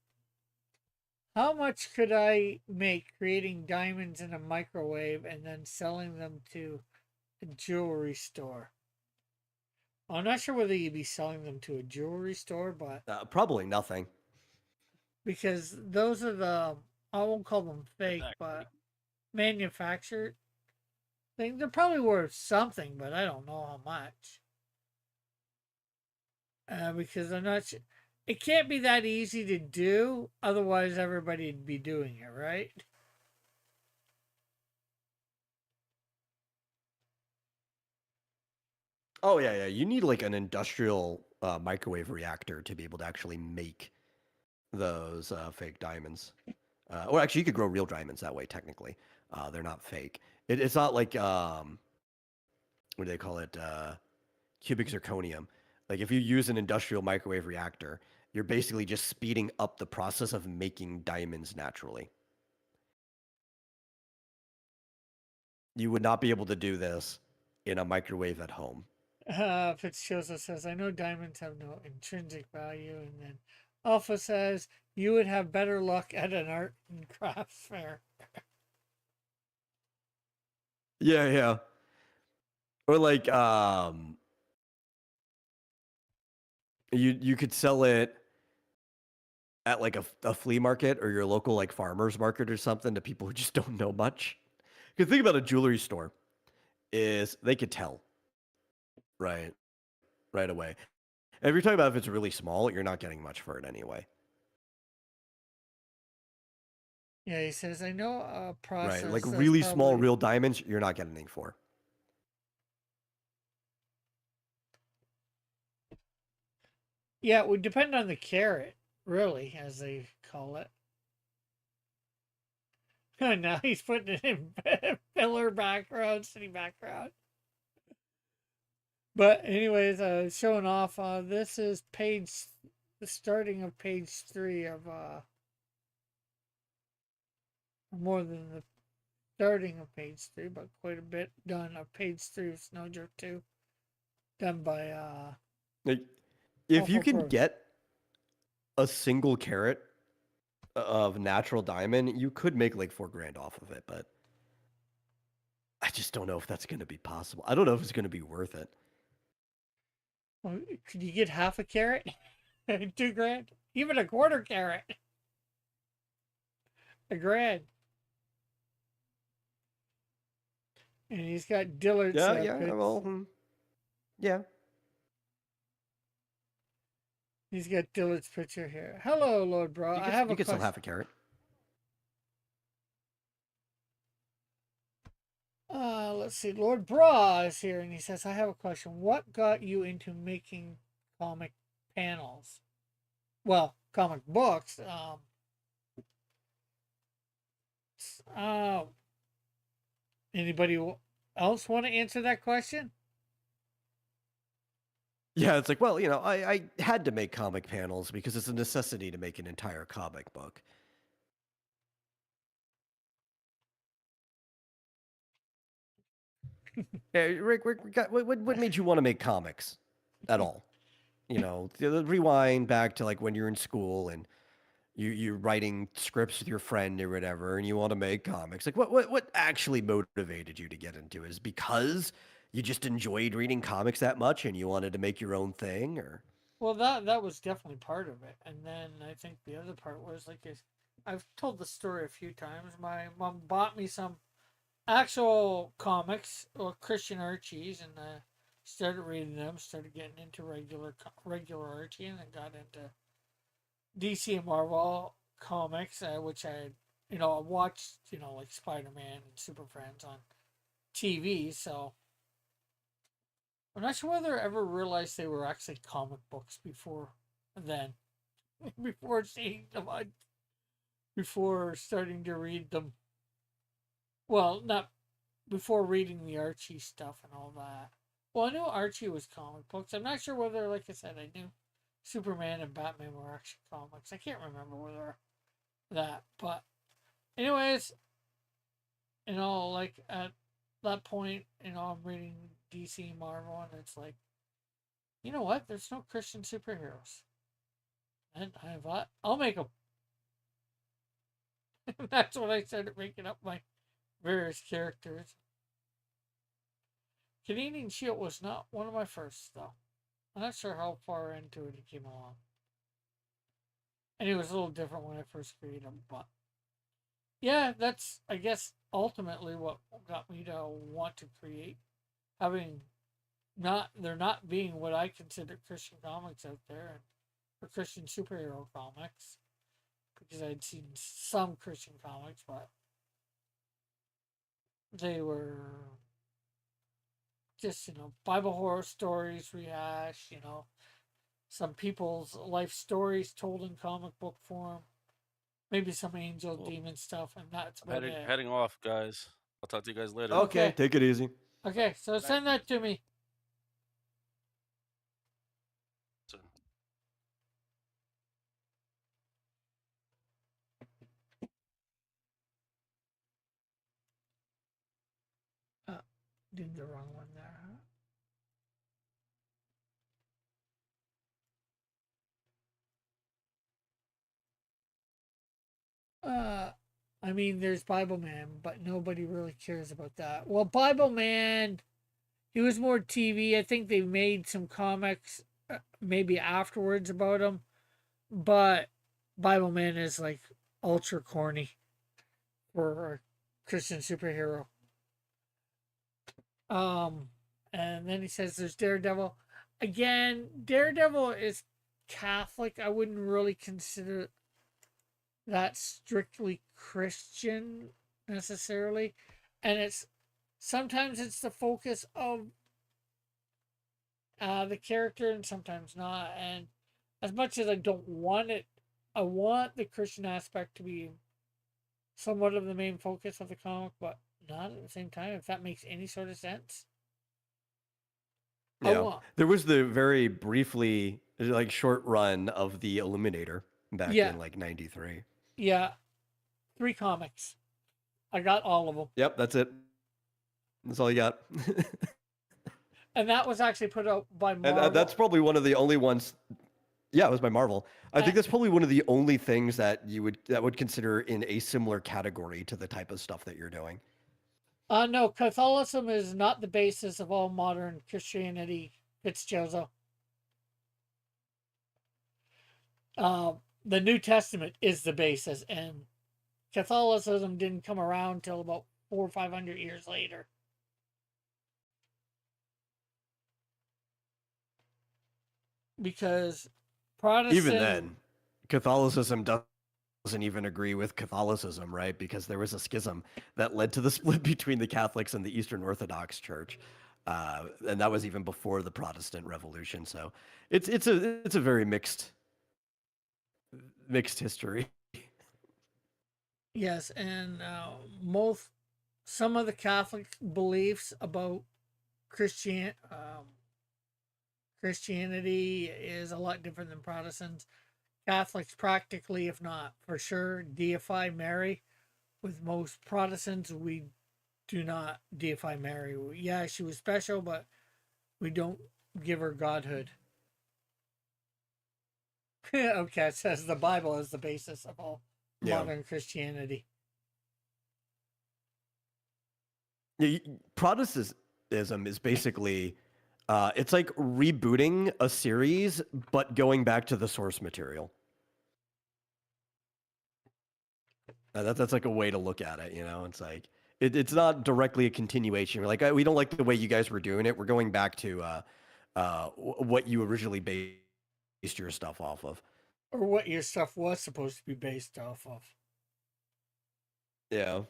how much could I make creating diamonds in a microwave and then selling them to a jewelry store? I'm not sure whether you'd be selling them to a jewelry store, but Probably nothing. because those are I won't call them The fake, factory. but manufactured things. They're probably worth something, but I don't know how much. Because I'm not sure. It can't be that easy to do, otherwise everybody'd be doing it, right? Oh yeah, yeah. You need like an industrial microwave reactor to be able to actually make those fake diamonds. Or actually, you could grow real diamonds that way. Technically, they're not fake. It's not like what do they call it? Cubic zirconium. Like if you use an industrial microwave reactor, you're basically just speeding up the process of making diamonds naturally. You would not be able to do this in a microwave at home. Fitzchosa says, I know diamonds have no intrinsic value. And then Alpha says, you would have better luck at an art and craft fair. Yeah, yeah. Or like you could sell it at like a flea market or your local like farmers market or something to people who just don't know much. Because think about a jewelry store is they could tell right right away. And if you're talking about if it's really small, you're not getting much for it anyway. Yeah, he says, I know a Right? Like process that's really small probably. real diamonds, you're not getting anything for. Yeah, it would depend on the carrot, really, as they call it. Now he's putting it in filler background, city background. But anyways, showing off. This is page the starting of page 3 of more than the starting of page 3, but quite a bit done of page 3 of Snow Joke 2, done by Like, if you Awful can Prose. get a single carat of natural diamond, you could make like 4 grand off of it, but I just don't know if that's going to be possible. I don't know if it's going to be worth it. Well, could you get half a carat? 2 grand? Even a quarter carat? A grand. And he's got Dillard's Yeah, yeah, pits. well, yeah. He's got Dillard's picture here. Hello, Lord Bra. I have You a could sell question. half a carat. Let's see. Lord Bra is here, and he says, I have a question. What got you into making comic panels? Well, comic books. Uh, Anybody else want to answer that question? Yeah, it's like, well, I had to make comic panels because it's a necessity to make an entire comic book. Hey, Rick, what made you want to make comics at all? Rewind back to like when you're in school and you're writing scripts with your friend or whatever, and you want to make comics. Like, what actually motivated you to get into it? Is it because you just enjoyed reading comics that much and you wanted to make your own thing, or? Well, that was definitely part of it, and then I think the other part was like I've told the story a few times. My mom bought me some actual comics or Christian Archies, and started reading them. Started getting into regular Archie, and then got into DC and Marvel comics, which I watched like Spider Man and Super Friends on TV. So I'm not sure whether I ever realized they were actually comic books before then. Before seeing them before starting to read them. Well, not before reading the Archie stuff and all that. Well, I knew Archie was comic books. I'm not sure whether, like I said, I knew Superman and Batman were actually comics. I can't remember whether that. But, anyways, like at that point, I'm reading DC Marvel, and it's like, you know what? There's no Christian superheroes. And I thought, I'll make them. That's when I started making up my various characters. Canadian Shield was not one of my first, though. I'm not sure how far into it came along. And it was a little different when I first created them, but yeah, that's, I guess, ultimately what got me to want to create. Having there not being what I consider Christian comics out there, or Christian superhero comics, because I'd seen some Christian comics, but they were just, Bible horror stories rehash, some people's life stories told in comic book form, maybe some angel Well, demon stuff, and that's I'm about it. heading off, guys. I'll talk to you guys later. Okay, take it easy. Okay, so send that to me. So- Did the wrong one there, huh? I mean, there's Bible Man, but nobody really cares about that. Well, Bible Man, he was more TV. I think they made some comics maybe afterwards about him, but Bible Man is like ultra corny for a Christian superhero. Um, and then he says there's Daredevil. Again, Daredevil is Catholic. I wouldn't really consider that strictly Christian necessarily. And sometimes it's the focus of the character and sometimes not. And as much as I don't want it, I want the Christian aspect to be somewhat of the main focus of the comic, but not at the same time, if that makes any sort of sense. I Yeah. want, There was the very briefly, like, short run of the Illuminator back yeah, in like 93. yeah, 3 comics. I got all of them, Yep, that's it. That's all you got. and that was actually put out by And that's Marvel. probably one of the only ones. Yeah, it was by Marvel. I Uh, think that's probably one of the only things that would consider in a similar category to the type of stuff that you're doing. no, Catholicism is not the basis of all modern Christianity. Fitzgerald. Uh, the New Testament is the basis, and Catholicism didn't come around till about 400 or 500 years later. Because Even Protestant, then, Catholicism doesn't even agree with Catholicism, right? Because there was a schism that led to the split between the Catholics and the Eastern Orthodox Church, and that was even before the Protestant Revolution. So it's a very mixed history. yes, and most some of the Catholic beliefs about Christianity is a lot different than Protestants. Catholics practically, if not for sure, deify Mary. With most Protestants, we do not deify Mary. Yeah, she was special, but we don't give her godhood. Okay, it says the Bible is the basis of all Yeah. modern Christianity. Yeah, Protestantism is basically it's like rebooting a series but going back to the source material. That's like a way to look at it, you know. It's like it's not directly a continuation. We're like, we don't like the way you guys were doing it. We're going back to what you originally based your stuff off of. Or what your stuff was supposed to be based off of. Yeah.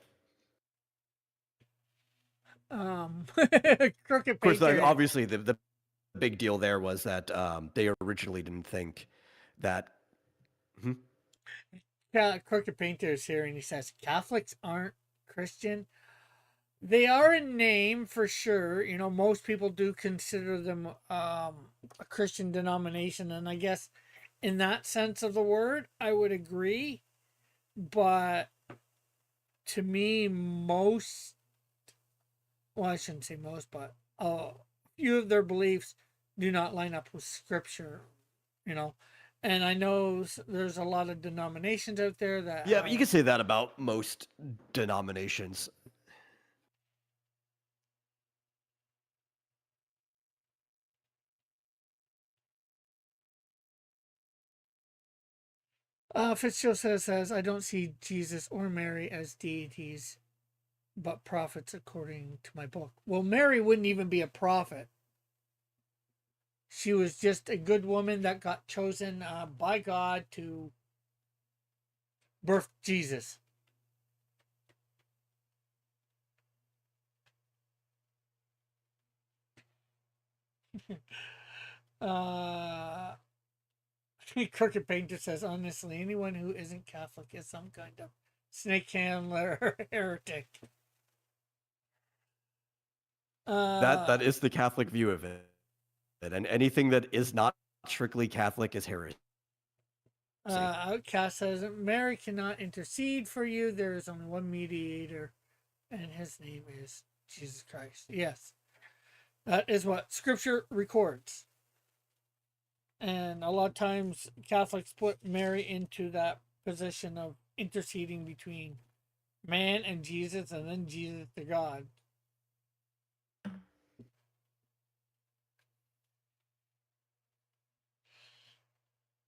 Crooked Of course, like, Painter. obviously the big deal there was that they originally didn't think that. Hmm? Yeah, Crooked Painter is here and he says Catholics aren't Christian. They are in name for sure. You know, most people do consider them a Christian denomination, and I guess in that sense of the word, I would agree. But to me, most, well, I shouldn't say most, but a few of their beliefs do not line up with Scripture. You know, and I know there's a lot of denominations out there that Yeah, but you can have. say that about most denominations. Fitzgerald says, I don't see Jesus or Mary as deities, but prophets according to my book. Well, Mary wouldn't even be a prophet. She was just a good woman that got chosen by God to birth Jesus. Uh, Crooked Painter says, honestly, anyone who isn't Catholic is some kind of snake handler or heretic. That is the Catholic view of it, and anything that is not strictly Catholic is heresy. Outcast says, Mary cannot intercede for you. There is only one mediator, and his name is Jesus Christ. Yes, that is what Scripture records. And a lot of times Catholics put Mary into that position of interceding between man and Jesus, and then Jesus to God.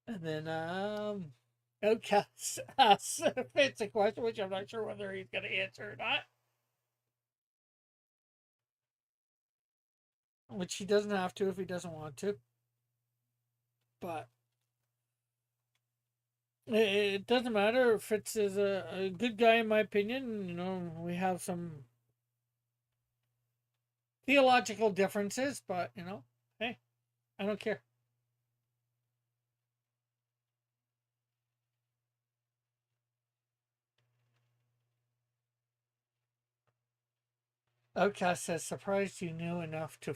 And then Outcast asks if it's a question, which I'm not sure whether he's going to answer or not. Which he doesn't have to if he doesn't want to. But it doesn't matter. Fitz is a good guy, in my opinion. You know, we have some theological differences, but, you know, hey, I don't care. Outcast says, surprised you knew enough to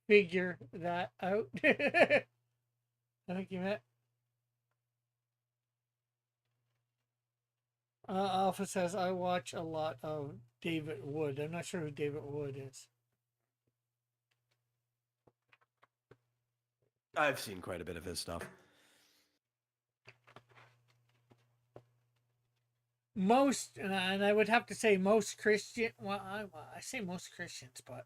figure that out. Thank you, Matt. Alpha says, I watch a lot of David Wood. I'm not sure who David Wood is. I've seen quite a bit of his stuff. Most, and I would have to say most Christian, well, I say most Christians, but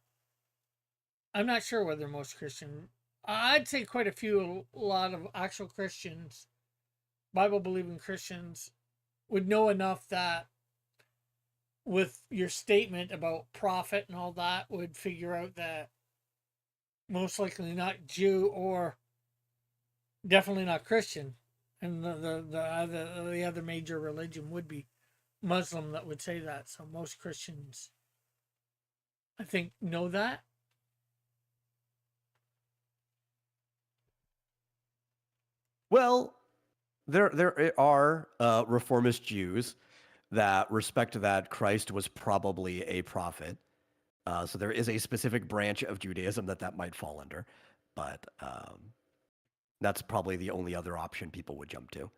I'm not sure whether most Christian, I'd say quite a lot of actual Christians, Bible believing Christians, would know enough that with your statement about prophet and all that would figure out that most likely not Jew or definitely not Christian, and the other major religion would be Muslim that would say that. So most Christians, I think, know that. Well, there are reformist Jews that respect that Christ was probably a prophet. So there is a specific branch of Judaism that might fall under, but that's probably the only other option people would jump to.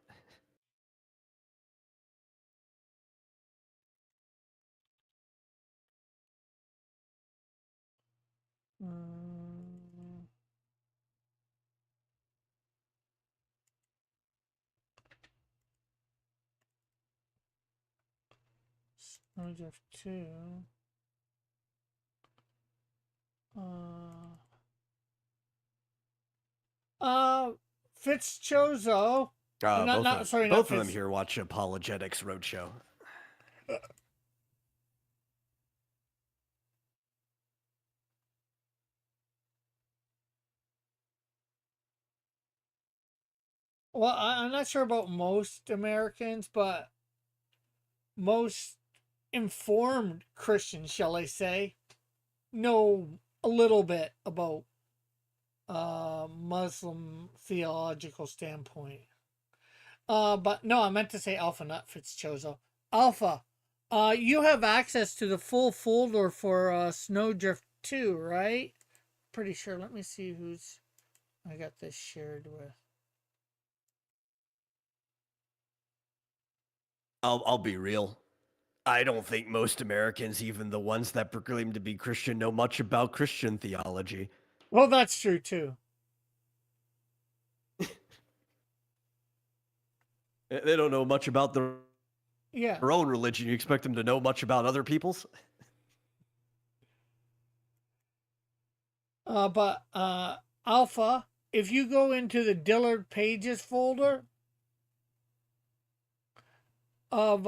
Mm, Snowdrift 2. Uh, Fitzchozo. Both of them here watch Apologetics Roadshow. Well, I'm not sure about most Americans, but most informed Christians, shall I say, know a little bit about Muslim theological standpoint. But no, I meant to say Alpha, not Fitzchozo. Alpha, you have access to the full folder for Snowdrift 2, right? Pretty sure. Let me see who's I got this shared with. I'll be real. I don't think most Americans, even the ones that proclaim to be Christian, know much about Christian theology. Well, that's true too. They don't know much about their own religion. You expect them to know much about other people's? But Alpha, if you go into the Dillard Pages folder of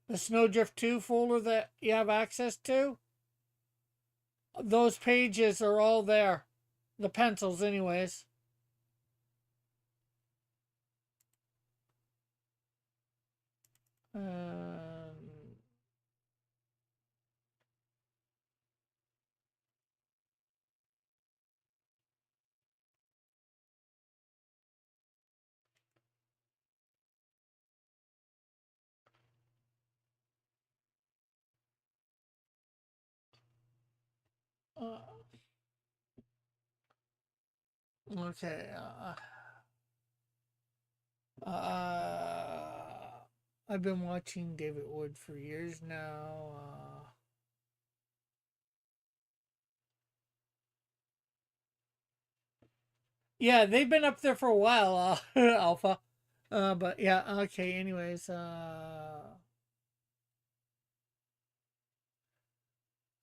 the Snowdrift 2 folder that you have access to, those pages are all there. The pencils, anyways. Okay. I've been watching David Wood for years now. Yeah, they've been up there for a while, Alpha. But yeah, okay, anyways,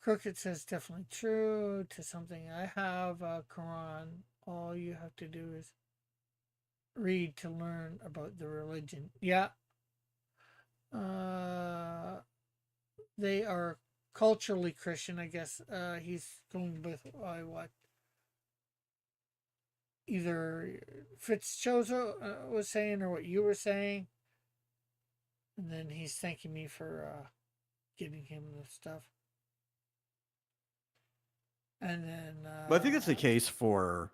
Crooked says definitely true to something I have, Quran. All you have to do is read to learn about the religion. Yeah. They are culturally Christian, I guess. He's going with what either Fitzchozo was saying or what you were saying. And then he's thanking me for giving him the stuff. And then But I think that's the case for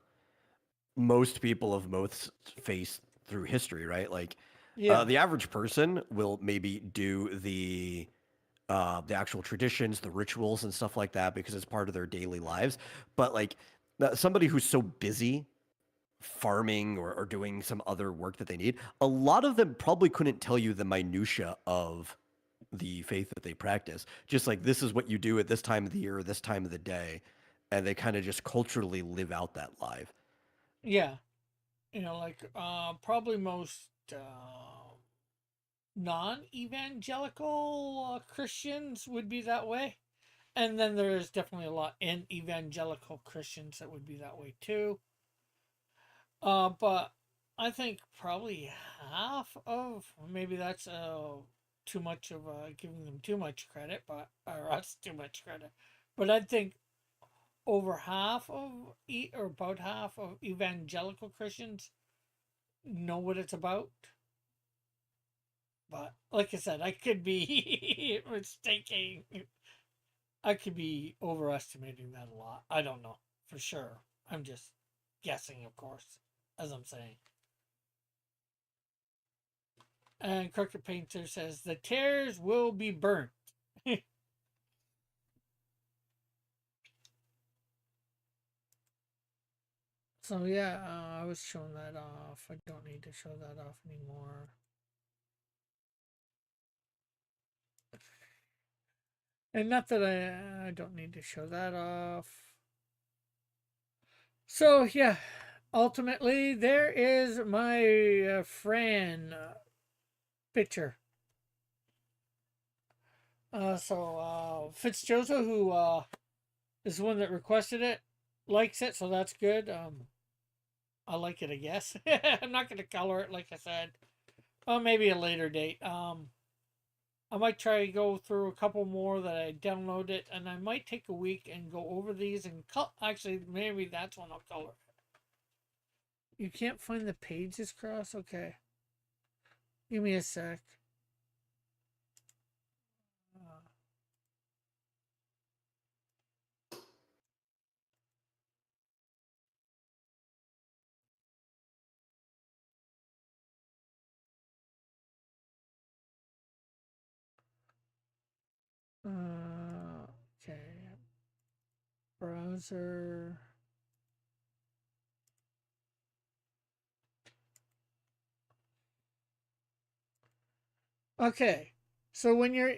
most people of most faiths through history, right? Like, the average person will maybe do the the actual traditions, the rituals, and stuff like that because it's part of their daily lives. But like somebody who's so busy farming or doing some other work that they need, a lot of them probably couldn't tell you the minutia of the faith that they practice. Just like this is what you do at this time of the year or this time of the day, and they kind of just culturally live out that life. Yeah, like probably most non-evangelical Christians would be that way, and then there's definitely a lot in evangelical Christians that would be that way too. But I think probably half of, maybe that's too much of giving them too much credit, but or us too much credit. But I think over half of or about half of evangelical Christians know what it's about. But like I said, I could be mistaking. I could be overestimating that a lot. I don't know for sure. I'm just guessing, of course, as I'm saying. And Crooked Painter says the tears will be burnt. So yeah, I was showing that off. I don't need to show that off anymore. And not that I don't need to show that off. So yeah, ultimately there is my Fran picture. Fitzjosa, who is the one that requested it, likes it, so that's good. I like it, I guess. I'm not gonna color it, like I said. Maybe a later date. I might try to go through a couple more that I downloaded, and I might take a week and go over these and actually, maybe that's when I'll color it. You can't find the pages, Cross? Okay. Give me a sec. Okay. Browser. Okay. So when you're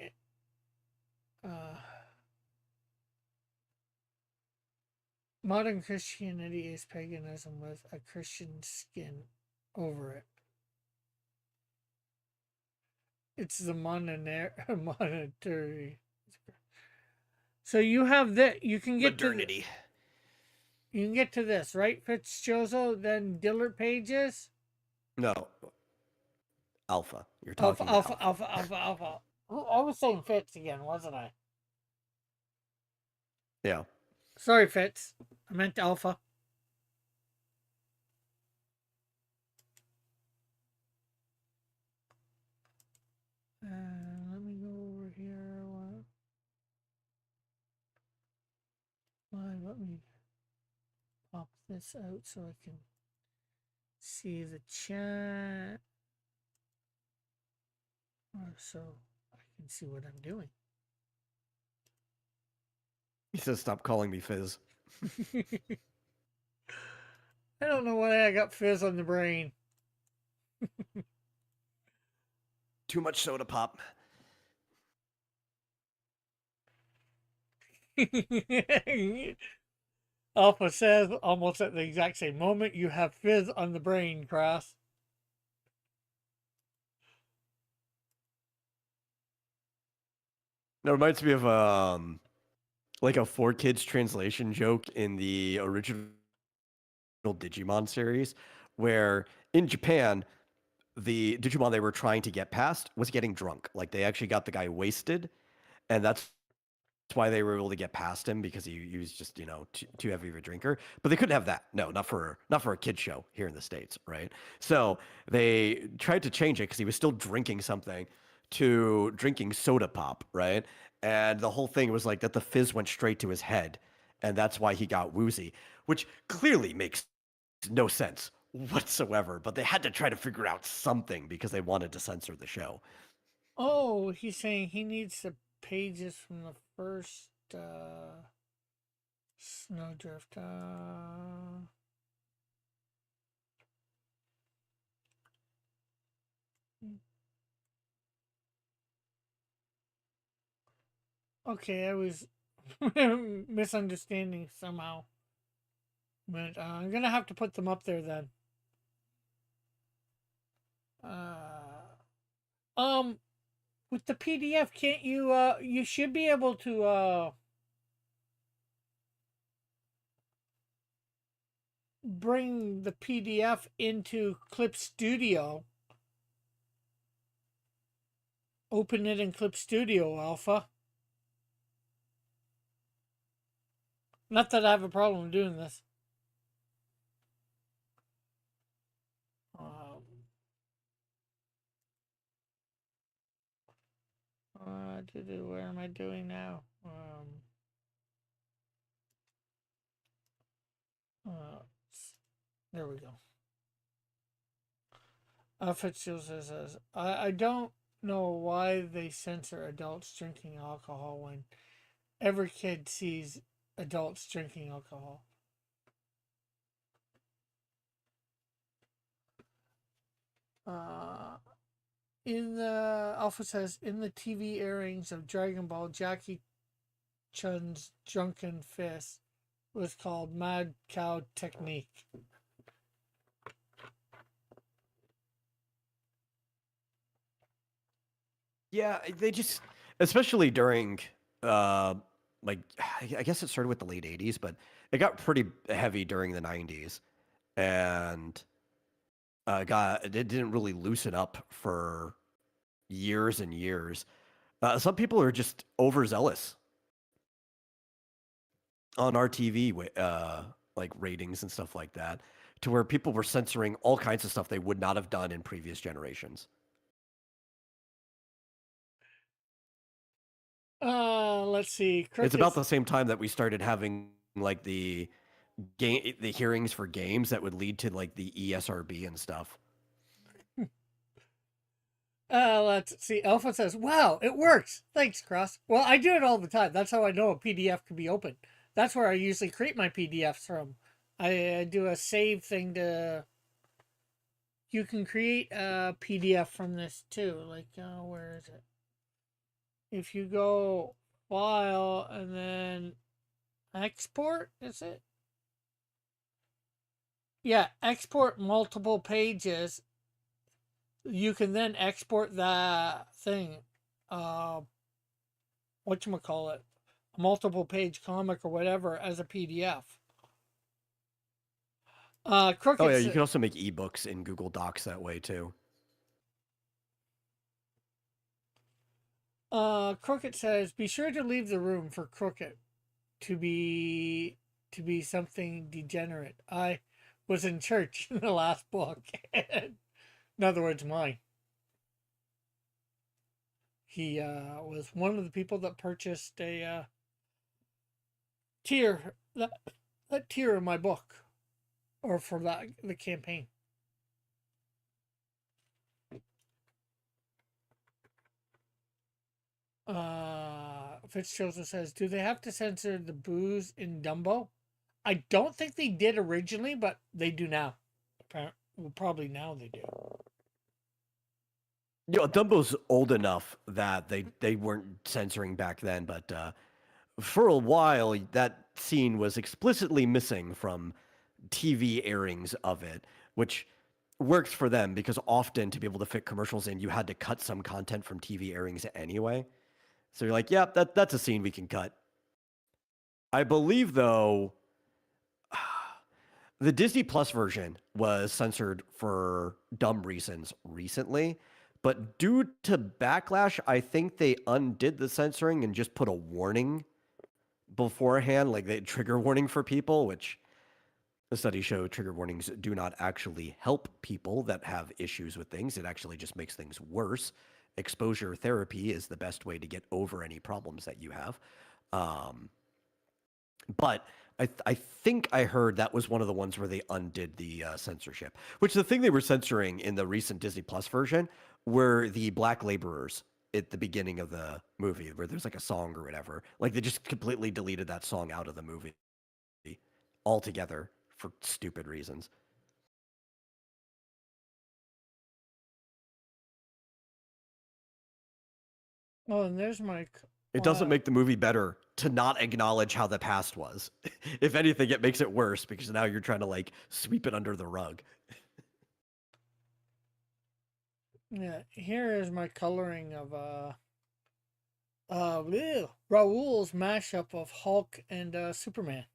modern Christianity is paganism with a Christian skin over it. It's the monetary. So you have that. You can get Modernity. You can get to this, right, Fitzjoso? Then Dillard Pages. No. Alpha. You're Alpha, talking alpha, Alpha. alpha, alpha, alpha. I was saying Fitz again, wasn't I? Yeah. Sorry, Fitz. I meant alpha. Let me go over here. Let me pop this out so I can see the chat. So I can see what I'm doing. He says, "Stop calling me Fizz." I don't know why I got fizz on the brain. Too much soda pop. Alpha says almost at the exact same moment, you have fizz on the brain, Cross. That reminds me of like a 4Kids translation joke in the original Digimon series, where in Japan, the Digimon they were trying to get past was getting drunk. Like they actually got the guy wasted, and that's why they were able to get past him because he was just too heavy of a drinker. But they couldn't have that. No, not for a kid show here in the States, right? So they tried to change it because he was still drinking something to drinking soda pop, right? And the whole thing was like that the fizz went straight to his head, and that's why he got woozy, which clearly makes no sense whatsoever. But they had to try to figure out something because they wanted to censor the show. Oh, he's saying he needs to pages from the first Snowdrift. Okay, I was misunderstanding somehow. But I'm gonna have to put them up there then. With the PDF, can't you? You should be able to bring the PDF into Clip Studio. Open it in Clip Studio Alpha. Not that I have a problem doing this. Where am I doing now? There we go. Fitzgerald says, I don't know why they censor adults drinking alcohol when every kid sees adults drinking alcohol. In the Alpha says, in the TV airings of Dragon Ball, Jackie Chun's drunken fist was called Mad Cow Technique. Yeah, they just, especially during, like, I guess it started with the late 80s, but it got pretty heavy during the 90s. And it didn't really loosen up for years and years. Some people are just overzealous on our TV, like ratings and stuff like that, to where people were censoring all kinds of stuff they would not have done in previous generations. Let's see. It's about the same time that we started having like the hearings for games that would lead to like the ESRB and stuff. Let's see. Alpha says, wow, it works. Thanks, Cross. Well, I do it all the time. That's how I know a PDF can be opened. That's where I usually create my PDFs from. I do a save thing to... You can create a PDF from this too. Like, where is it? If you go file and then export, is it? Yeah, export multiple pages. You can then export that thing, whatchamacallit, a multiple page comic or whatever as a PDF. Crooked. Oh yeah, you can also make ebooks in Google Docs that way too. Crooked says, be sure to leave the room for Crooked to be something degenerate. I was in church in the last book. In other words, mine. He was one of the people that purchased a tier, that tier of my book, or for the campaign. Fitzgerald says, do they have to censor the booze in Dumbo? I don't think they did originally, but they do now. Apparently, well, probably now they do. You know, Dumbo's old enough that they weren't censoring back then, but for a while that scene was explicitly missing from TV airings of it, which works for them because often to be able to fit commercials in, you had to cut some content from TV airings anyway. So you're like, yeah, that's a scene we can cut. I believe, though, the Disney Plus version was censored for dumb reasons recently, but due to backlash, I think they undid the censoring and just put a warning beforehand, like the trigger warning for people, which the studies show trigger warnings do not actually help people that have issues with things. It actually just makes things worse. Exposure therapy is the best way to get over any problems that you have. But I think I heard that was one of the ones where they undid the censorship, which the thing they were censoring in the recent Disney Plus version were the black laborers at the beginning of the movie where there's like a song or whatever. Like they just completely deleted that song out of the movie altogether for stupid reasons. Oh, and there's my. It doesn't make the movie better to not acknowledge how the past was. If anything, it makes it worse because now you're trying to like sweep it under the rug. Yeah, here is my coloring of Raoul's mashup of Hulk and Superman.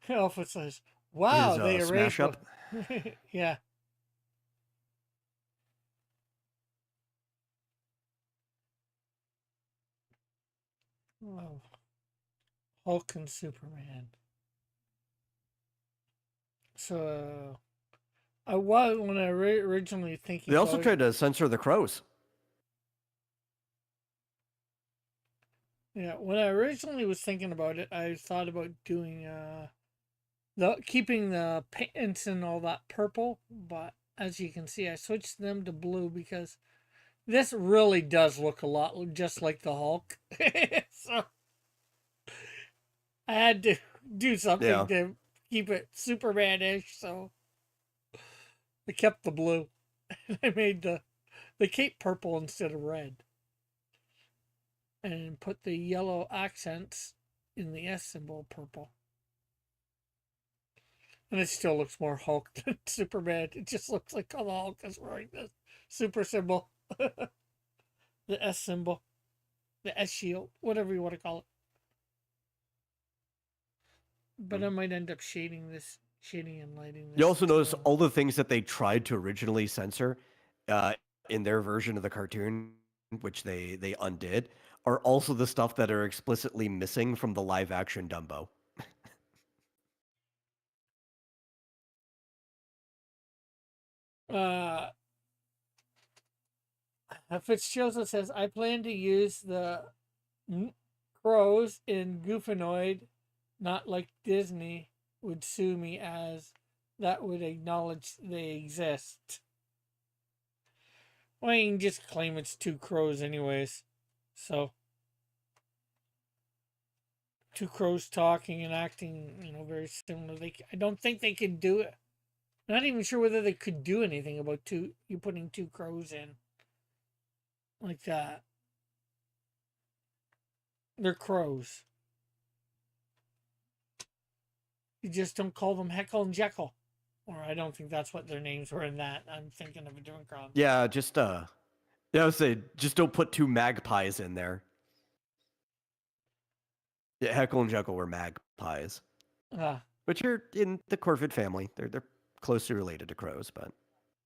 Alpha says, "Wow, His they erased smash up. yeah. Oh, Hulk and Superman. So I was when I originally thinking. They also about tried to censor the crows. Yeah, when I originally was thinking about it, I thought about doing the keeping the paints and all that purple, but as you can see, I switched them to blue because this really does look a lot just like the Hulk. So I had to do something Yeah. to keep it Superman-ish, so I kept the blue. I made the cape purple instead of red. And put the yellow accents in the S symbol purple. And it still looks more Hulk than Superman. It just looks like the Hulk is wearing the super symbol. The S symbol. The S shield. Whatever you want to call it. But I might end up shading and lighting this. You also notice too. all the things that they tried to originally censor in their version of the cartoon, which they undid, are also the stuff that are explicitly missing from the live action Dumbo. Uh, Fitzjoseph says, I plan to use the crows in Goofanoid, not like Disney would sue me as that would acknowledge they exist. Well, you can just claim it's two crows, anyways. So, two crows talking and acting, very similar. I don't think they could do it. Not even sure whether they could do anything about you putting two crows in like that. They're crows. You just don't call them Heckle and Jekyll. Or I don't think that's what their names were in that. I'm thinking of a different comic. Yeah, I would say just don't put two magpies in there. Yeah, Heckle and Jekyll were magpies, which are in the Corvid family. They're closely related to crows, but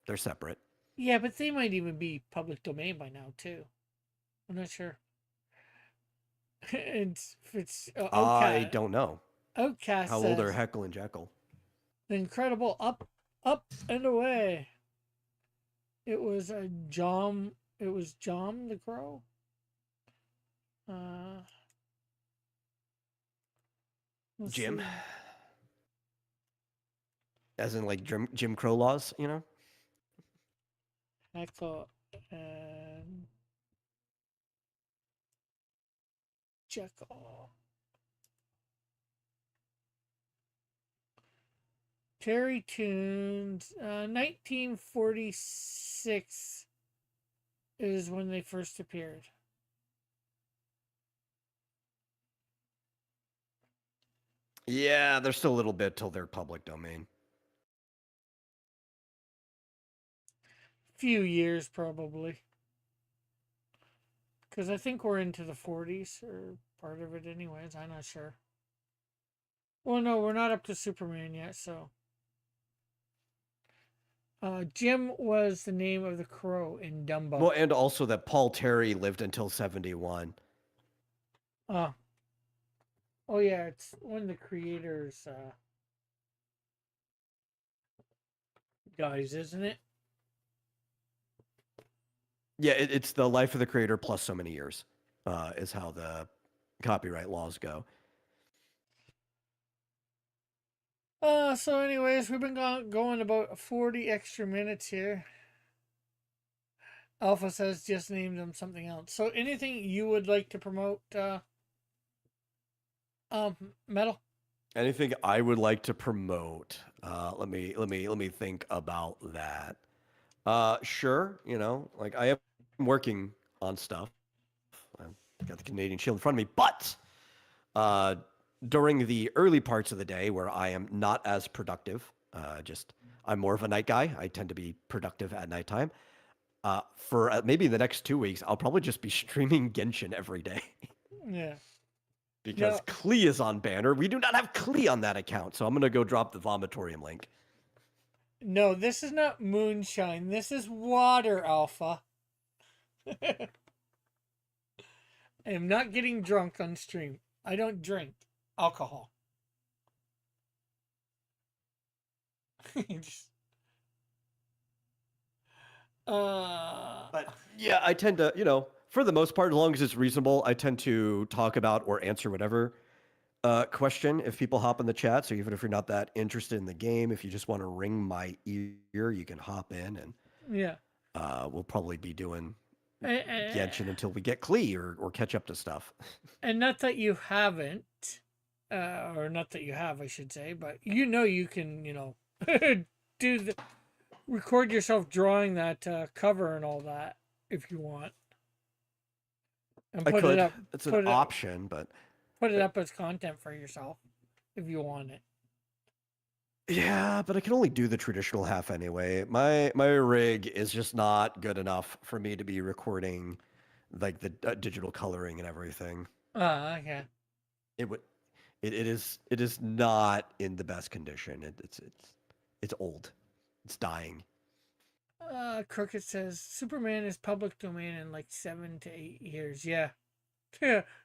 they're separate. Yeah, but they might even be public domain by now too. I'm not sure. It's I don't know. Outcast How old are says Heckle and Jekyll? the incredible up and away. It was a Jom. It was Jom the Crow. Jim, See. as in like Jim Crow laws, Heckle and Jekyll. Terry Tunes, 1946 is when they first appeared. Yeah, there's still a little bit till they're public domain. Few years probably. Because I think we're into the 40s or part of it anyways. I'm not sure. Well, no, we're not up to Superman yet, so. Jim was the name of the crow in Dumbo. Well, and also that Paul Terry lived until 71. Oh yeah, it's one of the creators guys, isn't it? Yeah, it's the life of the creator plus so many years, is how the copyright laws go. So anyways, we've been going about 40 extra minutes here. Alpha says just named them something else. So anything you would like to promote, Metal? Anything I would like to promote? Let me think about that. Sure. Like I am working on stuff. I've got the Canadian Shield in front of me, but uh, during the early parts of the day where I am not as productive, just I'm more of a night guy. I tend to be productive at nighttime. For maybe the next 2 weeks, I'll probably just be streaming Genshin every day Yeah. because No, Klee is on banner. We do not have Klee on that account, so I'm gonna go drop the Vomitorium link. no, this is not moonshine. This is water, Alpha. I am not getting drunk on stream. I don't drink alcohol. Just- But yeah, I tend to, for the most part, as long as it's reasonable, I tend to talk about or answer whatever question if people hop in the chat. So even if you're not that interested in the game, if you just want to ring my ear, you can hop in, and yeah. we'll probably be doing And, Genshin until we get Klee or catch up to stuff. and not that you haven't, or not that you have, I should say, but you can, do the record yourself drawing that cover and all that if you want, and I put it could. up. It's an Put it option, but put it up as content for yourself if you want it. yeah, but I can only do the traditional half anyway. My rig is just not good enough for me to be recording like the digital coloring and everything. Okay. It would it is not in the best condition. It's old. It's dying. Crooked says Superman is public domain in like 7 to 8 years. Yeah.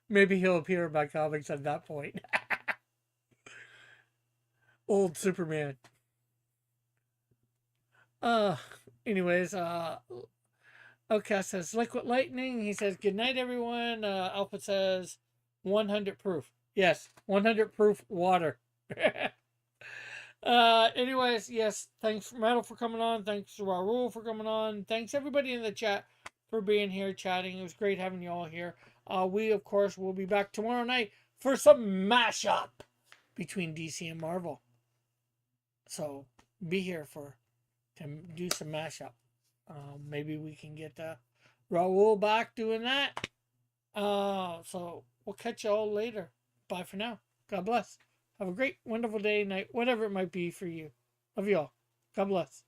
Maybe he'll appear in my comics at that point. Old Superman. Uh anyways, Outcast says liquid lightning. He says good night everyone. Alpha says 100 proof. Yes, 100 proof water. Anyways, yes, thanks Metal for coming on. Thanks Raul for coming on. Thanks everybody in the chat for being here chatting. It was great having you all here. We of course will be back tomorrow night for some mashup between DC and Marvel. So be here to do some mashup. Maybe we can get Raul back doing that. So we'll catch you all later. Bye for now. God bless. Have a great, wonderful day, night, whatever it might be for you. Love you all. God bless.